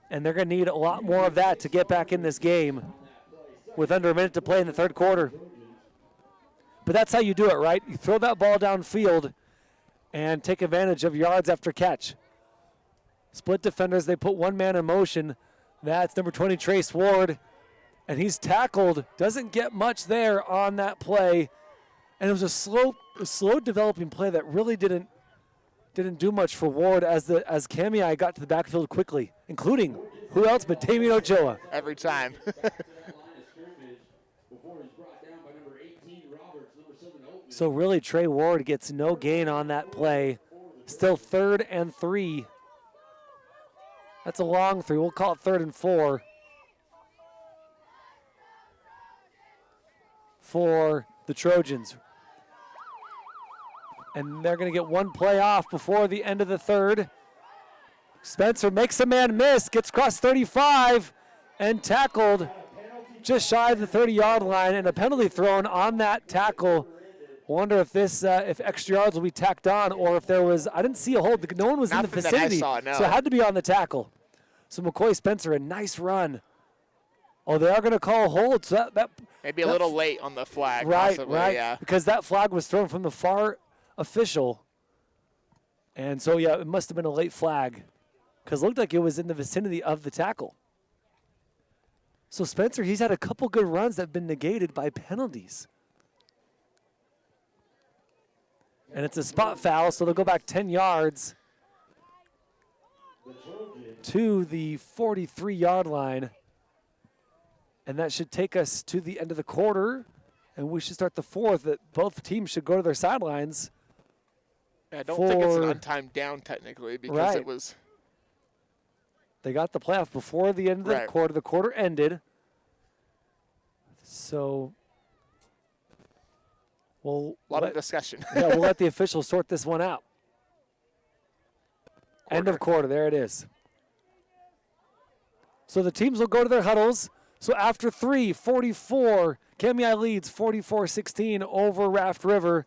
And they're going to need a lot more of that to get back in this game with under a minute to play in the third quarter. But that's how you do it, right? You throw that ball downfield and take advantage of yards after catch. Split defenders, they put one man in motion. That's number 20, Trace Ward. And he's tackled, doesn't get much there on that play. And it was a slow developing play that really didn't do much for Ward as Kamiah got to the backfield quickly, including who else but Damien Ochoa. Every time. So really, Trey Ward gets no gain on that play. Still 3rd and 3. That's a long 3. We'll call it 3rd and 4 for the Trojans. And they're going to get one play off before the end of the third. Spencer makes a man miss, gets across 35 and tackled just shy of the 30-yard line, and a penalty thrown on that tackle. Wonder if this, if extra yards will be tacked on, or if there was, I didn't see a hold. No one was in the vicinity, that I saw, no. So it had to be on the tackle. So McCoy Spencer, a nice run. Oh, they are going to call a hold. So that maybe a little late on the flag, right, possibly, right, yeah. Because that flag was thrown from the far official. And so, yeah, it must have been a late flag because it looked like it was in the vicinity of the tackle. So Spencer, he's had a couple good runs that have been negated by penalties. And it's a spot foul, so they'll go back 10 yards to the 43-yard line. And that should take us to the end of the quarter. And we should start the fourth. That both teams should go to their sidelines. I don't think it's an untimed down technically because it was. They got the playoff before the end of the quarter. The quarter ended. So we'll a lot of discussion. Yeah, we'll let the officials sort this one out. End of quarter, there it is. So the teams will go to their huddles. So after 3, 44, Kamiah leads 44-16 over Raft River.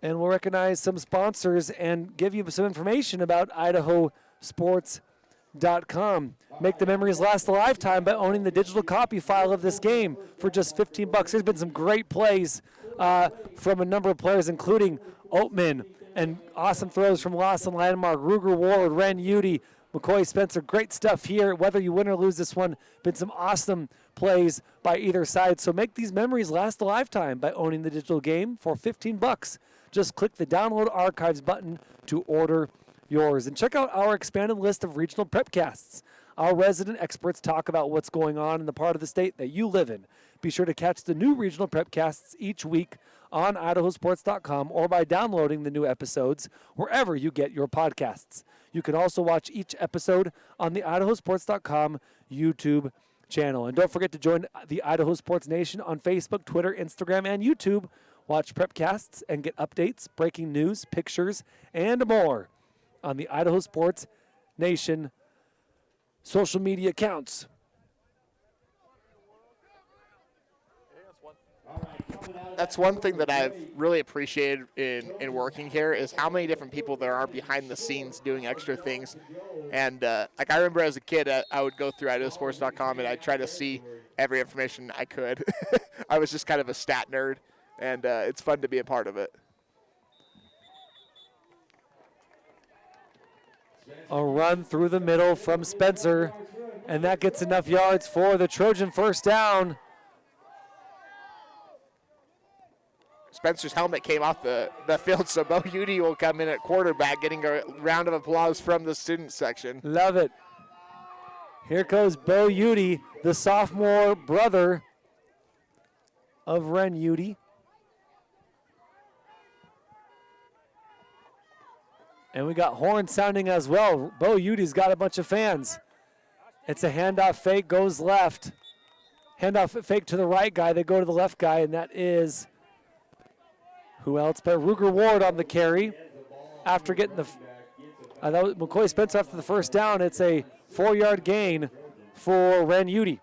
And we'll recognize some sponsors and give you some information about IdahoSports.com. Make the memories last a lifetime by owning the digital copy file of this game for just $15. There's been some great plays from a number of players, including Oatman, and awesome throws from Lawson Landmark, Ruger Ward, Ren Udy, McCoy Spencer. Great stuff here. Whether you win or lose this one, been some awesome plays by either side. So make these memories last a lifetime by owning the digital game for $15. Just click the Download Archives button to order yours. And check out our expanded list of regional prepcasts. Our resident experts talk about what's going on in the part of the state that you live in. Be sure to catch the new regional prepcasts each week on IdahoSports.com or by downloading the new episodes wherever you get your podcasts. You can also watch each episode on the IdahoSports.com YouTube channel. And don't forget to join the Idaho Sports Nation on Facebook, Twitter, Instagram, and YouTube. Watch prepcasts and get updates, breaking news, pictures, and more on the Idaho Sports Nation social media accounts. That's one thing that I've really appreciated in working here is how many different people there are behind the scenes doing extra things. And like I remember as a kid, I would go through IdahoSports.com and I'd try to see every information I could. I was just kind of a stat nerd, and it's fun to be a part of it. A run through the middle from Spencer, and that gets enough yards for the Trojan first down. Spencer's helmet came off the field, so Bo Udy will come in at quarterback, getting a round of applause from the student section. Love it. Here goes Bo Udy, the sophomore brother of Ren Udy. And we got horns sounding as well. Bo Udy's got a bunch of fans. It's a handoff fake, goes left. Handoff fake to the right guy. They go to the left guy, and that is who else but Ruger Ward on the carry. After getting that was McCoy Spencer after the first down. It's a 4-yard gain for Ren Udy.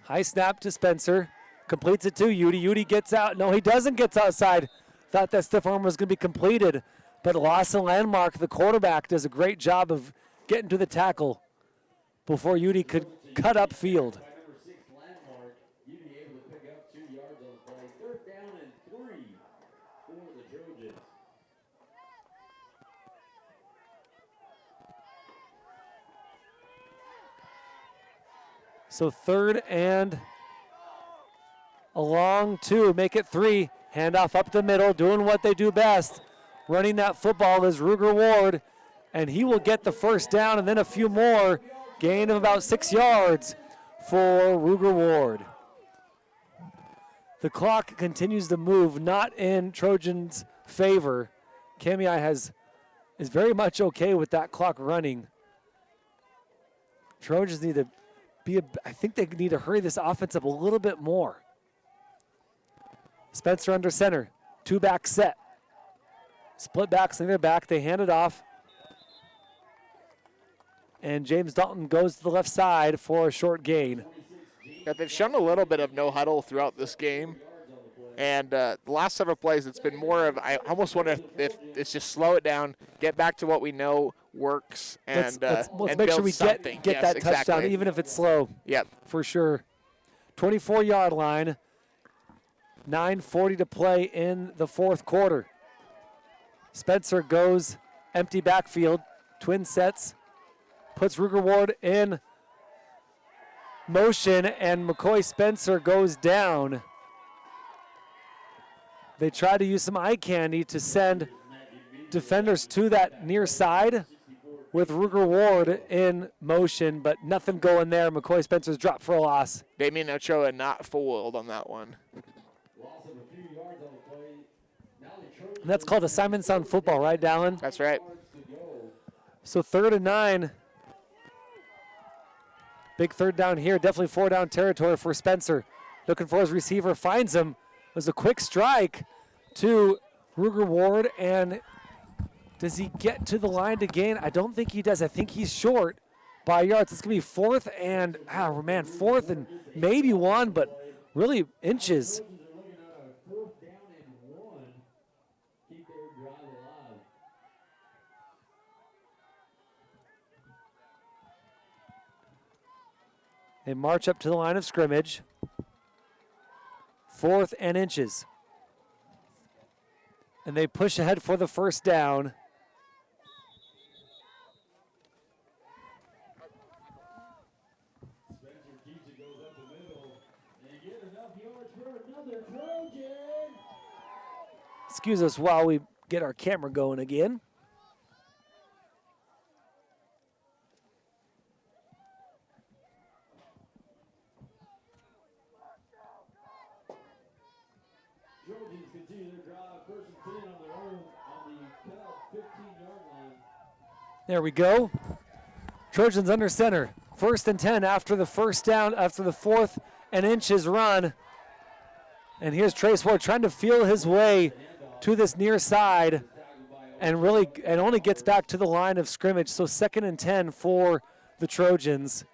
High snap to Spencer. Completes it to Udy. Udy gets out. No, he doesn't get outside. Thought that stiff arm was going to be completed. But Lawson Landmark, the quarterback, does a great job of getting to the tackle before Udy could cut up field. So 3rd and a long 2, make it 3. Handoff up the middle, doing what they do best. Running that football is Ruger Ward, and he will get the first down and then a few more. Gain of about 6 yards for Ruger Ward. The clock continues to move, not in Trojans' favor. Kamiah is very much okay with that clock running. Trojans need to I think they need to hurry this offense up a little bit more. Spencer under center, 2-back set. Split backs in their back, they hand it off. And James Dalton goes to the left side for a short gain. Yeah, they've shown a little bit of no huddle throughout this game. And the last several plays, it's been more of, I almost wonder if it's just slow it down, get back to what we know works, and let's and make build sure we something. get Yes, that touchdown, exactly. even if it's slow. Yep. For sure. 24-yard line. 9:40 to play in the 4th quarter. Spencer goes empty backfield, twin sets, puts Ruger Ward in motion, and McCoy Spencer goes down. They try to use some eye candy to send defenders to that near side with Ruger Ward in motion, but nothing going there. McCoy Spencer's dropped for a loss. Damien Ochoa not fooled on that one. And that's called assignment sound football, right, Dallin? That's right. So 3rd and 9. Big 3rd down here. Definitely 4-down territory for Spencer. Looking for his receiver, finds him. It was a quick strike to Ruger Ward, and does he get to the line to gain? I don't think he does. I think he's short by yards. It's going to be 4th and, 4th and maybe 1, but really inches. They march up to the line of scrimmage. 4th and inches. And they push ahead for the first down. Excuse us while we get our camera going again. Trojans continue their drive. First and 10 on their own on the Cub 15-yard line. There we go. Trojans under center. First and 10 after the first down, after the 4th and inches run. And here's Trace Ward trying to feel his way to this near side and only gets back to the line of scrimmage. So 2nd and 10 for the Trojans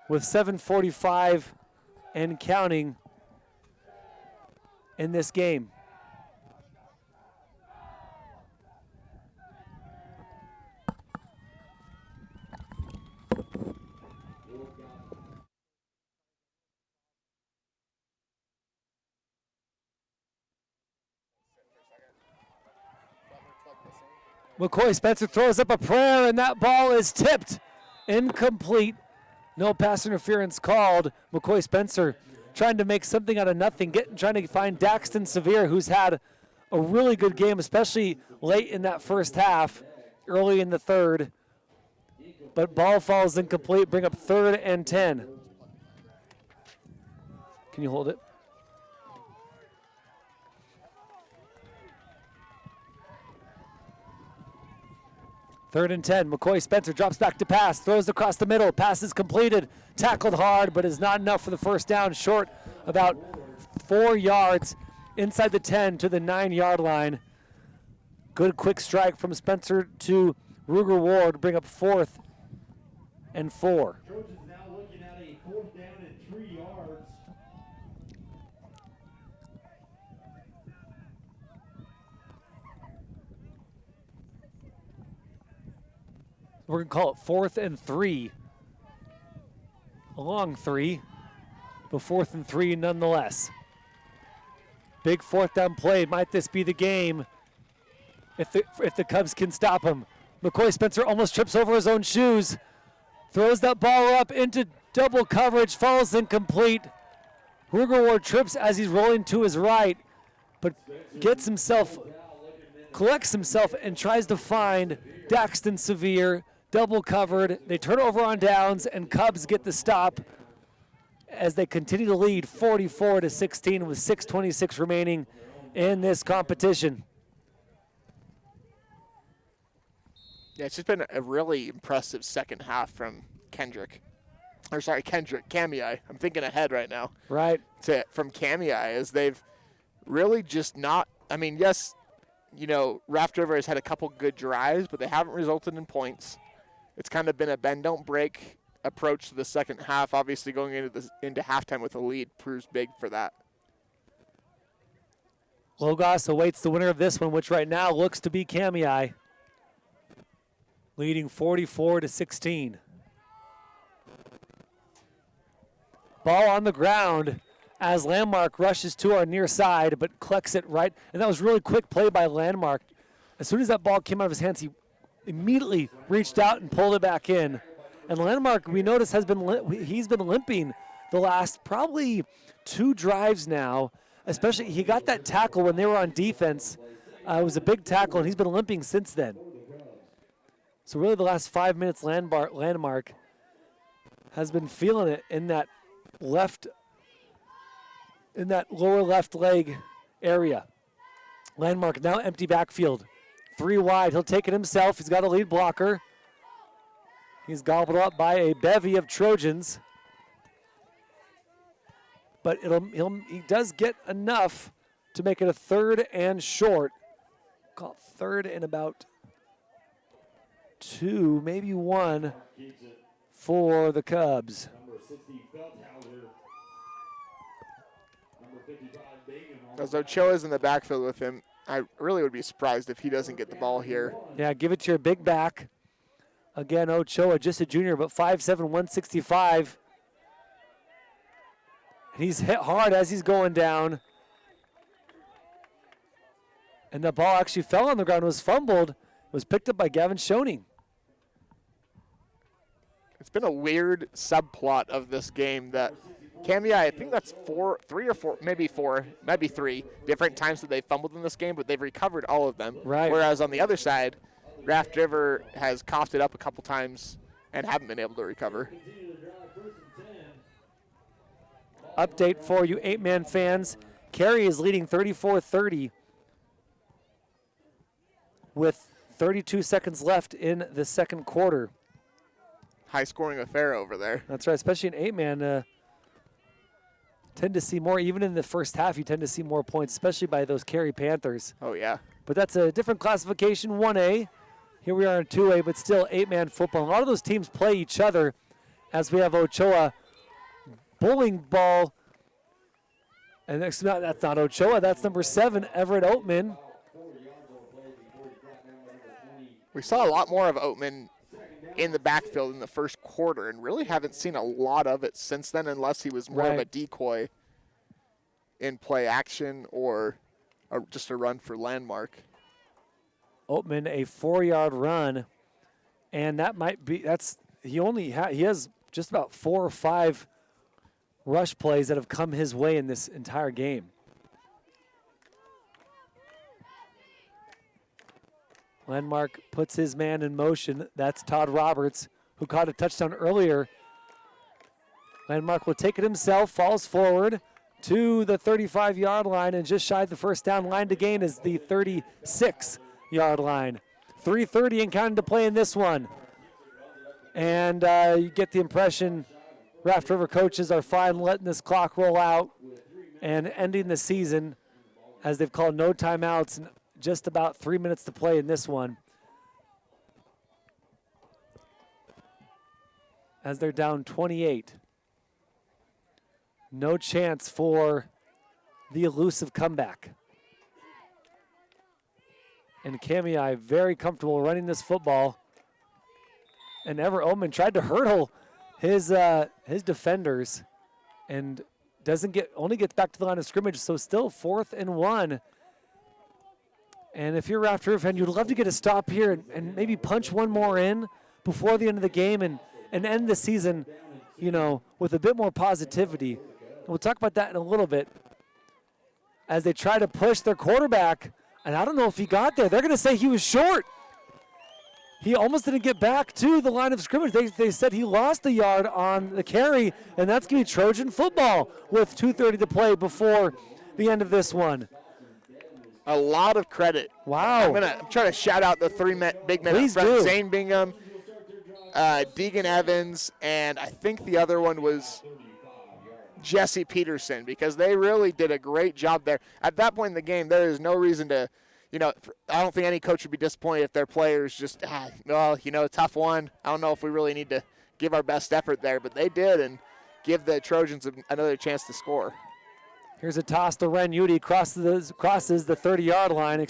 with 7:45 and counting in this game. McCoy Spencer throws up a prayer, and that ball is tipped. Incomplete. No pass interference called. McCoy Spencer trying to make something out of nothing, trying to find Daxton Sevier, who's had a really good game, especially late in that first half, early in the third. But ball falls incomplete, bring up 3rd and 10. Can you hold it? Third and 10, McCoy Spencer drops back to pass, throws across the middle, pass is completed, tackled hard, but is not enough for the first down, short about 4 yards inside the 10 to the 9-yard line. Good quick strike from Spencer to Ruger Ward, bring up 4th and 4. Trojans now looking at a 4th down and 3 yards. We're going to call it 4th and 3. A long 3, but 4th and 3 nonetheless. Big 4th down play. Might this be the game if the Cubs can stop him? McCoy Spencer almost trips over his own shoes. Throws that ball up into double coverage, falls incomplete. Ruger Ward trips as he's rolling to his right, but collects himself and tries to find Daxton Sevier. Double covered. They turn over on downs, and Cubs get the stop as they continue to lead 44-16 with 6:26 remaining in this competition. Yeah, it's just been a really impressive second half from Kamiah. I'm thinking ahead right now. Right. From Kamiah, as they've really just not, yes, Raft River has had a couple good drives, but they haven't resulted in points. It's kind of been a bend, don't break approach to the second half. Obviously, going into halftime with a lead proves big for that. Logos awaits the winner of this one, which right now looks to be Kamiah, leading 44-16. Ball on the ground as Landmark rushes to our near side, but collects it right. And that was really quick play by Landmark. As soon as that ball came out of his hands, he immediately reached out and pulled it back in. And Landmark, we notice, he's been limping the last probably 2 drives now. Especially, he got that tackle when they were on defense. It was a big tackle, and he's been limping since then. So really the last 5 minutes, Landmark has been feeling it in that lower left leg area. Landmark now empty backfield. 3 wide, he'll take it himself. He's got a lead blocker. He's gobbled up by a bevy of Trojans. But he does get enough to make it a 3rd and short. Call it 3rd and about 2, maybe 1 for the Cubs. As Ochoa's in the backfield with him, I really would be surprised if he doesn't get the ball here. Yeah, give it to your big back. Again, Ochoa, just a junior, but 5'7", 165. He's hit hard as he's going down. And the ball actually fell on the ground, was fumbled, was picked up by Gavin Schoening. It's been a weird subplot of this game that Kamiah, I think that's maybe three different times that they've fumbled in this game, but they've recovered all of them. Right. Whereas on the other side, Raft River has coughed it up a couple times and haven't been able to recover. Update for you 8-man fans. Cary is leading 34-30 with 32 seconds left in the second quarter. High-scoring affair over there. That's right, especially in 8-man. Tend to see more, even in the first half, you tend to see more points, especially by those Cary Panthers. Oh, yeah. But that's a different classification, 1A. Here we are in 2A, but still 8-man football. A lot of those teams play each other as we have Ochoa bowling ball. And that's not Ochoa, that's number 7, Everett Oatman. We saw a lot more of Oatman in the backfield in the first quarter and really haven't seen a lot of it since then unless he was more of a decoy in play action or just a run for landmark. Oatman, a 4-yard run, and that might be, he has just about 4 or 5 rush plays that have come his way in this entire game. Landmark puts his man in motion. That's Todd Roberts, who caught a touchdown earlier. Landmark will take it himself, falls forward to the 35-yard line, and just shy of the first down. Line to gain is the 36-yard line. 3:30 and counting to play in this one. And you get the impression Raft River coaches are fine letting this clock roll out and ending the season as they've called no timeouts and just about 3 minutes to play in this one. As they're down 28. No chance for the elusive comeback. And Kamiah very comfortable running this football. And Everett Oatman tried to hurdle his defenders and only gets back to the line of scrimmage, so still 4th and 1. And if you're a Raft River fan, you'd love to get a stop here and maybe punch one more in before the end of the game and end the season, with a bit more positivity. We'll talk about that in a little bit as they try to push their quarterback. And I don't know if he got there. They're going to say he was short. He almost didn't get back to the line of scrimmage. They said he lost a yard on the carry, and that's going to be Trojan football with 2:30 to play before the end of this one. A lot of credit. Wow. I'm trying to shout out the 3 big men Please up front. do. Zane Bingham, Deegan Evans, and I think the other one was Jesse Peterson, because they really did a great job there. At that point in the game, there is no reason to, I don't think any coach would be disappointed if their players just, tough one. I don't know if we really need to give our best effort there, but they did and give the Trojans another chance to score. Here's a toss to Ren Udy, crosses the 30-yard line,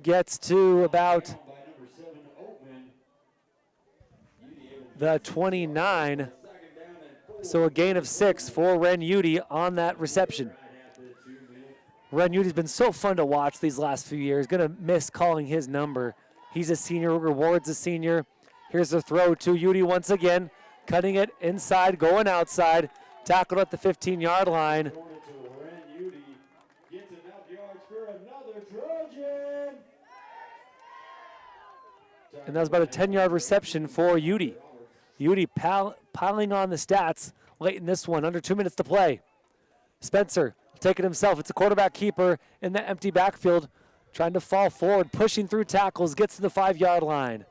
gets to about the 29. So a gain of 6 for Ren Udy on that reception. Ren Udy's been so fun to watch these last few years. Going to miss calling his number. He's a senior. Ruger Ward's a senior. Here's the throw to Udy once again. Cutting it inside, going outside. Tackled at the 15-yard line. And that was about a 10-yard reception for Udy. Udy piling on the stats late in this one. Under 2 minutes to play. Spencer take it himself. It's a quarterback keeper in the empty backfield, trying to fall forward, pushing through tackles, gets to the 5-yard line.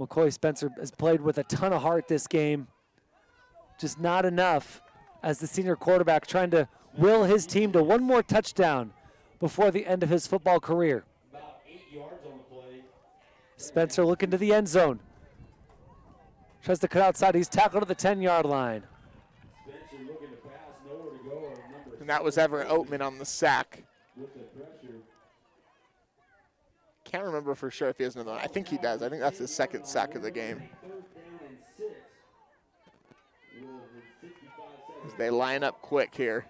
McCoy Spencer has played with a ton of heart this game. Just not enough as the senior quarterback trying to will his team to one more touchdown before the end of his football career. Spencer looking to the end zone. Tries to cut outside. He's tackled at the 10-yard line. And that was Everett Oatman on the sack. Can't remember for sure if he has another one. I think he does. I think that's his second sack of the game. As they line up quick here.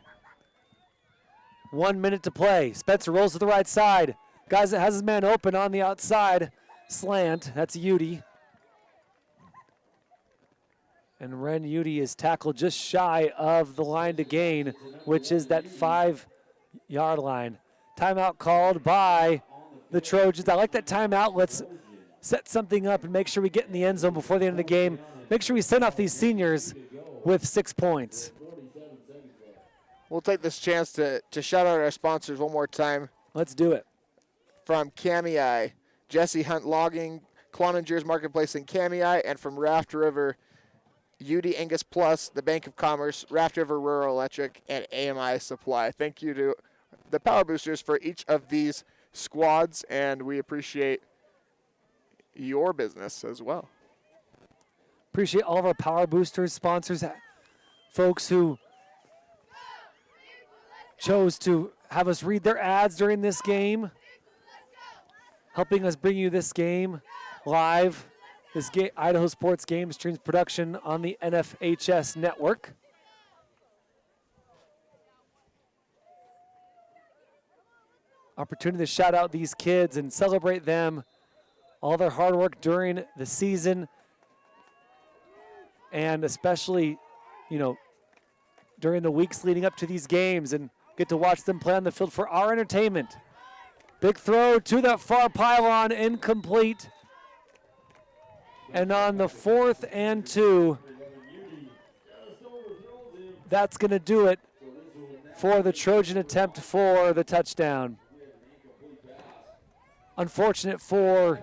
1 minute to play. Spencer rolls to the right side. Guys, that has his man open on the outside. Slant. That's Udy. And Ren Udy is tackled just shy of the line to gain, which is that 5-yard line. Timeout called by the Trojans. I like that timeout. Let's set something up and make sure we get in the end zone before the end of the game. Make sure we send off these seniors with 6 points. We'll take this chance to shout out our sponsors one more time. Let's do it. From Kamiah, Jesse Hunt Logging, Cloninger's Marketplace in Kamiah, and from Raft River, UD Angus Plus, the Bank of Commerce, Raft River Rural Electric, and AMI Supply. Thank you to the Power Boosters for each of these squads, and we appreciate your business as well. Appreciate all of our Power Boosters sponsors, folks who chose to have us read their ads during this game, helping us bring you this game live, this Idaho Sports Game Streams production on the NFHS network. Opportunity to shout out these kids and celebrate them, all their hard work during the season, and especially, during the weeks leading up to these games, and get to watch them play on the field for our entertainment. Big throw to that far pylon, incomplete. And on the 4th and 2, that's going to do it for the Trojan attempt for the touchdown. Unfortunate for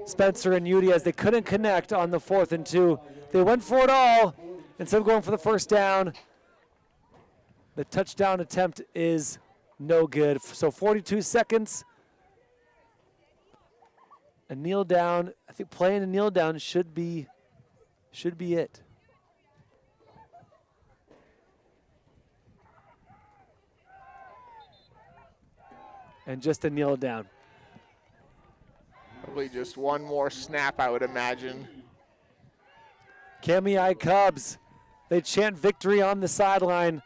Spencer and Udy as they couldn't connect on the 4th and 2. They went for it all instead of going for the first down. The touchdown attempt is no good. So 42 seconds. A kneel down. I think playing a kneel down should be it. And just a kneel down. Probably just one more snap, I would imagine. Kamiah Kubs, they chant victory on the sideline.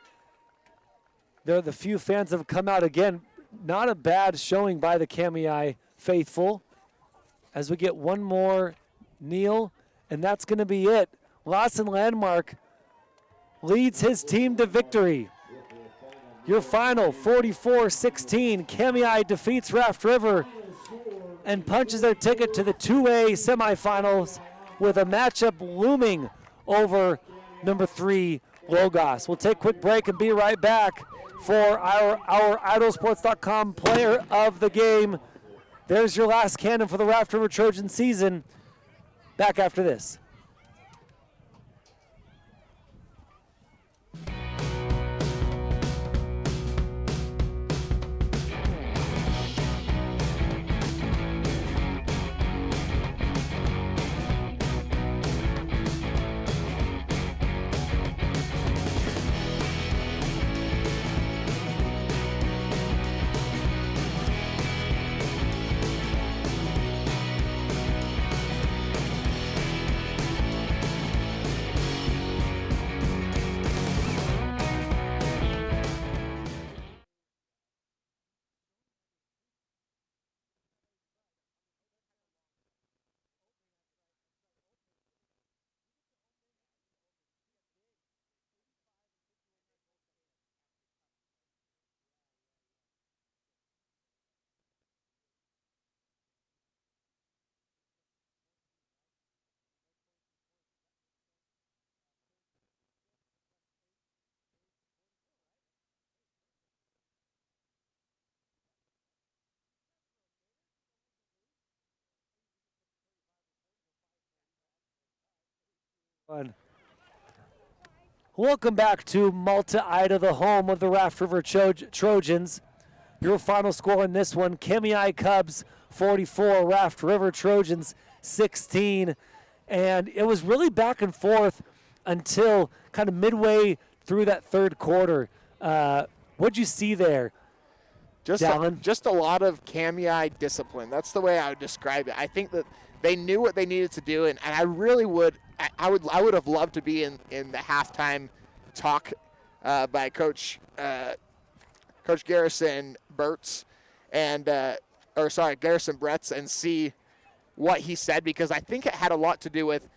They're the few fans that have come out again. Not a bad showing by the Kamiah faithful. As we get one more kneel, and that's going to be it. Lawson Landmark leads his team to victory. Your final 44-16. Kamiah defeats Raft River and punches their ticket to the 2A semifinals with a matchup looming over number 3 Logos. We'll take a quick break and be right back for our IdahoSports.com player of the game. There's your last cannon for the Raft River Trojan season. Back after this. Welcome back to Malta, Ida, the home of the Raft River Trojans. Your final score in this one, Kamiah Kubs 44, Raft River Trojans 16. And it was really back and forth until kind of midway through that third quarter. What'd you see there, Dallin? Just a lot of Kamiah discipline. That's the way I would describe it. I think that they knew what they needed to do, and I really would. I would have loved to be in the halftime talk by Coach Garrison Burtz Garrison Bretz, and see what he said, because I think it had a lot to do with,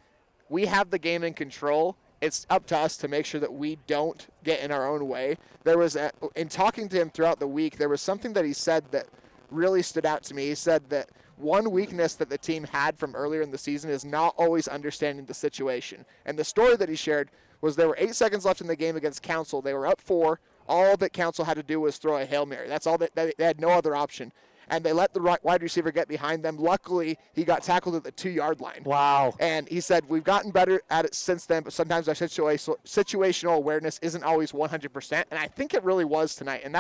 we have the game in control. it's up to us to make sure that we don't get in our own way. There was, in talking to him throughout the week, there was something that he said that really stood out to me. He said that one weakness that the team had from earlier in the season is not always understanding the situation. And the story that he shared was there were 8 seconds left in the game against Council. They were up 4. All that Council had to do was throw a Hail Mary. That's all. They had no other option. And they let the wide receiver get behind them. Luckily, he got tackled at the 2-yard line. Wow. And he said, we've gotten better at it since then, but sometimes our situational awareness isn't always 100%. And I think it really was tonight. And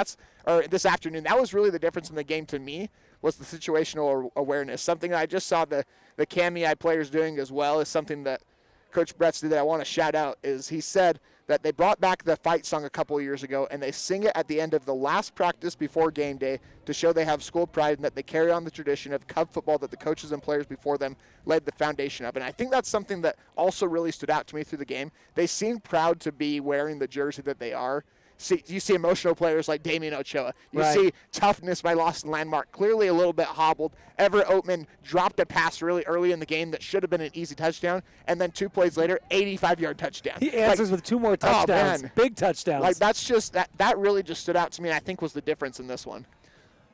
this afternoon. That was really the difference in the game to me, was the situational awareness. Something that I just saw the Kamiah players doing as well is something that Coach Bretz did that I want to shout out. Is he said that they brought back the fight song a couple of years ago, and they sing it at the end of the last practice before game day to show they have school pride and that they carry on the tradition of Cub football that the coaches and players before them laid the foundation of. And I think that's something that also really stood out to me through the game. They seem proud to be wearing the jersey that they are. You see emotional players like Damian Ochoa. You see toughness by Lawson Landmark, clearly a little bit hobbled. Everett Oatman dropped a pass really early in the game that should have been an easy touchdown, and then 2 plays later, 85-yard touchdown. He answers with 2 more touchdowns, big touchdowns. That's just that really just stood out to me, and I think was the difference in this one.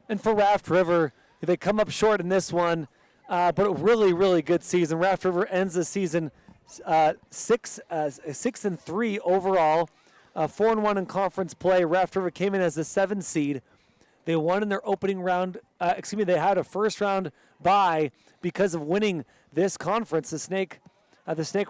And for Raft River, they come up short in this one, but a really, really good season. Raft River ends the season 6-3 overall. 4-1 in conference play. Raft River came in as the 7th seed. They won in their opening round. They had a first-round bye because of winning this conference, the Snake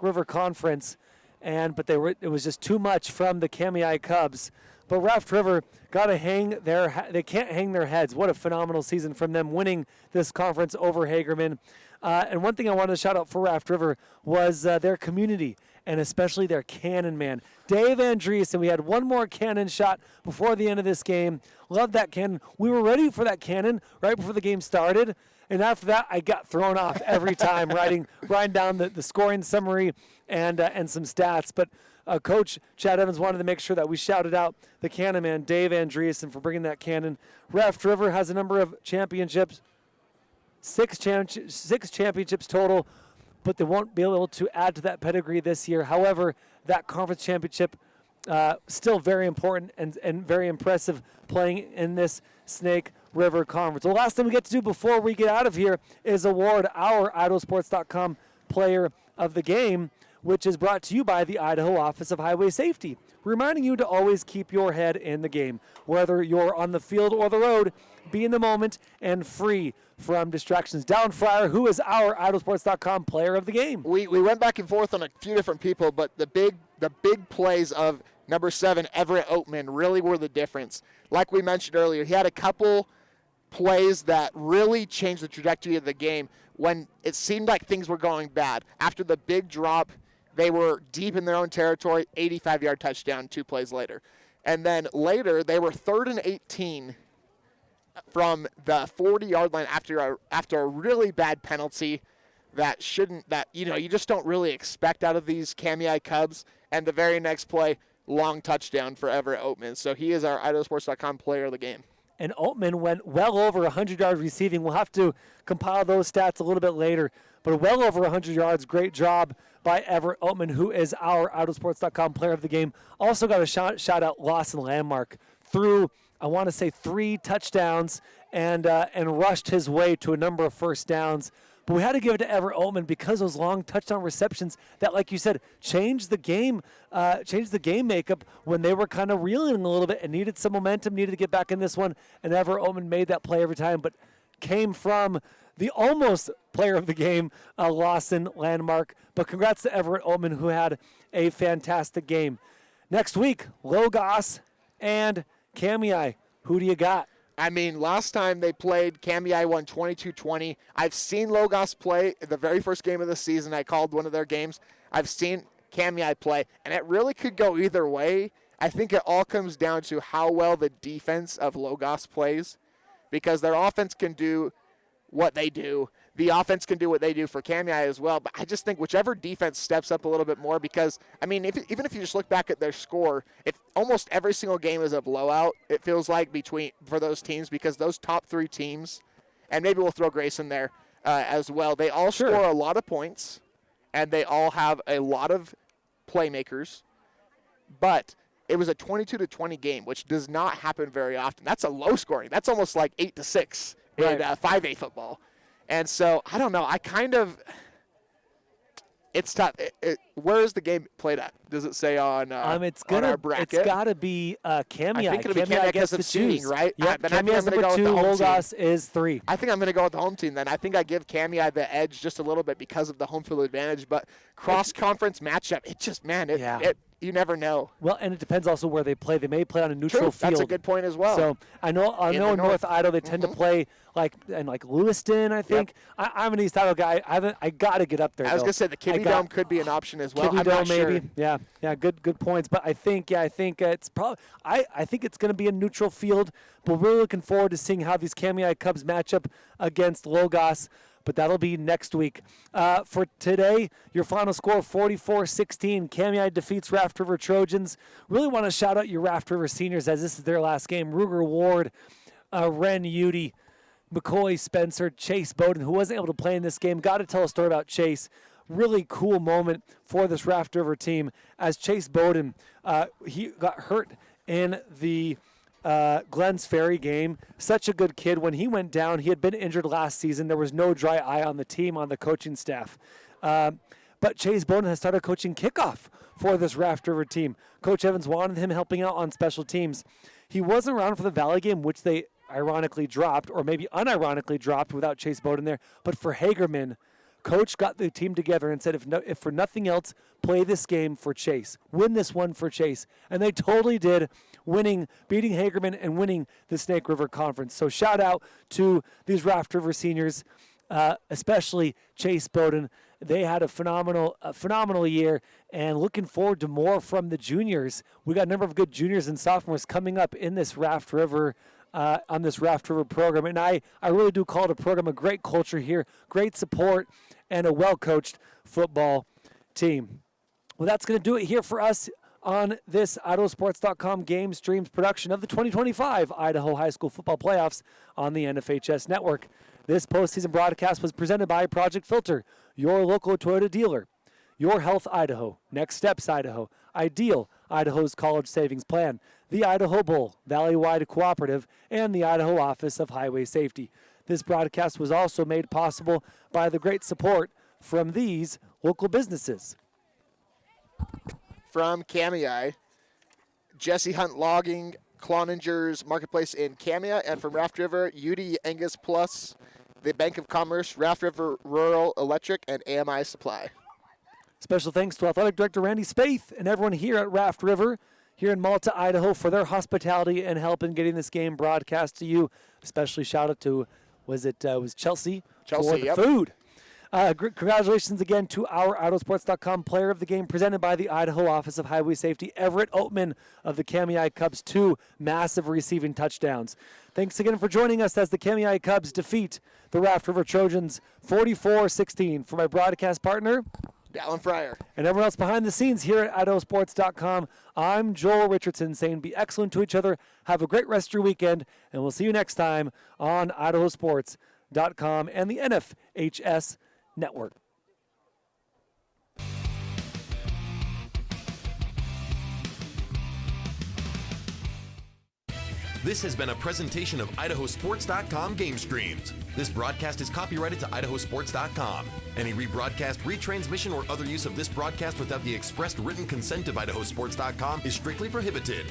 River Conference, but it was just too much from the Kamiah Kubs. But Raft River they can't hang their heads. What a phenomenal season from them, winning this conference over Hagerman. And one thing I wanted to shout out for Raft River was their community, and especially their cannon man, Dave Andreessen. We had one more cannon shot before the end of this game. Love that cannon. We were ready for that cannon right before the game started, and after that, I got thrown off every time writing down the scoring summary and some stats. But Coach Chad Evans wanted to make sure that we shouted out the cannon man, Dave Andreessen, for bringing that cannon. Raft River has a number of championships, 6 championships total, but they won't be able to add to that pedigree this year. However, that conference championship, still very important and very impressive playing in this Snake River Conference. The last thing we get to do before we get out of here is award our IdahoSports.com Player of the Game, which is brought to you by the Idaho Office of Highway Safety, reminding you to always keep your head in the game. Whether you're on the field or the road, be in the moment and free from distractions. Down Fryer, who is our IdahoSports.com Player of the Game? We went back and forth on a few different people, but the big plays of number 7, Everett Oatman, really were the difference. Like we mentioned earlier, he had a couple plays that really changed the trajectory of the game when it seemed like things were going bad. After the big drop, they were deep in their own territory, 85-yard touchdown 2 plays later. And then later, they were 3rd and 18 from the 40-yard line after a really bad penalty that you just don't really expect out of these Kamiah Kubs. And the very next play, long touchdown for Everett Oatman. So he is our IdahoSports.com Player of the Game. And Oatman went well over 100 yards receiving. We'll have to compile those stats a little bit later. But well over 100 yards. Great job by Everett Oatman, who is our IdahoSports.com Player of the Game. Also got a shout out Lawson Landmark. Threw, I want to say, 3 touchdowns and rushed his way to a number of first downs. But we had to give it to Everett Oatman because those long touchdown receptions that, like you said, changed the game makeup when they were kind of reeling a little bit and needed some momentum, needed to get back in this one. And Everett Oatman made that play every time, but came from the almost Player of the Game, Lawson Landmark. But congrats to Everett Oatman, who had a fantastic game. Next week, Logos and Kamiah. Who do you got? I mean, last time they played, Kamiah won 22-20. I've seen Logos play the very first game of the season. I called one of their games. I've seen Kamiah play, and it really could go either way. I think it all comes down to how well the defense of Logos plays, because their offense can do what they do. The offense can do what they do for Kamiah as well, but I just think whichever defense steps up a little bit more, because, I mean, even if you just look back at their score, if almost every single game is a blowout, it feels like for those teams, because those top 3 teams, and maybe we'll throw Grace in there as well, they all score a lot of points, and they all have a lot of playmakers, but it was a 22-20 game, which does not happen very often. That's a low scoring. That's almost like 8-6 in 5A football. And so, I don't know. It's tough. Where is the game played at? Does it say on our bracket? It's got to be Kamiah. I think it'll be Kamiah because of seeding, right? Yeah, Kamiah's number 2, Logos is 3. I think I'm going to go with the home team then. I think I give Kamiah the edge just a little bit because of the home field advantage. But cross-conference matchup, it just, you never know. Well, and it depends also where they play. They may play on a neutral field. That's a good point as well. So I know in North Idaho they tend to play like Lewiston, I think. Yep. I'm an East Idaho guy. I got to get up there. I was going to say the Kidney Dome could be an option as well. Kidney I'm not Dome, sure. maybe. Yeah, good points. But I think it's probably I think it's going to be a neutral field. But we're really looking forward to seeing how these Kamiah Kubs match up against Logos. But that'll be next week. For today, your final score, 44-16. Kamiah defeats Raft River Trojans. Really want to shout out your Raft River seniors as this is their last game. Ruger Ward, Ren Udy, McCoy Spencer, Chase Bowden, who wasn't able to play in this game. Got to tell a story about Chase. Really cool moment for this Raft River team as Chase Bowden, he got hurt in the Glens Ferry game. Such a good kid. When he went down, he had been injured last season. There was no dry eye on the team, on the coaching staff. But Chase Bowden has started coaching kickoff for this Raft River team. Coach Evans wanted him helping out on special teams. He wasn't around for the Valley game, which they ironically dropped, or maybe unironically dropped without Chase Bowden there. But for Hagerman, Coach got the team together and said, if for nothing else, play this game for Chase. Win this one for Chase. And they totally did, beating Hagerman and winning the Snake River Conference. So shout out to these Raft River seniors, especially Chase Bowden. They had a phenomenal year, and looking forward to more from the juniors. We got a number of good juniors and sophomores coming up in this Raft River on this Raft River program. And I really do call it a program, a great culture here, great support, and a well-coached football team. Well, that's going to do it here for us on this IdahoSports.com GameStreams production of the 2025 Idaho High School Football Playoffs on the NFHS Network. This postseason broadcast was presented by Project Filter, your local Toyota dealer, Your Health Idaho, Next Steps Idaho, Ideal, Idaho's College Savings Plan, the Idaho Bowl, Valley-Wide Cooperative, and the Idaho Office of Highway Safety. This broadcast was also made possible by the great support from these local businesses. From Kamiah, Jesse Hunt Logging, Cloninger's Marketplace in Kamiah, and from Raft River, UD Angus Plus, the Bank of Commerce, Raft River Rural Electric, and AMI Supply. Special thanks to Athletic Director Randy Spaeth and everyone here at Raft River, here in Malta, Idaho, for their hospitality and help in getting this game broadcast to you. Especially shout out to, was Chelsea for the food. Congratulations again to our IdahoSports.com Player of the Game, presented by the Idaho Office of Highway Safety, Everett Oatman of the Kamiah Kubs, 2 massive receiving touchdowns. Thanks again for joining us as the Kamiah Kubs defeat the Raft River Trojans 44-16. For my broadcast partner, Dallin Fryer, and everyone else behind the scenes here at IdahoSports.com, I'm Joel Richardson saying be excellent to each other, have a great rest of your weekend, and we'll see you next time on IdahoSports.com and the NFHS Network. This has been a presentation of IdahoSports.com GameStreams. This broadcast is copyrighted to IdahoSports.com. Any rebroadcast, retransmission, or other use of this broadcast without the expressed written consent of IdahoSports.com is strictly prohibited.